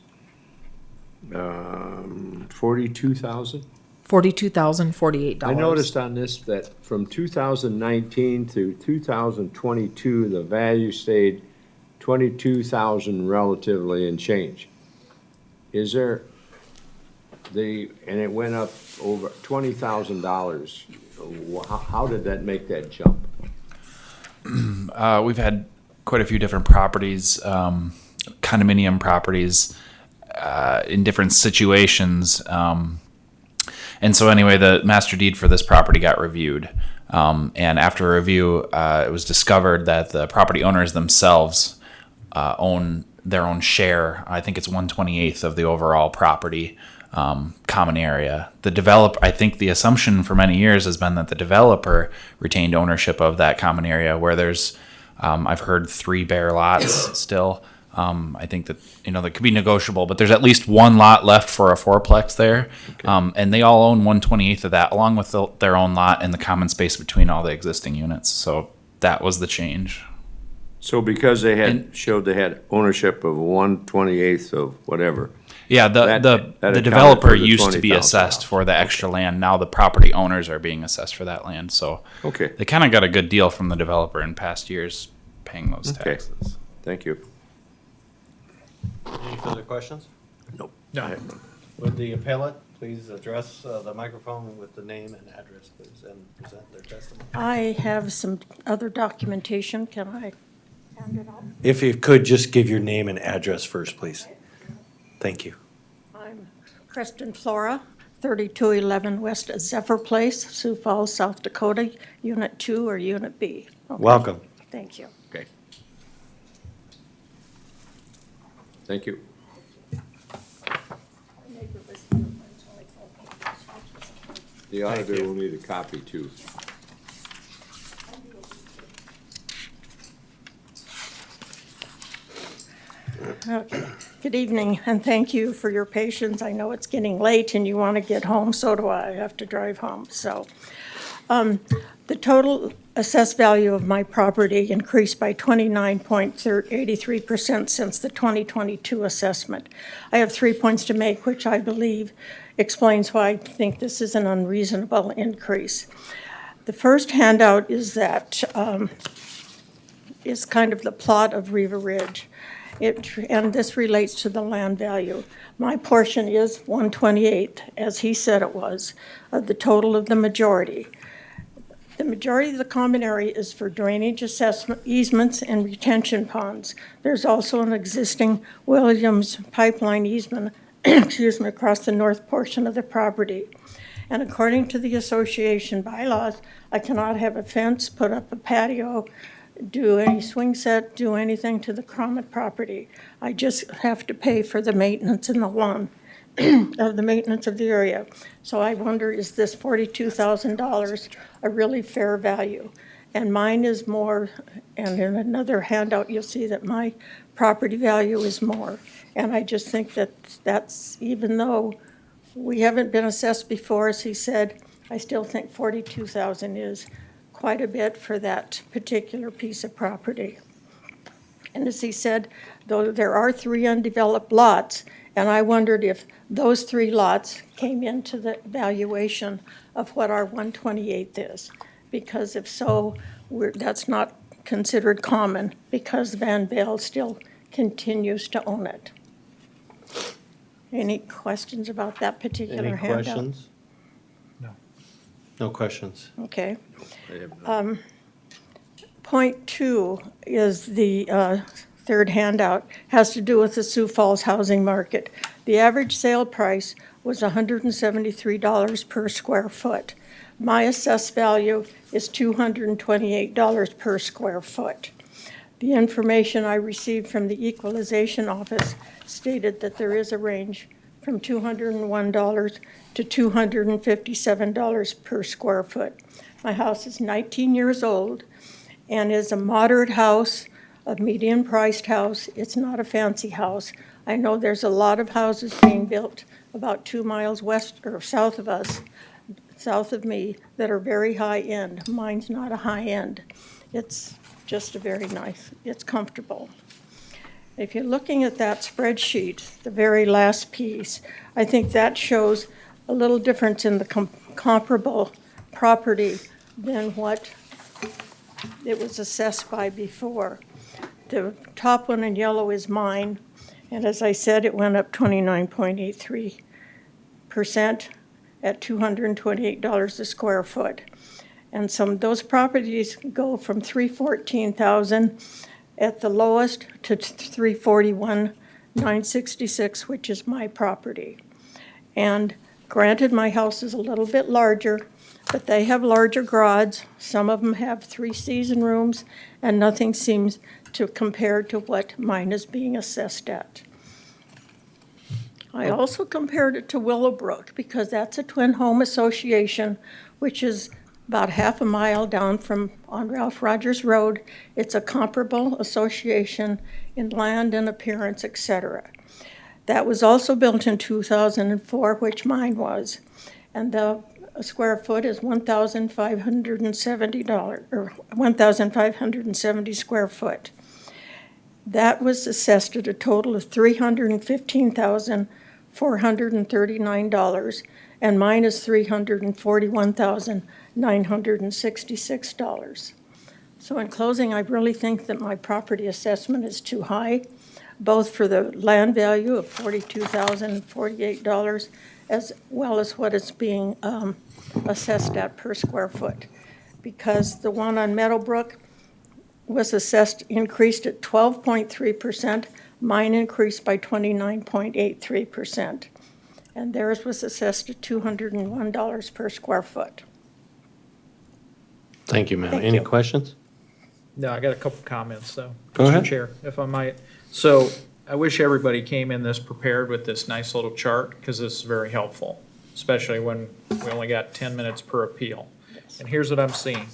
42,000? $42,048. I noticed on this that from 2019 to 2022, the value stayed 22,000 relatively and change. Is there and it went up over $20,000. How did that make that jump? We've had quite a few different properties, condominium properties, in different situations. And so anyway, the master deed for this property got reviewed. And after a review, it was discovered that the property owners themselves own their own share. I think it's 1/28 of the overall property common area. I think the assumption for many years has been that the developer retained ownership of that common area where there's, I've heard 3 bare lots still. I think that, that could be negotiable, but there's at least one lot left for a fourplex there. Okay. And they all own 1/28 of that, along with their own lot and the common space between all the existing units. So that was the change. So because they showed they had ownership of 1/28 of whatever. Yeah, the developer used to be assessed for the extra land. Now the property owners are being assessed for that land. So okay, they kind of got a good deal from the developer in past years paying those taxes. Okay. Thank you. Any further questions? Nope. No. Would the appellant please address the microphone with the name and address, please, and present their testimony? I have some other documentation. Can I hand it out? If you could, just give your name and address first, please. Thank you. I'm Kristen Flora, 3211 West Zephyr Place, Sioux Falls, South Dakota, Unit 2 or Unit B. Okay. Welcome. Thank you. Okay. Thank you. The auditor will need a copy too. Okay. Good evening, and thank you for your patience. I know it's getting late and you want to get home, so do I. I have to drive home. So, the total assessed value of my property increased by 29.83% since the 2022 assessment. I have 3 points to make, which I believe explains why I think this is an unreasonable increase. The first handout is that is kind of the plot of Riva Ridge. And this relates to the land value. My portion is 1/28, as he said it was, of the total of the majority. The majority of the common area is for drainage assessment easements and retention ponds. There's also an existing Williams pipeline easement, across the north portion of the property. And according to the association bylaws, I cannot have a fence, put up a patio, do any swing set, do anything to the common property. I just have to pay for the maintenance and the lawn of the maintenance of the area. So I wonder, is this $42,000 a really fair value? And mine is more, and in another handout, you'll see that my property value is more. And I just think that that's, even though we haven't been assessed before, as he said, I still think 42,000 is quite a bit for that particular piece of property. And as he said, though there are 3 undeveloped lots, and I wondered if those 3 lots came into the valuation of what our 1/28 is. Because if so, that's not considered common, because Van Vale still continues to own it. Any questions about that particular Any handout? questions? No questions. Okay. Point 2 is the third handout, has to do with the Sioux Falls housing market. The average sale price was $173 per square foot. My assessed value is $228 per square foot. The information I received from the Equalization Office stated that there is a range from $201 to $257 per square foot. My house is 19 years old and is a moderate house, a medium-priced house. It's not a fancy house. I know there's a lot of houses being built about 2 miles west or south of us, south of me, that are very high-end. Mine's not a high-end. It's just a very nice, it's comfortable. If you're looking at that spreadsheet, the very last piece, I think that shows a little difference in the comparable property than what it was assessed by before. The top one in yellow is mine, and as I said, it went up 29.83% at $228 a square foot. And those properties go from $314,000 at the lowest to $341,966, which is my property. And granted, my house is a little bit larger, but they have larger garages. Some of them have 3 season rooms, and nothing seems to compare to what mine is being assessed at. I also compared it to Willowbrook because that's a twin home association, which is about half a mile down from on Ralph Rogers Road. It's a comparable association in land and appearance, etc. That was also built in 2004, which mine was, and the square foot is $1,570 or 1,570 square foot. That was assessed at a total of $315,439, and mine is $341,966. So in closing, I really think that my property assessment is too high, both for the land value of $42,048, as well as what it's being assessed at per square foot. Because the one on Meadowbrook was increased at 12.3%, mine increased by 29.83%. And theirs was assessed at $201 per square foot. Thank you, ma'am. Thank Any you. questions? No, I got a couple comments though. Go ahead. Mr. Chair, if I might. So I wish everybody came in this prepared with this nice little chart because this is very helpful, especially when we only got 10 minutes per appeal. And here's what I'm seeing.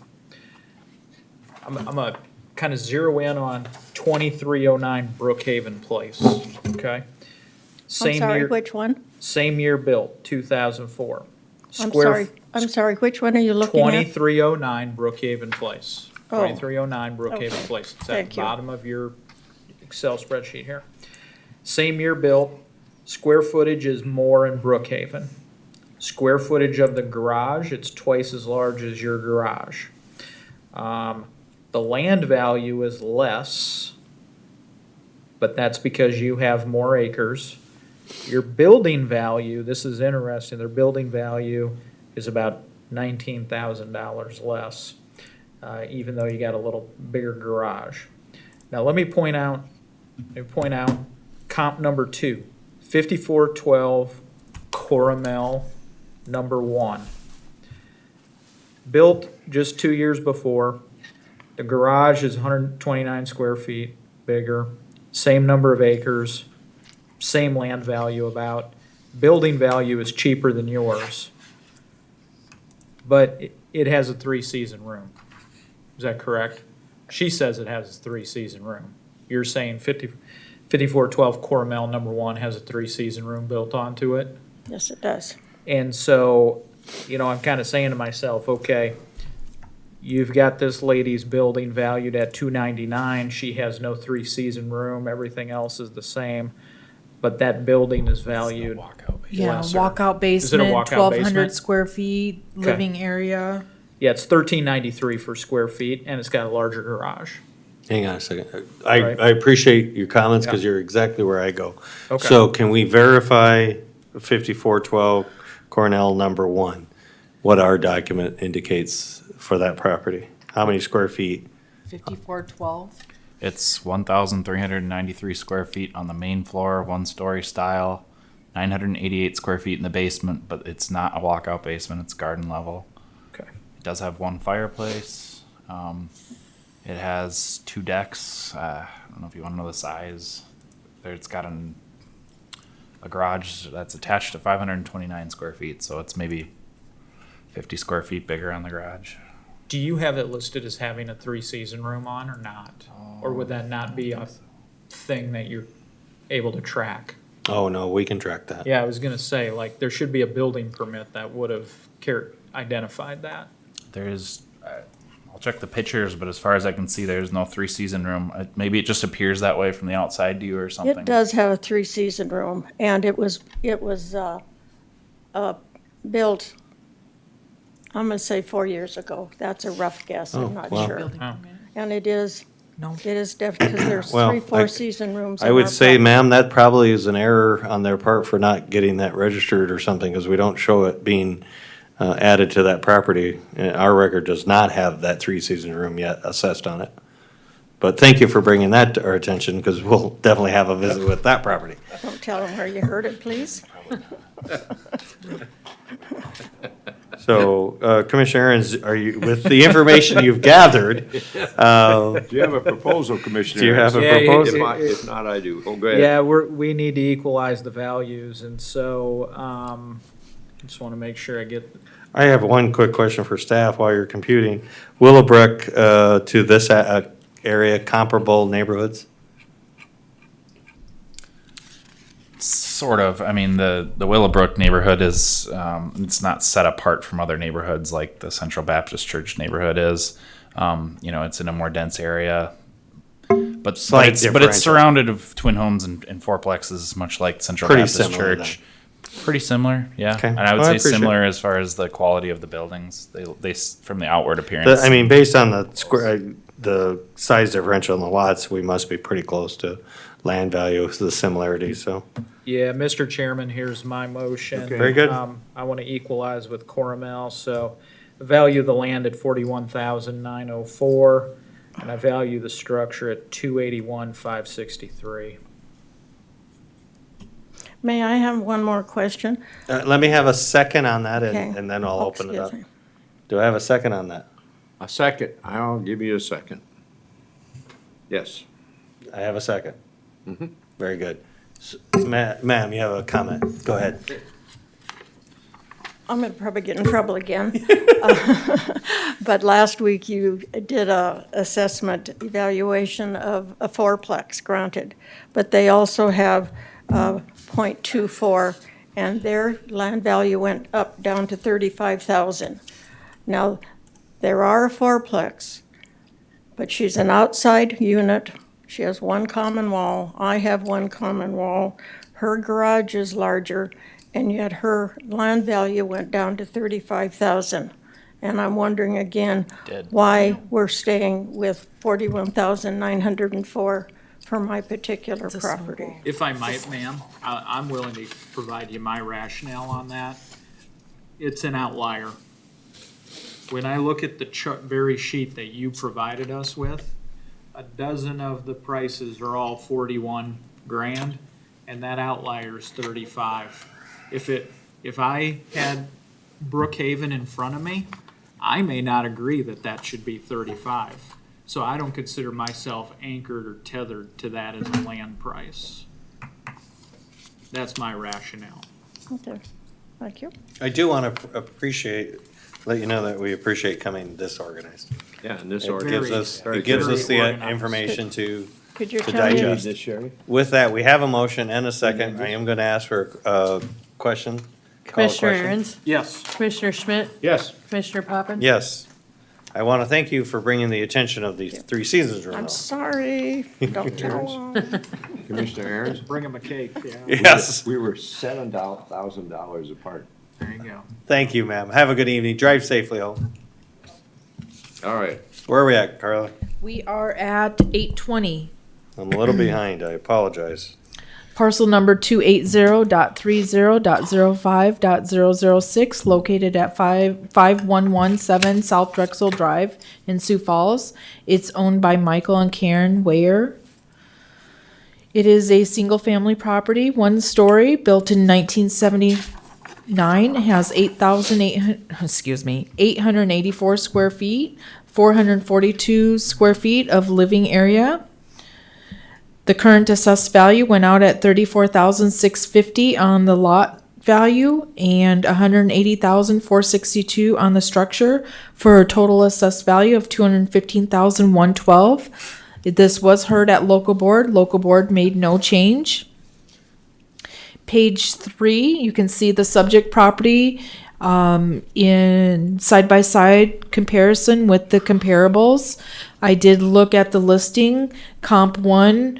I'm a kind of zero in on 2309 Brookhaven Place, okay? I'm sorry, which one? Same year built, 2004. I'm sorry, which one are you looking at? 2309 Brookhaven Place. Oh. 2309 Brookhaven Okay. Place. It's at Thank the you. bottom of your Excel spreadsheet here. Same year built, square footage is more in Brookhaven. Square footage of the garage, it's twice as large as your garage. The land value is less, but that's because you have more acres. Your building value, this is interesting, their building value is about $19,000 less, even though you got a little bigger garage. Now let me point out comp number 2, 5412 Coramel number 1. Built just 2 years before. The garage is 129 square feet bigger, same number of acres, same land value about. Building value is cheaper than yours, but it has a 3-season room. Is that correct? She says it has a 3-season room. You're saying 5412 Coramel number 1 has a 3-season room built onto it? Yes, it does. And so, I'm kind of saying to myself, okay, you've got this lady's building valued at $299. She has no 3-season room. Everything else is the same, but that building is valued Yeah, lesser. walkout Is it a basement, walkout 1,200 basement? square feet, living area. Yeah, it's $13.93 for square feet, and it's got a larger garage. Hang on a second. Right. I appreciate your comments because Yeah. you're exactly where I go. Okay. So can we verify 5412 Cornell number 1, what our document indicates for that property? How many square feet? 5412. It's 1,393 square feet on the main floor, 1-story style, 988 square feet in the basement, but it's not a walkout basement, it's garden level. Okay. It does have one fireplace. It has 2 decks. I don't know if you want to know the size. It's got a garage that's attached to 529 square feet, so it's maybe 50 square feet bigger on the garage. Do you have it listed as having a 3-season room on or not? Or would that not be a thing that you're able to track? Oh, no, we can track that. Yeah, I was gonna say, like, there should be a building permit that would have identified that. There's, I'll check the pictures, but as far as I can see, there's no 3-season room. Maybe it just appears that way from the outside to you or something. It does have a 3-season room, and it was built, I'm gonna say 4 years ago. That's a rough guess, Oh, I'm not wow. sure. Building Oh. permit. And it is definitely, because there's Well, 3 4-season rooms. I on would our say, property. ma'am, that probably is an error on their part for not getting that registered or something, because we don't show it being added to that property. Our record does not have that 3-season room yet assessed on it. But thank you for bringing that to our attention, because we'll definitely have a visit with that property. Don't tell them where you heard it, please. So, Commissioner Aaron's, are you, with the information you've gathered, Do you have a proposal, Commissioner? Do you have a Yeah, proposal? If not, I do. Oh, go ahead. Yeah, we need to equalize the values, and so, just wanna make sure I get, I have one quick question for staff while you're computing. Willowbrook to this area, comparable neighborhoods? Sort of. I mean, the Willowbrook neighborhood is, it's not set apart from other neighborhoods like the Central Baptist Church neighborhood is. It's in a more dense area. But Slight it's differential. surrounded of twin homes and fourplexes, much like Central Pretty Baptist similar Church. Pretty similar, yeah. Okay. And I would Well, I say appreciate similar as far as the quality of the buildings. They from the outward appearance. I mean, based on the square, the size differential in the lots, we must be pretty close to land value, the similarity, so. yeah, Mr. Chairman, here's my motion. Okay. Very good. I wanna equalize with Coromel, so value the land at 41,904, and I value the structure at 281,563. May I have one more question? Let me have a second on that, Okay. and then I'll Oh, open it excuse up. me. Do I have a second on that? A second. I'll give you a second. Yes. I have a second. Very good. Ma'am, you have a comment. Go ahead. I'm gonna probably get in trouble again. But last week you did a assessment evaluation of a fourplex, granted. But they also have .24, and their land value went up down to 35,000. Now, there are a fourplex, but she's an outside unit. She has one common wall. I have one common wall. Her garage is larger, and yet her land value went down to 35,000. And I'm wondering again, why we're staying with 41,904 for my particular property. If I might, ma'am, I'm willing to provide you my rationale on that. It's an outlier. When I look at the very sheet that you provided us with, a dozen of the prices are all 41 grand, and that outlier is 35. If I had Brookhaven in front of me, I may not agree that that should be 35. So I don't consider myself anchored or tethered to that as a land price. That's my rationale. Okay, thank you. I do want to let you know that we appreciate coming this organized. Yeah, and this It organized. gives us the organized. information to Could you to tell me? digest. This, Sherry? With that, we have a motion and a second. I am going to ask for a question. Call a Commissioner question. Aaron's, Yes. Commissioner Schmidt, Yes. Commissioner Poppins? Yes. I want to thank you for bringing the attention of the 3 Seasons room. I'm sorry, don't tell them. Commissioner Aaron's? Bring them a cake, yeah. Yes. We were $7,000 apart. There you go. Thank you, ma'am. Have a good evening. Drive safely home. All right. Where are we at, Carla? We are at 820. I'm a little behind, I apologize. Parcel number 280.30.05.006, located at 5117 South Drexel Drive in Sioux Falls. It's owned by Michael and Karen Weyer. It is a single-family property, one story, built in 1979. It has 884 square feet, 442 square feet of living area. The current assessed value went out at $34,650 on the lot value and $180,462 on the structure, for a total assessed value of $215,112. This was heard at local board. Local board made no change. Page 3, you can see the subject property in side-by-side comparison with the comparables. I did look at the listing. Comp 1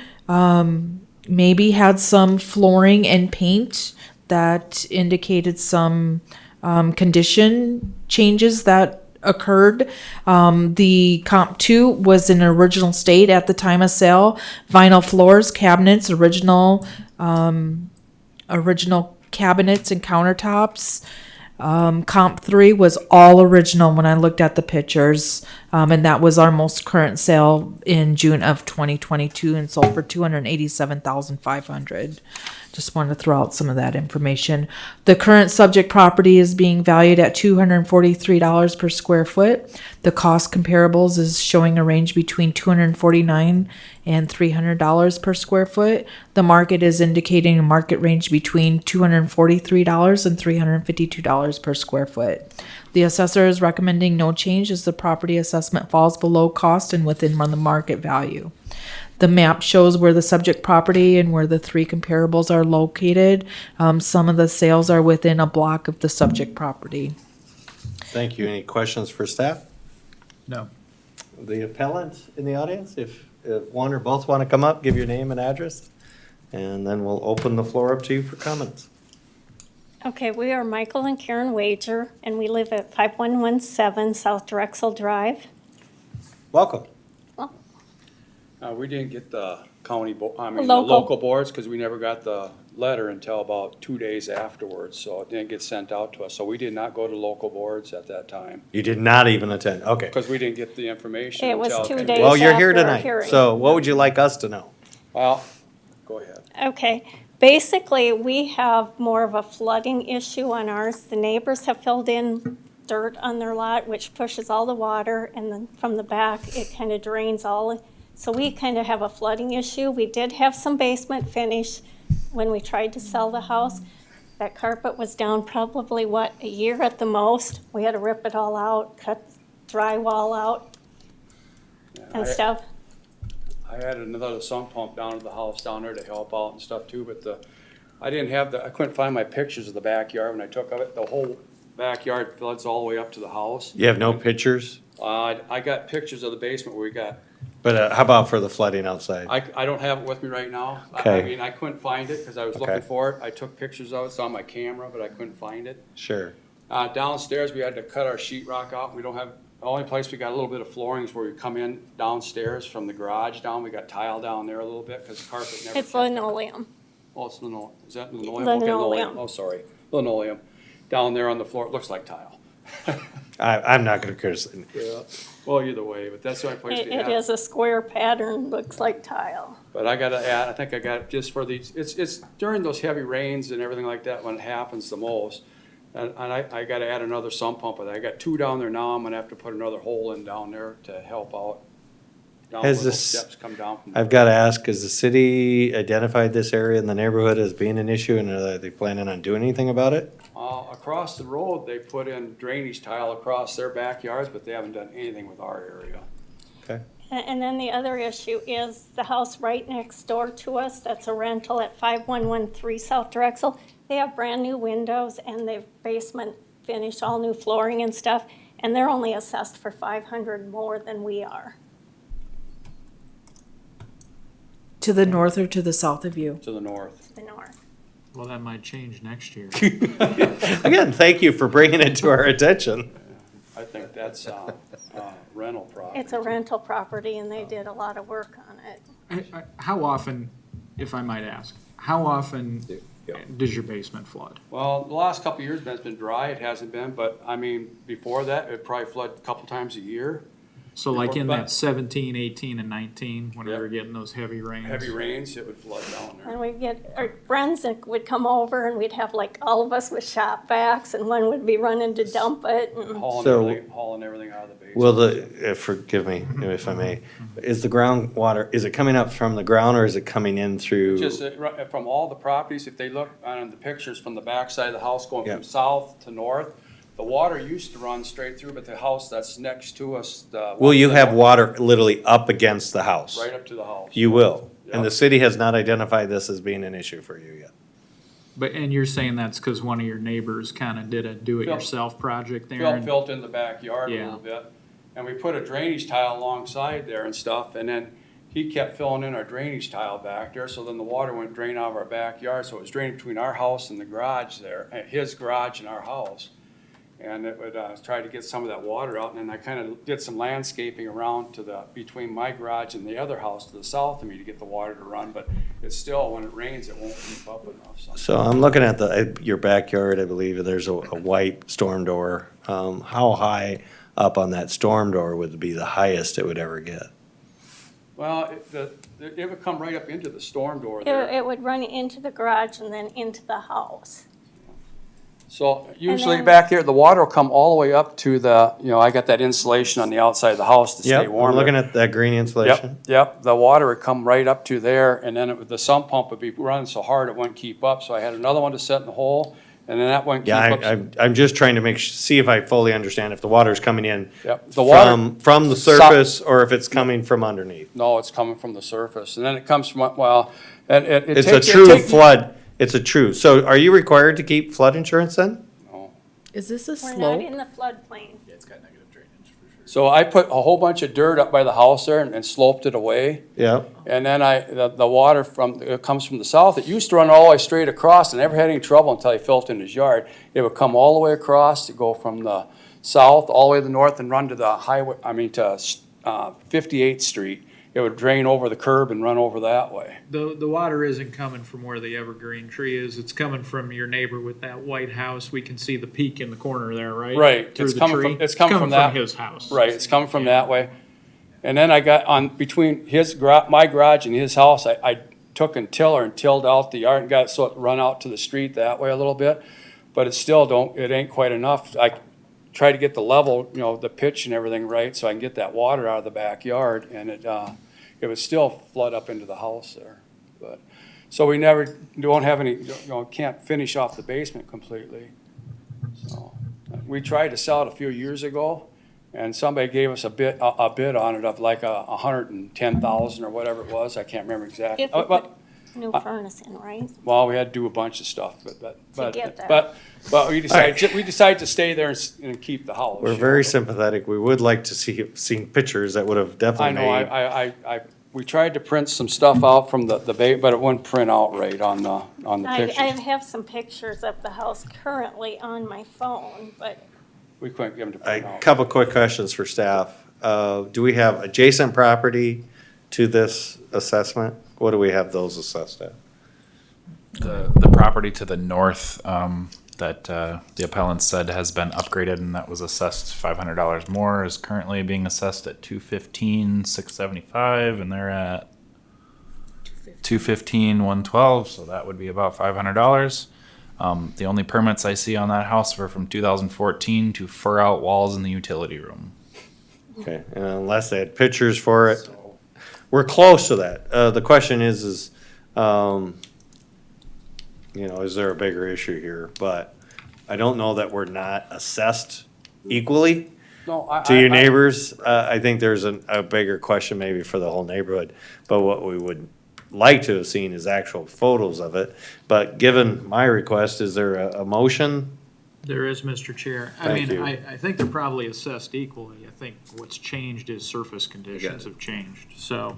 maybe had some flooring and paint that indicated some condition changes that occurred. The comp 2 was in original state at the time of sale. Vinyl floors, cabinets, original cabinets and countertops. Comp 3 was all original when I looked at the pictures, and that was our most current sale in June of 2022 and sold for $287,500. Just wanted to throw out some of that information. The current subject property is being valued at $243 per square foot. The cost comparables is showing a range between $249 and $300 per square foot. The market is indicating a market range between $243 and $352 per square foot. The assessor is recommending no change as the property assessment falls below cost and within the market value. The map shows where the subject property and where the 3 comparables are located. Some of the sales are within a block of the subject property. Thank you. Any questions for staff? No. The appellant in the audience, if one or both want to come up, give your name and address, and then we'll open the floor up to you for comments. Okay, we are Michael and Karen Wager, and we live at 5117 South Drexel Drive. Welcome. We didn't get the the Local. local boards, because we never got the letter until about 2 days afterwards, so it didn't get sent out to us. So we did not go to local boards at that time, You did not even attend, okay. because we didn't get the information It was until. 2 days Well, you're here after our tonight, hearing. so what would you like us to know? Well, go ahead. Okay, basically, we have more of a flooding issue on ours. The neighbors have filled in dirt on their lot, which pushes all the water, and then from the back, it kind of drains all. So we kind of have a flooding issue. We did have some basement finish when we tried to sell the house. That carpet was down probably, a year at the most. We had to rip it all out, cut drywall out and stuff. I had another sump pump down to the house down there to help out and stuff too, but I couldn't find my pictures of the backyard when I took of it. The whole backyard floods all the way up to the house. You have no pictures, I got pictures of the basement where we got, but how about for the flooding outside? I don't have it with me right now. I Okay. mean, I couldn't find it because I was Okay. looking for it. I took pictures of it, it's on my camera, but I couldn't find it. Sure. Downstairs, we had to cut our sheetrock out. We don't have, the only place we got a little bit of flooring is where you come in downstairs from the garage down. We got tile down there a little bit because the carpet never. It's linoleum. Oh, it's linoleum. Is that linoleum? Okay, Linoleum. Oh, sorry. Linoleum. Down there on the floor. It looks like tile. I'm not gonna criticize. Yeah. Well, either way, but that's the only place we It have. is a square pattern, looks like tile. But I gotta add, I think I got just for these, it's during those heavy rains and everything like that when it happens the most. And I gotta add another sump pump with it. I got 2 down there now. I'm gonna have to put another hole in down there to help out. Down Has where those this- steps come down from. I've got to ask, has the city identified this area in the neighborhood as being an issue, and are they planning on doing anything about it? Across the road, they put in drainage tile across their backyards, but they haven't done anything with our area. Okay. And then the other issue is the house right next door to us, that's a rental at 5113 South Drexel. They have brand-new windows and they've basement finished, all new flooring and stuff, and they're only assessed for $500 more than we are. To the north or to the south of you? To the north. The north. Well, that might change next year. Again, thank you for bringing it to our attention. I think that's, rental property. It's a rental property and they did a lot of work on it. How often, if I might ask, how often does your basement flood? Well, the last couple of years, it's been dry, it hasn't been, but, I mean, before that, it probably flooded a couple times a year. So like in But- that 17, 18, and 19, when we Yep. were getting those heavy rains? Heavy rains, it would flood down there. And we'd get, our friends that would come over and we'd have like all of us with shop vacs and one would be running to dump it. And Hauling everything out of the basement. Will forgive me if I may, is the groundwater, is it coming up from the ground or is it coming in through? Just from all the properties, if they look on the pictures from the backside of the house going Yeah. from south to north, the water used to run straight through, but the house that's next to us, Will you have water literally up against the house? right up to the house. You will, and Yep. the city has not identified this as being an issue for you yet. And you're saying that's because one of your neighbors kind of did a do-it-yourself project there? and- Built in the backyard a Yeah. little bit, and we put a drainage tile alongside there and stuff, and then he kept filling in our drainage tile back there, so then the water went drain out of our backyard, so it was draining between our house and the garage there, his garage and our house. And it would, try to get some of that water out, and then I kind of did some landscaping around between my garage and the other house to the south of me to get the water to run, but it's still, when it rains, it won't keep up enough. So I'm looking at your backyard, I believe, and there's a white storm door. How high up on that storm door would be the highest it would ever get? Well, it would come right up into the storm door there. it would run into the garage and then into the house. So usually then- back there, the water will come all the way up to I got that insulation on the outside of the house to stay Yep, warm. I'm looking at that green insulation. Yep, the water would come right up to there, and then the sump pump would be running so hard it wouldn't keep up, so I had another one to set in the hole, and then that wouldn't keep Yeah, up. I'm just trying to see if I fully understand if the water's coming in Yep, the water- from the surface or if it's coming from underneath. No, it's coming from the surface, and then it comes from, and it It's a takes- it true takes- flood, it's a true, so are you required to keep flood insurance then? Is this a We're slope? not in the floodplain. So I put a whole bunch of dirt up by the house there and sloped it away. Yeah. And then the water it comes from the south. It used to run all the way straight across and never had any trouble until he filled in his yard. It would come all the way across to go from the south all the way to the north and run to the highway, to 58th Street. It would drain over the curb and run over that way. The water isn't coming from where the evergreen tree is, it's coming from your neighbor with that white house. We can see the peak in the corner there, right? Right. Through It's the coming tree. from, it's coming from that. his house. Right, it's coming from that way. And then I got on between my garage and his house, I took and tilled out the yard and got it so it run out to the street that way a little bit. But it ain't quite enough. I try to get the level, the pitch and everything right so I can get that water out of the backyard, and it would still flood up into the house there. But, so we don't have any, can't finish off the basement completely. So, we tried to sell it a few years ago, and somebody gave us a bid on it of like $110,000 or whatever it was. I can't remember exactly. If we put new furnace in, right? Well, we had to do a bunch of stuff, get there. but we decided to stay there and keep the house. We're very sympathetic. We would like to see pictures that would have I definitely know, made. we tried to print some stuff out from the but it wouldn't print out right on the I pictures. have some pictures of the house currently on my phone, but We couldn't get them to A print out. couple quick questions for staff. Do we have adjacent property to this assessment? What do we have those assessed at? The property to the north, that the appellant said has been upgraded and that was assessed $500 more is currently being assessed at $215,675, and they're at $215,112, so that would be about $500. The only permits I see on that house were from 2014 to fur out walls in the utility room. Okay, and unless they had pictures for it, we're close to that. The question is, is there a bigger issue here? But I don't know that we're not assessed equally No, to your neighbors. I think there's a bigger question maybe for the whole neighborhood. But what we would like to have seen is actual photos of it. But given my request, is there a motion? There is, Mr. Chair. Thank you. I think they're probably assessed equally. I think what's changed is surface conditions have changed. So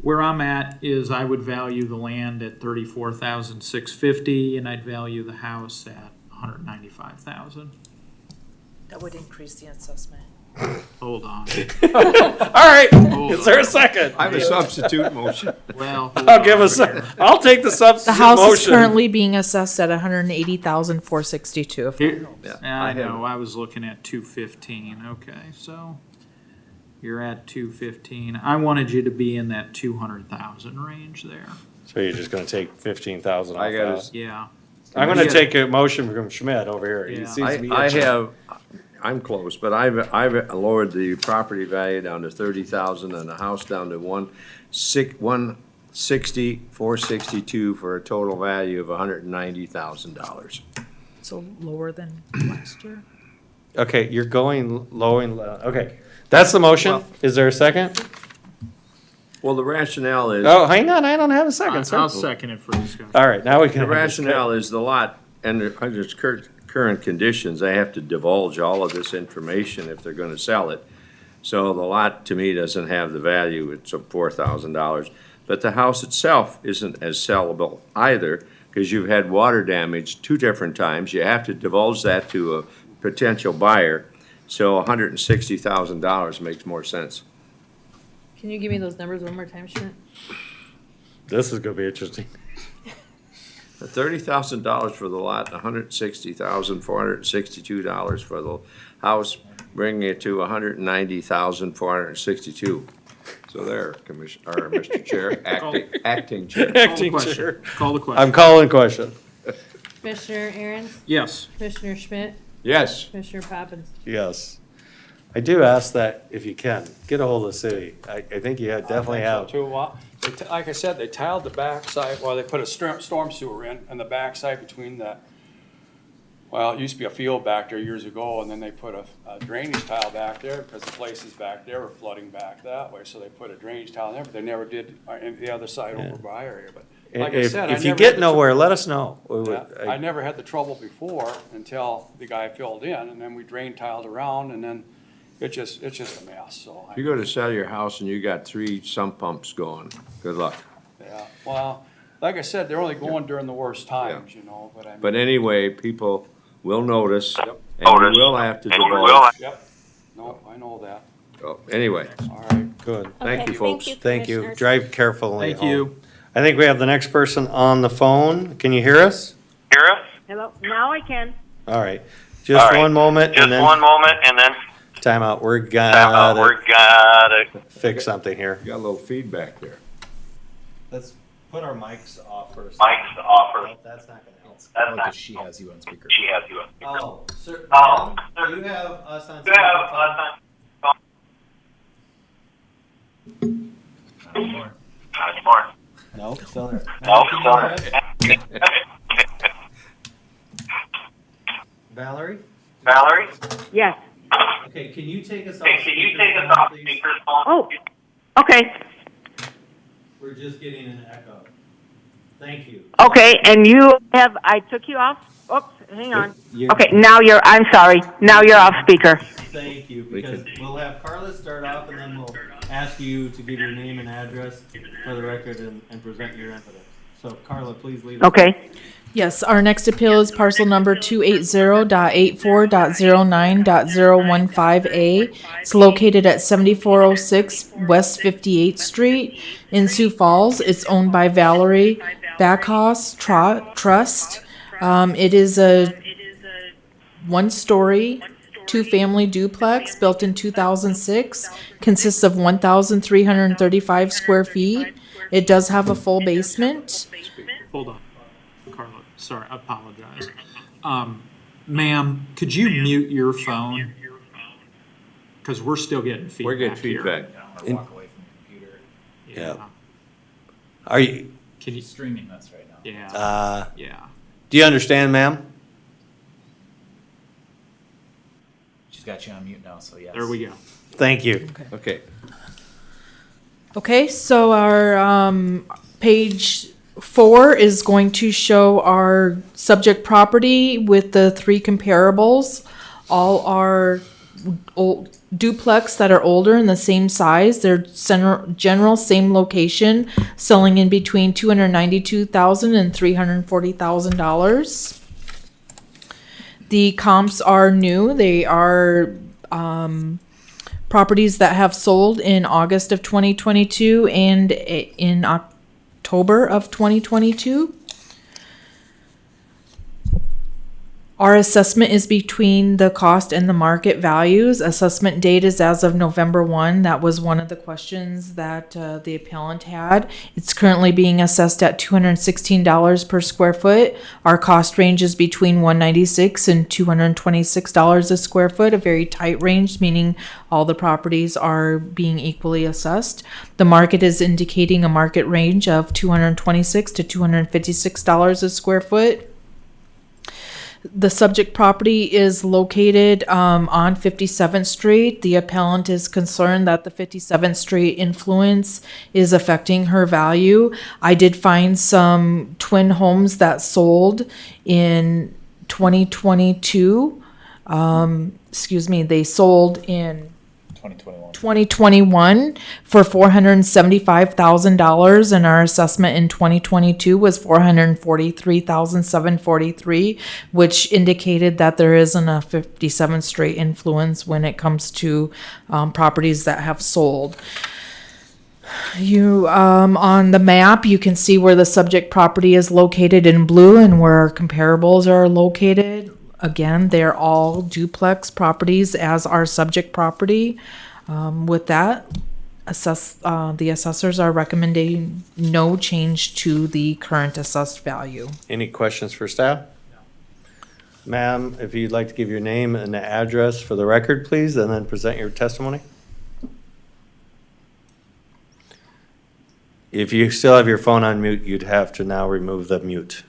where I'm at is I would value the land at $34,650, and I'd value the house at $195,000. That would increase the assessment. Hold on. All right, is there a second? I have a substitute motion. Well, I'll give I'll take the The substitute house is motion. currently being assessed at 180,462. I know, I was looking at 215, okay, so you're at 215. I wanted you to be in that 200,000 range there. So you're just gonna take 15,000 off I gotta- that? Yeah. I'm gonna Yeah. take a motion from Schmidt over here. He Yeah. seems to be I itching. I'm close, but I've lowered the property value down to 30,000 and the house down to 160,462 for a total value of $190,000. So lower than last year. Okay, you're going okay. That's the motion. Well- Is there a second? Well, the rationale is. Oh, hang on, I don't have a second, sir. I'll second it for discussion. All right, now we can. The rationale is the lot, and under its current conditions, they have to divulge all of this information if they're gonna sell it. So the lot, to me, doesn't have the value, it's $4,000. But the house itself isn't as sellable either, because you've had water damage 2 different times. You have to divulge that to a potential buyer, so $160,000 makes more sense. Can you give me those numbers one more time, Schmidt? This is gonna be interesting. $30,000 for the lot, $160,462 for the house, bringing it to $190,462. So there, Mr. Chair, acting chair. Acting question. chair. Call the question. I'm calling question. Commissioner Aaron's, Yes. Commissioner Schmidt, Yes. Commissioner Poppins. Yes. I do ask that if you can, get a hold of the city. I think you definitely have. Too, like I said, they tiled the backside, well, they put a storm sewer in, and the backside between the, well, it used to be a field back there years ago, and then they put a drainage tile back there, because the places back there were flooding back that way, so they put a drainage tile there, but they never did in the other side over by our area, but like I said, I If you never get had the nowhere, let us know. I never had the trouble before until the guy filled in, and then we drain tiled around, and then it's just a mess, so. If you go to sell your house and you got 3 sump pumps going, good luck. Yeah, well, like I said, they're only going during the worst times, you know, but I mean. But anyway, people will notice, Yep. and you will have to divulge. Yep, no, I know that. So, anyway, All right. Good. thank you, folks. Thank you. Commissioners. Drive carefully. Thank you. I think we have the next person on the phone. Can you hear us? Hello, now I can. All right. Just one moment and then moment, and then time out. We're gonna gotta. fix something here. You got a little feedback there. Let's put our mics off first. Mike's offer. Oh, that's not gonna help. Because she has you on speaker. She has you on speaker. Oh, sir. Oh, Do you have us on You have speakerphone? us on. More. Not anymore. No, still there. No, Can you sorry. hear us? Valerie? Valerie? Yes. Okay, can you take us off? Hey, can you take us speakerphone, off please? speakerphone? Oh, okay. We're just getting an echo. Thank you. Okay, and I took you off? Oops, hang on. You're- Okay, I'm sorry. Now you're off speaker. Thank you, because we'll have Carla start off and then we'll ask you to give your name and address for the record and present your evidence. So Carla, please lead us. Okay. Yes, our next appeal is parcel number 280.84.09.015A. It's located at 7406 West 58th Street in Sioux Falls. It's owned by Valerie Backhaus Trust. It is a one-story, two-family duplex built in 2006. Consists of 1,335 square feet. It does have a full basement. Hold on, Carla, sorry, I apologize. Ma'am, could you mute your phone? Because we're still getting feedback. We're getting here. feedback. Walk away from the computer. Yeah. Are you, Can you, He's streaming this right now. yeah, yeah. do you understand, ma'am? She's got you on mute now, so yes. There we go. Thank you. Okay. Okay, so our page 4 is going to show our subject property with the 3 comparables. All are old duplex that are older and the same size. They're general same location, selling in between $292,000 and $340,000. The comps are new. They are properties that have sold in August of 2022 and in October of 2022. Our assessment is between the cost and the market values. Assessment date is as of November 1. That was one of the questions that the appellant had. It's currently being assessed at $216 per square foot. Our cost range is between $196 and $226 a square foot, a very tight range, meaning all the properties are being equally assessed. The market is indicating a market range of $226 to $256 a square foot. The subject property is located on 57th Street. The appellant is concerned that the 57th Street influence is affecting her value. I did find some twin homes that sold in 2022. They sold in 2021 for $475,000, and our assessment in 2022 was $443,743, which indicated that there isn't a 57th Street influence when it comes to properties that have sold. You on the map, you can see where the subject property is located in blue and where our comparables are located. Again, they're all duplex properties as our subject property. With that, the assessors are recommending no change to the current assessed value. Any questions for staff? Ma'am, if you'd like to give your name and address for the record, please, and then present your testimony. If you still have your phone on mute, you'd have to now remove the mute.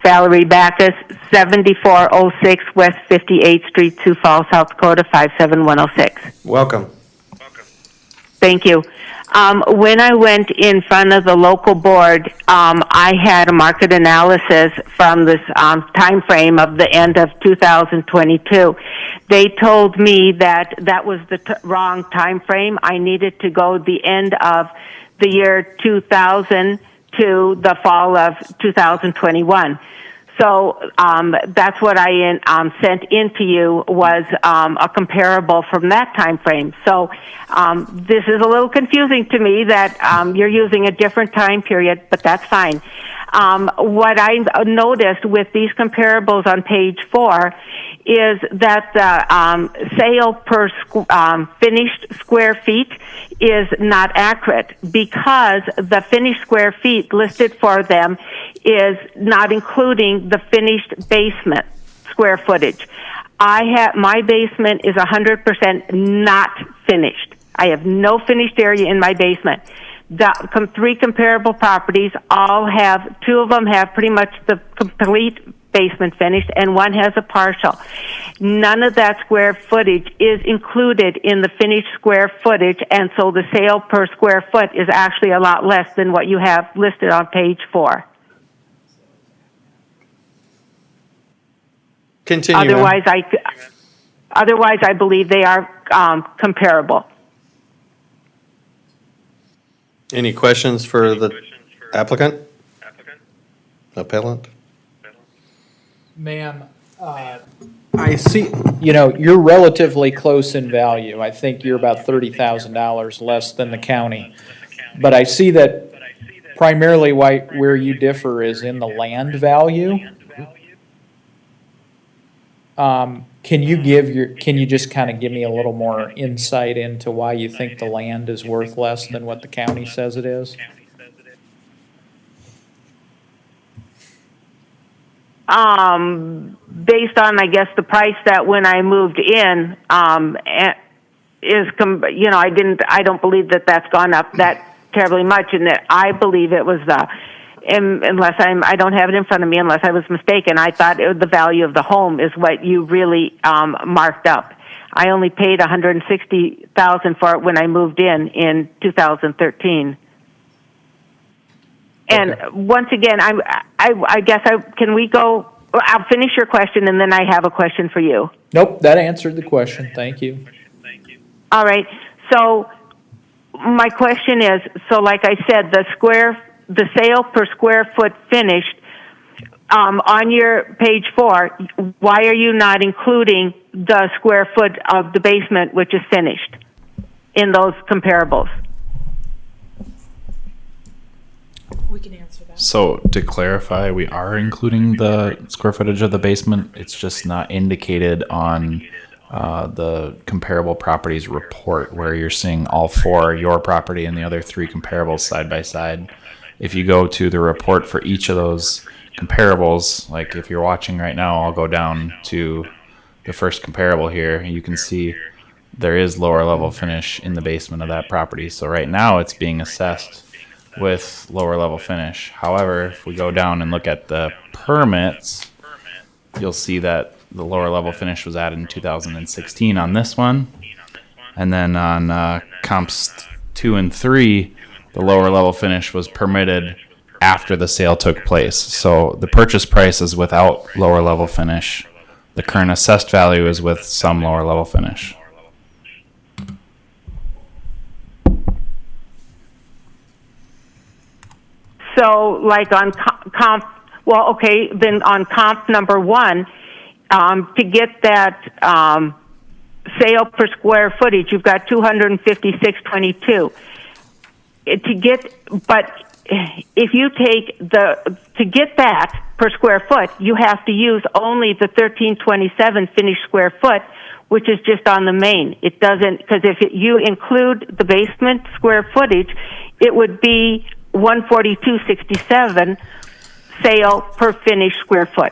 Valerie Backus, 7406 West 58th Street, Sioux Falls, South Dakota, 57106. Welcome. Thank you. When I went in front of the local board, I had a market analysis from this time frame of the end of 2022. They told me that that was the wrong time frame. I needed to go the end of the year 2000 to the fall of 2021. So that's what I sent in to you was a comparable from that time frame. So this is a little confusing to me that you're using a different time period, but that's fine. What I noticed with these comparables on page 4 is that the sale per finished square feet is not accurate because the finished square feet listed for them is not including the finished basement square footage. My basement is 100% not finished. I have no finished area in my basement. The 3 comparable properties all have, 2 of them have pretty much the complete basement finished and 1 has a partial. None of that square footage is included in the finished square footage, and so the sale per square foot is actually a lot less than what you have listed on page 4. Continue. Otherwise, I believe they are comparable. Any questions for the applicant? Appellant? Ma'am, I see, you're relatively close in value. I think you're about $30,000 less than the county. But I see that primarily where you differ is in the land value. Can you just kind of give me a little more insight into why you think the land is worth less than what the county says it is? Based on, I guess, the price that when I moved in, I don't believe that that's gone up that terribly much, and that I believe it was unless I don't have it in front of me, unless I was mistaken, I thought the value of the home is what you really marked up. I only paid $160,000 for it when I moved in 2013. And once again, can we go? I'll finish your question and then I have a question for you. Nope, that answered the question. Thank you. All right. So my question is, so like I said, the sale per square foot finished, on your page 4, why are you not including the square foot of the basement, which is finished, in those comparables? We can answer that. So to clarify, we are including the square footage of the basement. It's just not indicated on the comparable properties report where you're seeing all 4 your property and the other 3 comparables side by side. If you go to the report for each of those comparables, like if you're watching right now, I'll go down to the first comparable here. You can see there is lower level finish in the basement of that property. So right now it's being assessed with lower level finish. However, if we go down and look at the permits, you'll see that the lower level finish was added in 2016 on this one. And then on comps 2 and 3, the lower level finish was permitted after the sale took place. So the purchase price is without lower level finish. The current assessed value is with some lower level finish. So like on comp, well, okay, then on comp number 1, to get that sale per square footage, you've got 256.22. But if you take to get that per square foot, you have to use only the 1327 finished square foot, which is just on the main. It doesn't, because if you include the basement square footage, it would be 142.67 sale per finished square foot.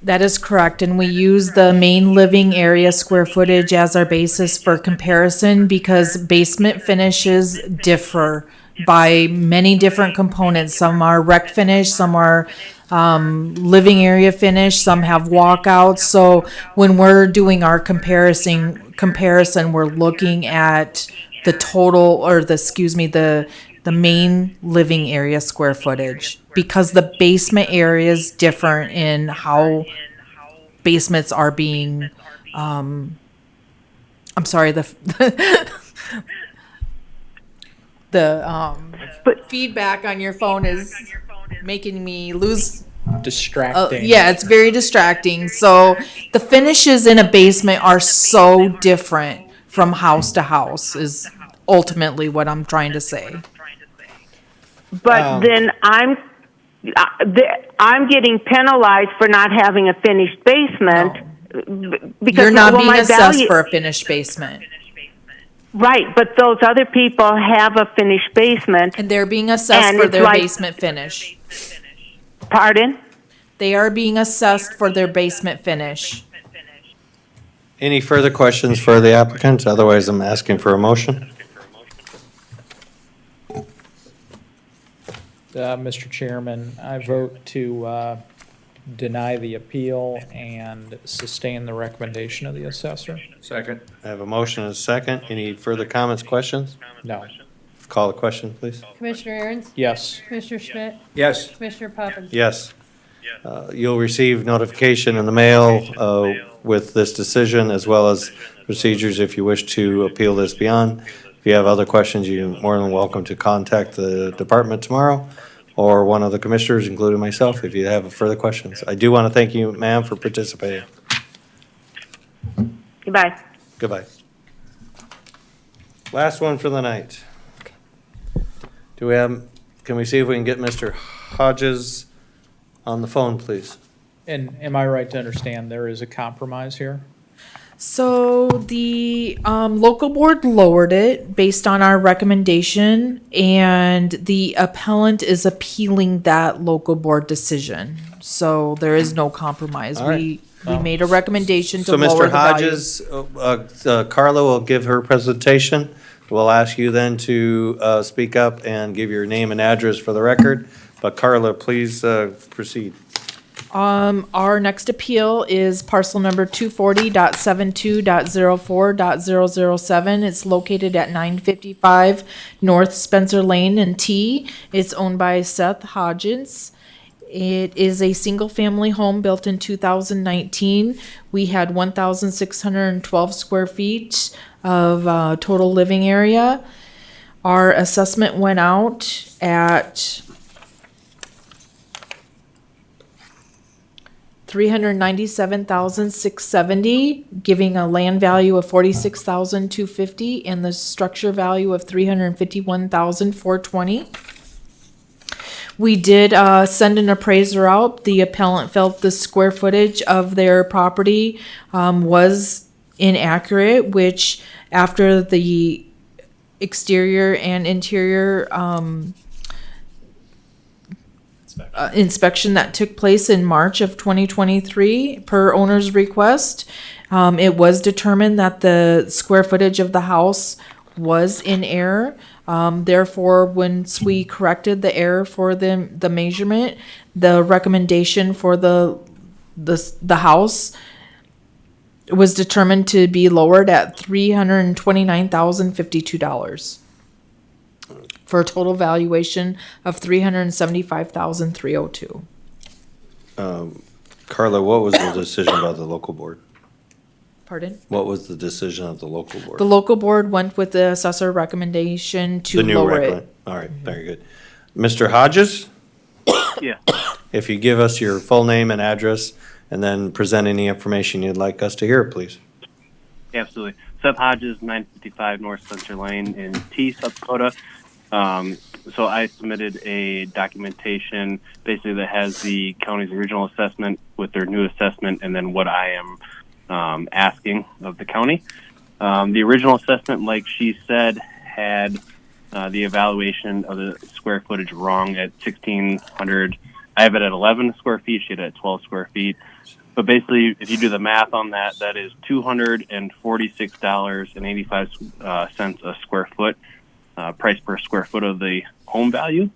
That is correct, and we use the main living area square footage as our basis for comparison because basement finishes differ by many different components. Some are rec finish, some are living area finish, some have walkouts. So when we're doing our comparison, we're looking at the total, or the main living area square footage, because the basement area is different in how basements are being, the feedback on your phone is making me lose. Distracting. Yeah, it's very distracting. So the finishes in a basement are so different from house to house is ultimately what I'm trying to say. But then I'm getting penalized for not having a finished basement because You're not being my assessed value, for a finished basement. right? But those other people have a finished basement, And they're being assessed and for it's their like- basement finish. Pardon? They are being assessed for their basement finish. Any further questions for the applicant? Otherwise, I'm asking for a motion. Mr. Chairman, I vote to deny the appeal and sustain the recommendation of the assessor. Second. I have a motion and a second. Any further comments, questions? No. Call the question, please. Commissioner Aaron's? Yes. Commissioner Schmidt? Yes. Commissioner Poppins? Yes. You'll receive notification in the mail with this decision, as well as procedures if you wish to appeal this beyond. If you have other questions, you're more than welcome to contact the department tomorrow or one of the commissioners, including myself, if you have further questions. I do want to thank you, ma'am, for participating. Goodbye. Goodbye. Last one for the night. Can we see if we can get Mr. Hodges on the phone, please? And am I right to understand there is a compromise here? So the local board lowered it based on our recommendation, and the appellant is appealing that local board decision. So there is no compromise. All right. We made a recommendation to So lower Mr. the value. Hodges, Carla will give her presentation. We'll ask you then to speak up and give your name and address for the record. But Carla, please proceed. Our next appeal is parcel number 240.72.04.007. It's located at 955 North Spencer Lane in T. It's owned by Seth Hodges. It is a single-family home built in 2019. We had 1,612 square feet of total living area. Our assessment went out at $397,670, giving a land value of $46,250 and the structure value of $351,420. We did send an appraiser out. The appellant felt the square footage of their property was inaccurate, which after the exterior and interior inspection that took place in March of 2023 per owner's request, it was determined that the square footage of the house was in error. Therefore, once we corrected the error for the measurement, the recommendation for the house was determined to be lowered at $329,052 for a total valuation of $375,302. Carla, what was the decision by the local board? Pardon? What was the decision of the local board? The local board went with the assessor recommendation to The new lower recommend. it. All right, very good. Mr. Hodges? Yeah. If you give us your full name and address, and then present any information you'd like us to hear, please. Absolutely. Seth Hodges, 955 North Center Lane in T, South Dakota. So I submitted a documentation basically that has the county's original assessment with their new assessment and then what I am asking of the county. The original assessment, like she said, had the evaluation of the square footage wrong at 1,600. I have it at 11 square feet. She had it at 12 square feet. But basically, if you do the math on that, that is $246.85 a square foot, price per square foot of the home value.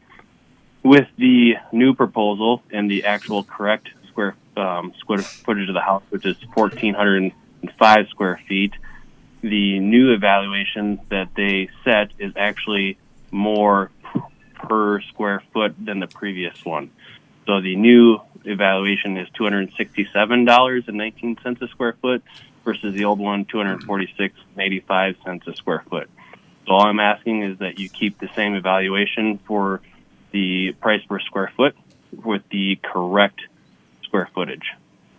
With the new proposal and the actual correct square footage of the house, which is 1,405 square feet, the new evaluation that they set is actually more per square foot than the previous one. So the new evaluation is $267.19 a square foot versus the old one, $246.85 a square foot. So all I'm asking is that you keep the same evaluation for the price per square foot with the correct square footage.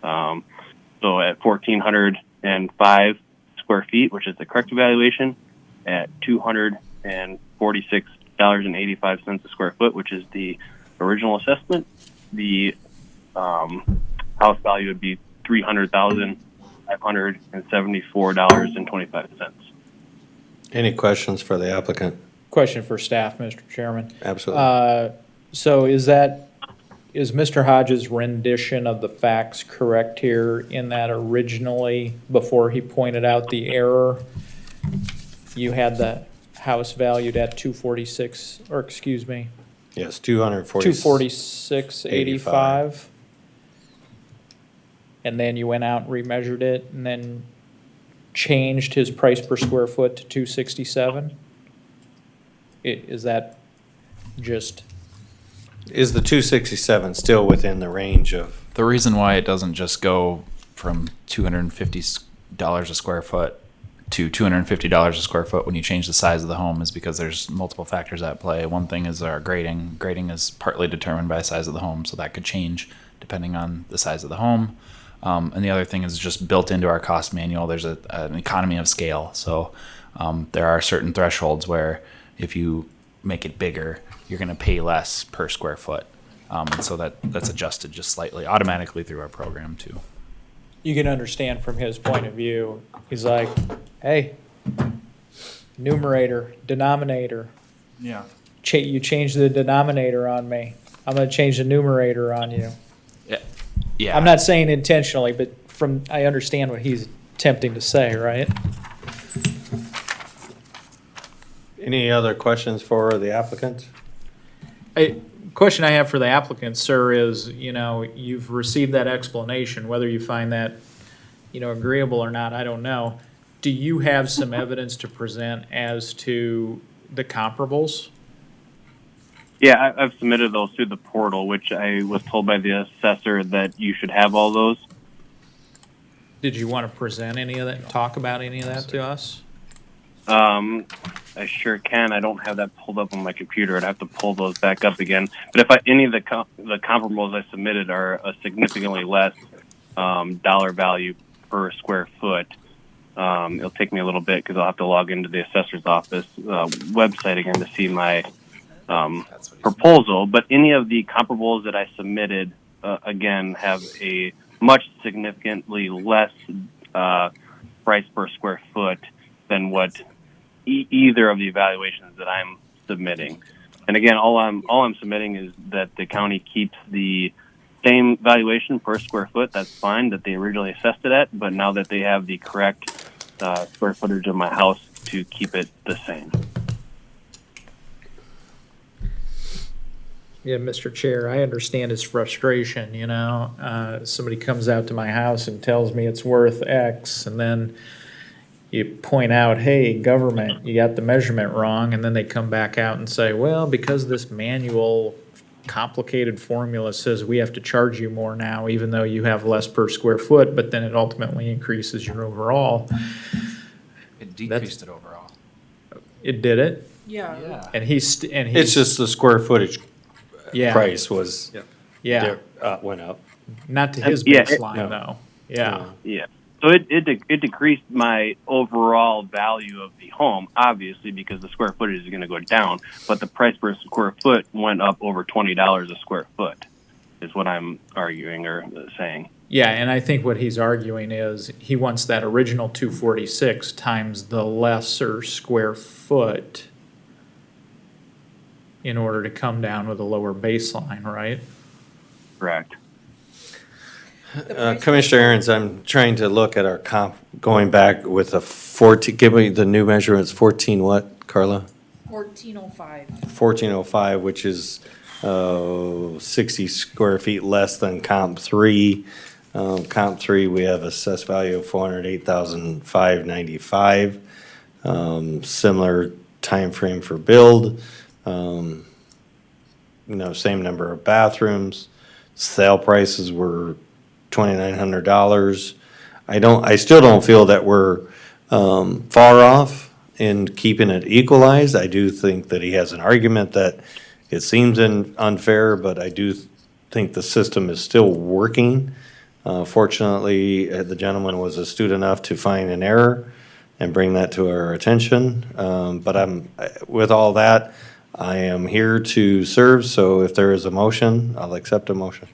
So at 1,405 square feet, which is the correct evaluation, at $246.85 a square foot, which is the original assessment, the house value would be $300,574.25. Any questions for the applicant? Question for staff, Mr. Chairman. Absolutely. So is Mr. Hodges' rendition of the facts correct here in that originally, before he pointed out the error, you had the house valued at 246, or excuse me, Yes, 240. 246.85? And then you went out and remeasured it and then changed his price per square foot to 267? Is that just? Is the 267 still within the range of? The reason why it doesn't just go from $250 a square foot to $250 a square foot when you change the size of the home is because there's multiple factors at play. One thing is our grading. Grading is partly determined by the size of the home, so that could change depending on the size of the home. And the other thing is just built into our cost manual. There's an economy of scale. So there are certain thresholds where if you make it bigger, you're going to pay less per square foot. And so that's adjusted just slightly automatically through our program too. You can understand from his point of view, he's like, hey, numerator, denominator. Yeah. You changed the denominator on me. I'm going to change the numerator on you. Yeah. I'm not saying intentionally, but I understand what he's attempting to say, right? Any other questions for the applicant? Question I have for the applicant, sir, is, you've received that explanation, whether you find that, agreeable or not, I don't know. Do you have some evidence to present as to the comparables? Yeah, I've submitted those through the portal, which I was told by the assessor that you should have all those. Did you want to present any of that, talk about any of that to us? I sure can. I don't have that pulled up on my computer. I'd have to pull those back up again. But if any of the comparables I submitted are significantly less dollar value per square foot. It'll take me a little bit because I'll have to log into the assessor's office website again to see my proposal. But any of the comparables that I submitted, again, have a much significantly less price per square foot than what either of the evaluations that I'm submitting. And again, all I'm submitting is that the county keeps the same valuation per square foot. That's fine, that they originally assessed it at, but now that they have the correct square footage of my house, to keep it the same. Yeah, Mr. Chair, I understand his frustration, you know. Somebody comes out to my house and tells me it's worth X, and then you point out, hey, government, you got the measurement wrong, and then they come back out and say, well, because this manual complicated formula says we have to charge you more now, even though you have less per square foot, but then it ultimately increases your overall. It decreased it overall. It did it? Yeah. And he's. It's just the square footage Yeah. price was, Yeah. went up. Not to his Yeah, baseline, though. Yeah. Yeah. So it decreased my overall value of the home, obviously, because the square footage is going to go down, but the price per square foot went up over $20 a square foot, is what I'm arguing or saying. Yeah, and I think what he's arguing is he wants that original 246 times the lesser square foot in order to come down with a lower baseline, right? Correct. Commissioner Aaron's, I'm trying to look at our comp, going back with a 14, give me the new measurements, 14 what, Carla? 1405. 1405, which is 60 square feet less than comp 3. Comp 3, we have assessed value of 408,595. Similar time frame for build. You know, same number of bathrooms. Sale prices were $2,900. I still don't feel that we're far off in keeping it equalized. I do think that he has an argument that it seems unfair, but I do think the system is still working. Fortunately, the gentleman was astute enough to find an error and bring that to our attention. But with all that, I am here to serve, so if there is a motion, I'll accept a motion.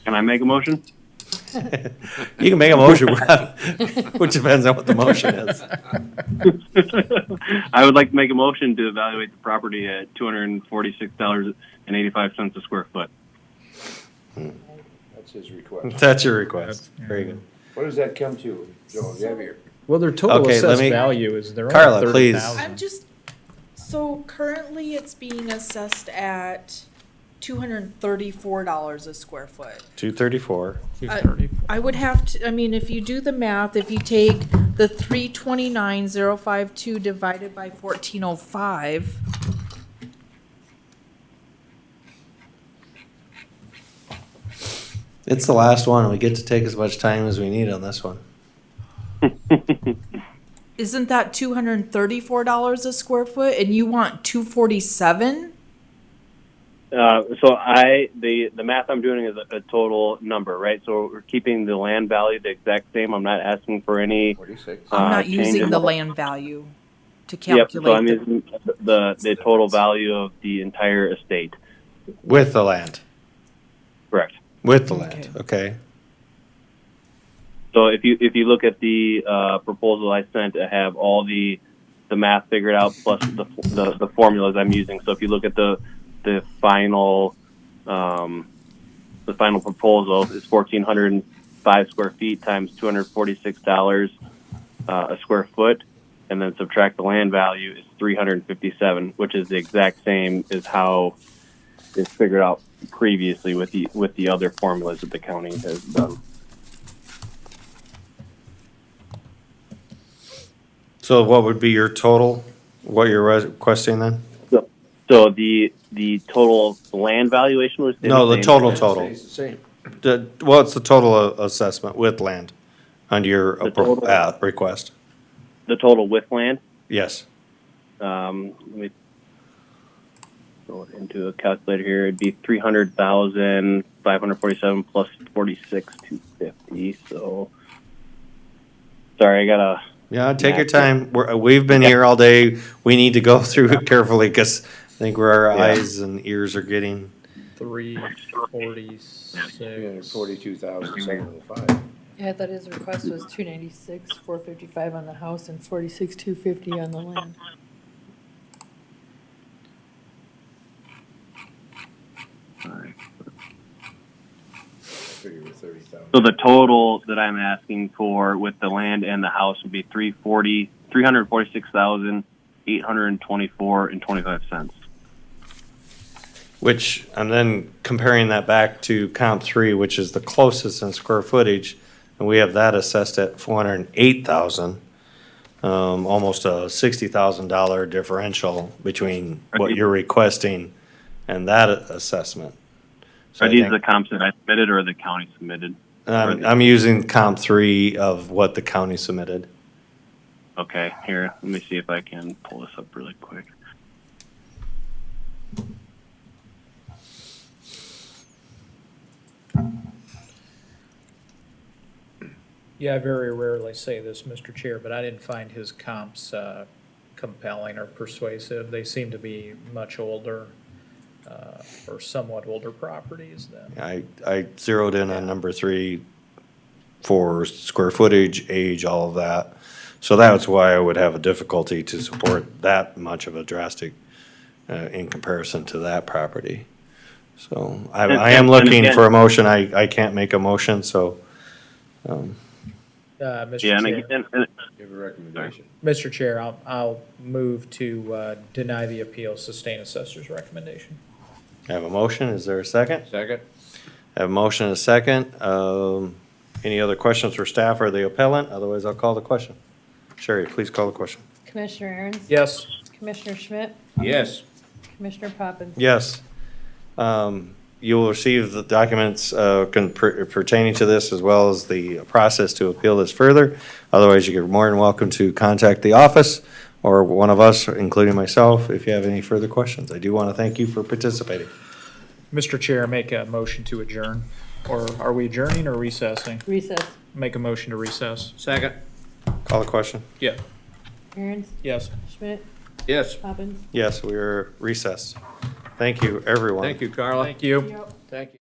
Can I make a motion? You can make a motion, which depends on what the motion is. I would like to make a motion to evaluate the property at $246.85 a square foot. That's his request. That's your request. Very good. What does that come to, Joe? You have your. Well, their total Okay, let assessed me- value is their Carla, own please. 30,000. I'm just, so currently it's being assessed at $234 a square foot. 234. I would have to, I mean, if you do the math, if you take the 329,052 divided by 1405. It's the last one. We get to take as much time as we need on this one. Isn't that $234 a square foot and you want 247? So the math I'm doing is a total number, right? So we're keeping the land value the exact same. I'm not asking for any. 46. I'm not changes. using the land value to Yep. So I'm calculate. using the total value of the entire estate. With the land. Correct. With the land, okay. So if you look at the proposal I sent, I have all the math figured out plus the formulas I'm using. So if you look at the final proposal is 1,405 square feet times $246 a square foot, and then subtract the land value is 357, which is the exact same as how it's figured out previously with the other formulas that the county has done. So what would be your total, what you're requesting then? So the total land valuation was No, the same. total. Stays the same. Well, it's the total assessment with land under your request. The total with land. Yes. Let me throw it into a calculator here. It'd be 300,547 plus 46,250. So, sorry, I gotta. Yeah, take your time. We've been here all day. We need to go through it carefully because I think where our eyes and ears are getting. 346. 42,705. Yeah, I thought his request was 296, 455 on the house and 46, 250 on the land. So the total that I'm asking for with the land and the house would be 346,824.25. Which, and then comparing that back to comp 3, which is the closest in square footage, and we have that assessed at 408,000. Almost a $60,000 differential between what you're requesting and that assessment. So Are I these think- the comps that I submitted or the county submitted? I'm using comp 3 of what the county submitted. Okay, here, let me see if I can pull this up really quick. Yeah, I very rarely say this, Mr. Chair, but I didn't find his comps compelling or persuasive. They seem to be much older, or somewhat older properties than. I zeroed in on number 3 for square footage, age, all of that. So that's why I would have a difficulty to support that much of a drastic in comparison to that property. So I am looking for a motion. I can't make a motion, so. Mr. Yeah, Chair. Give a recommendation. Mr. Chair, I'll move to deny the appeal, sustain assessor's recommendation. I have a motion. Is there a second? Second? I have a motion and a second. Any other questions for staff or the appellant? Otherwise, I'll call the question. Sherry, please call the question. Commissioner Aaron's? Yes. Commissioner Schmidt? Yes. Commissioner Poppins? Yes. You will receive the documents pertaining to this as well as the process to appeal this further. Otherwise, you're more than welcome to contact the office or one of us, including myself, if you have any further questions. I do want to thank you for participating. Mr. Chair, make a motion to adjourn. Or are we adjourning or recessing? Recess. Make a motion to recess. Second? Call the question. Yeah. Aaron's? Yes. Schmidt? Yes. Poppins? Yes, we are recessed. Thank you, everyone. Thank you, Carla. Thank you. Thank you.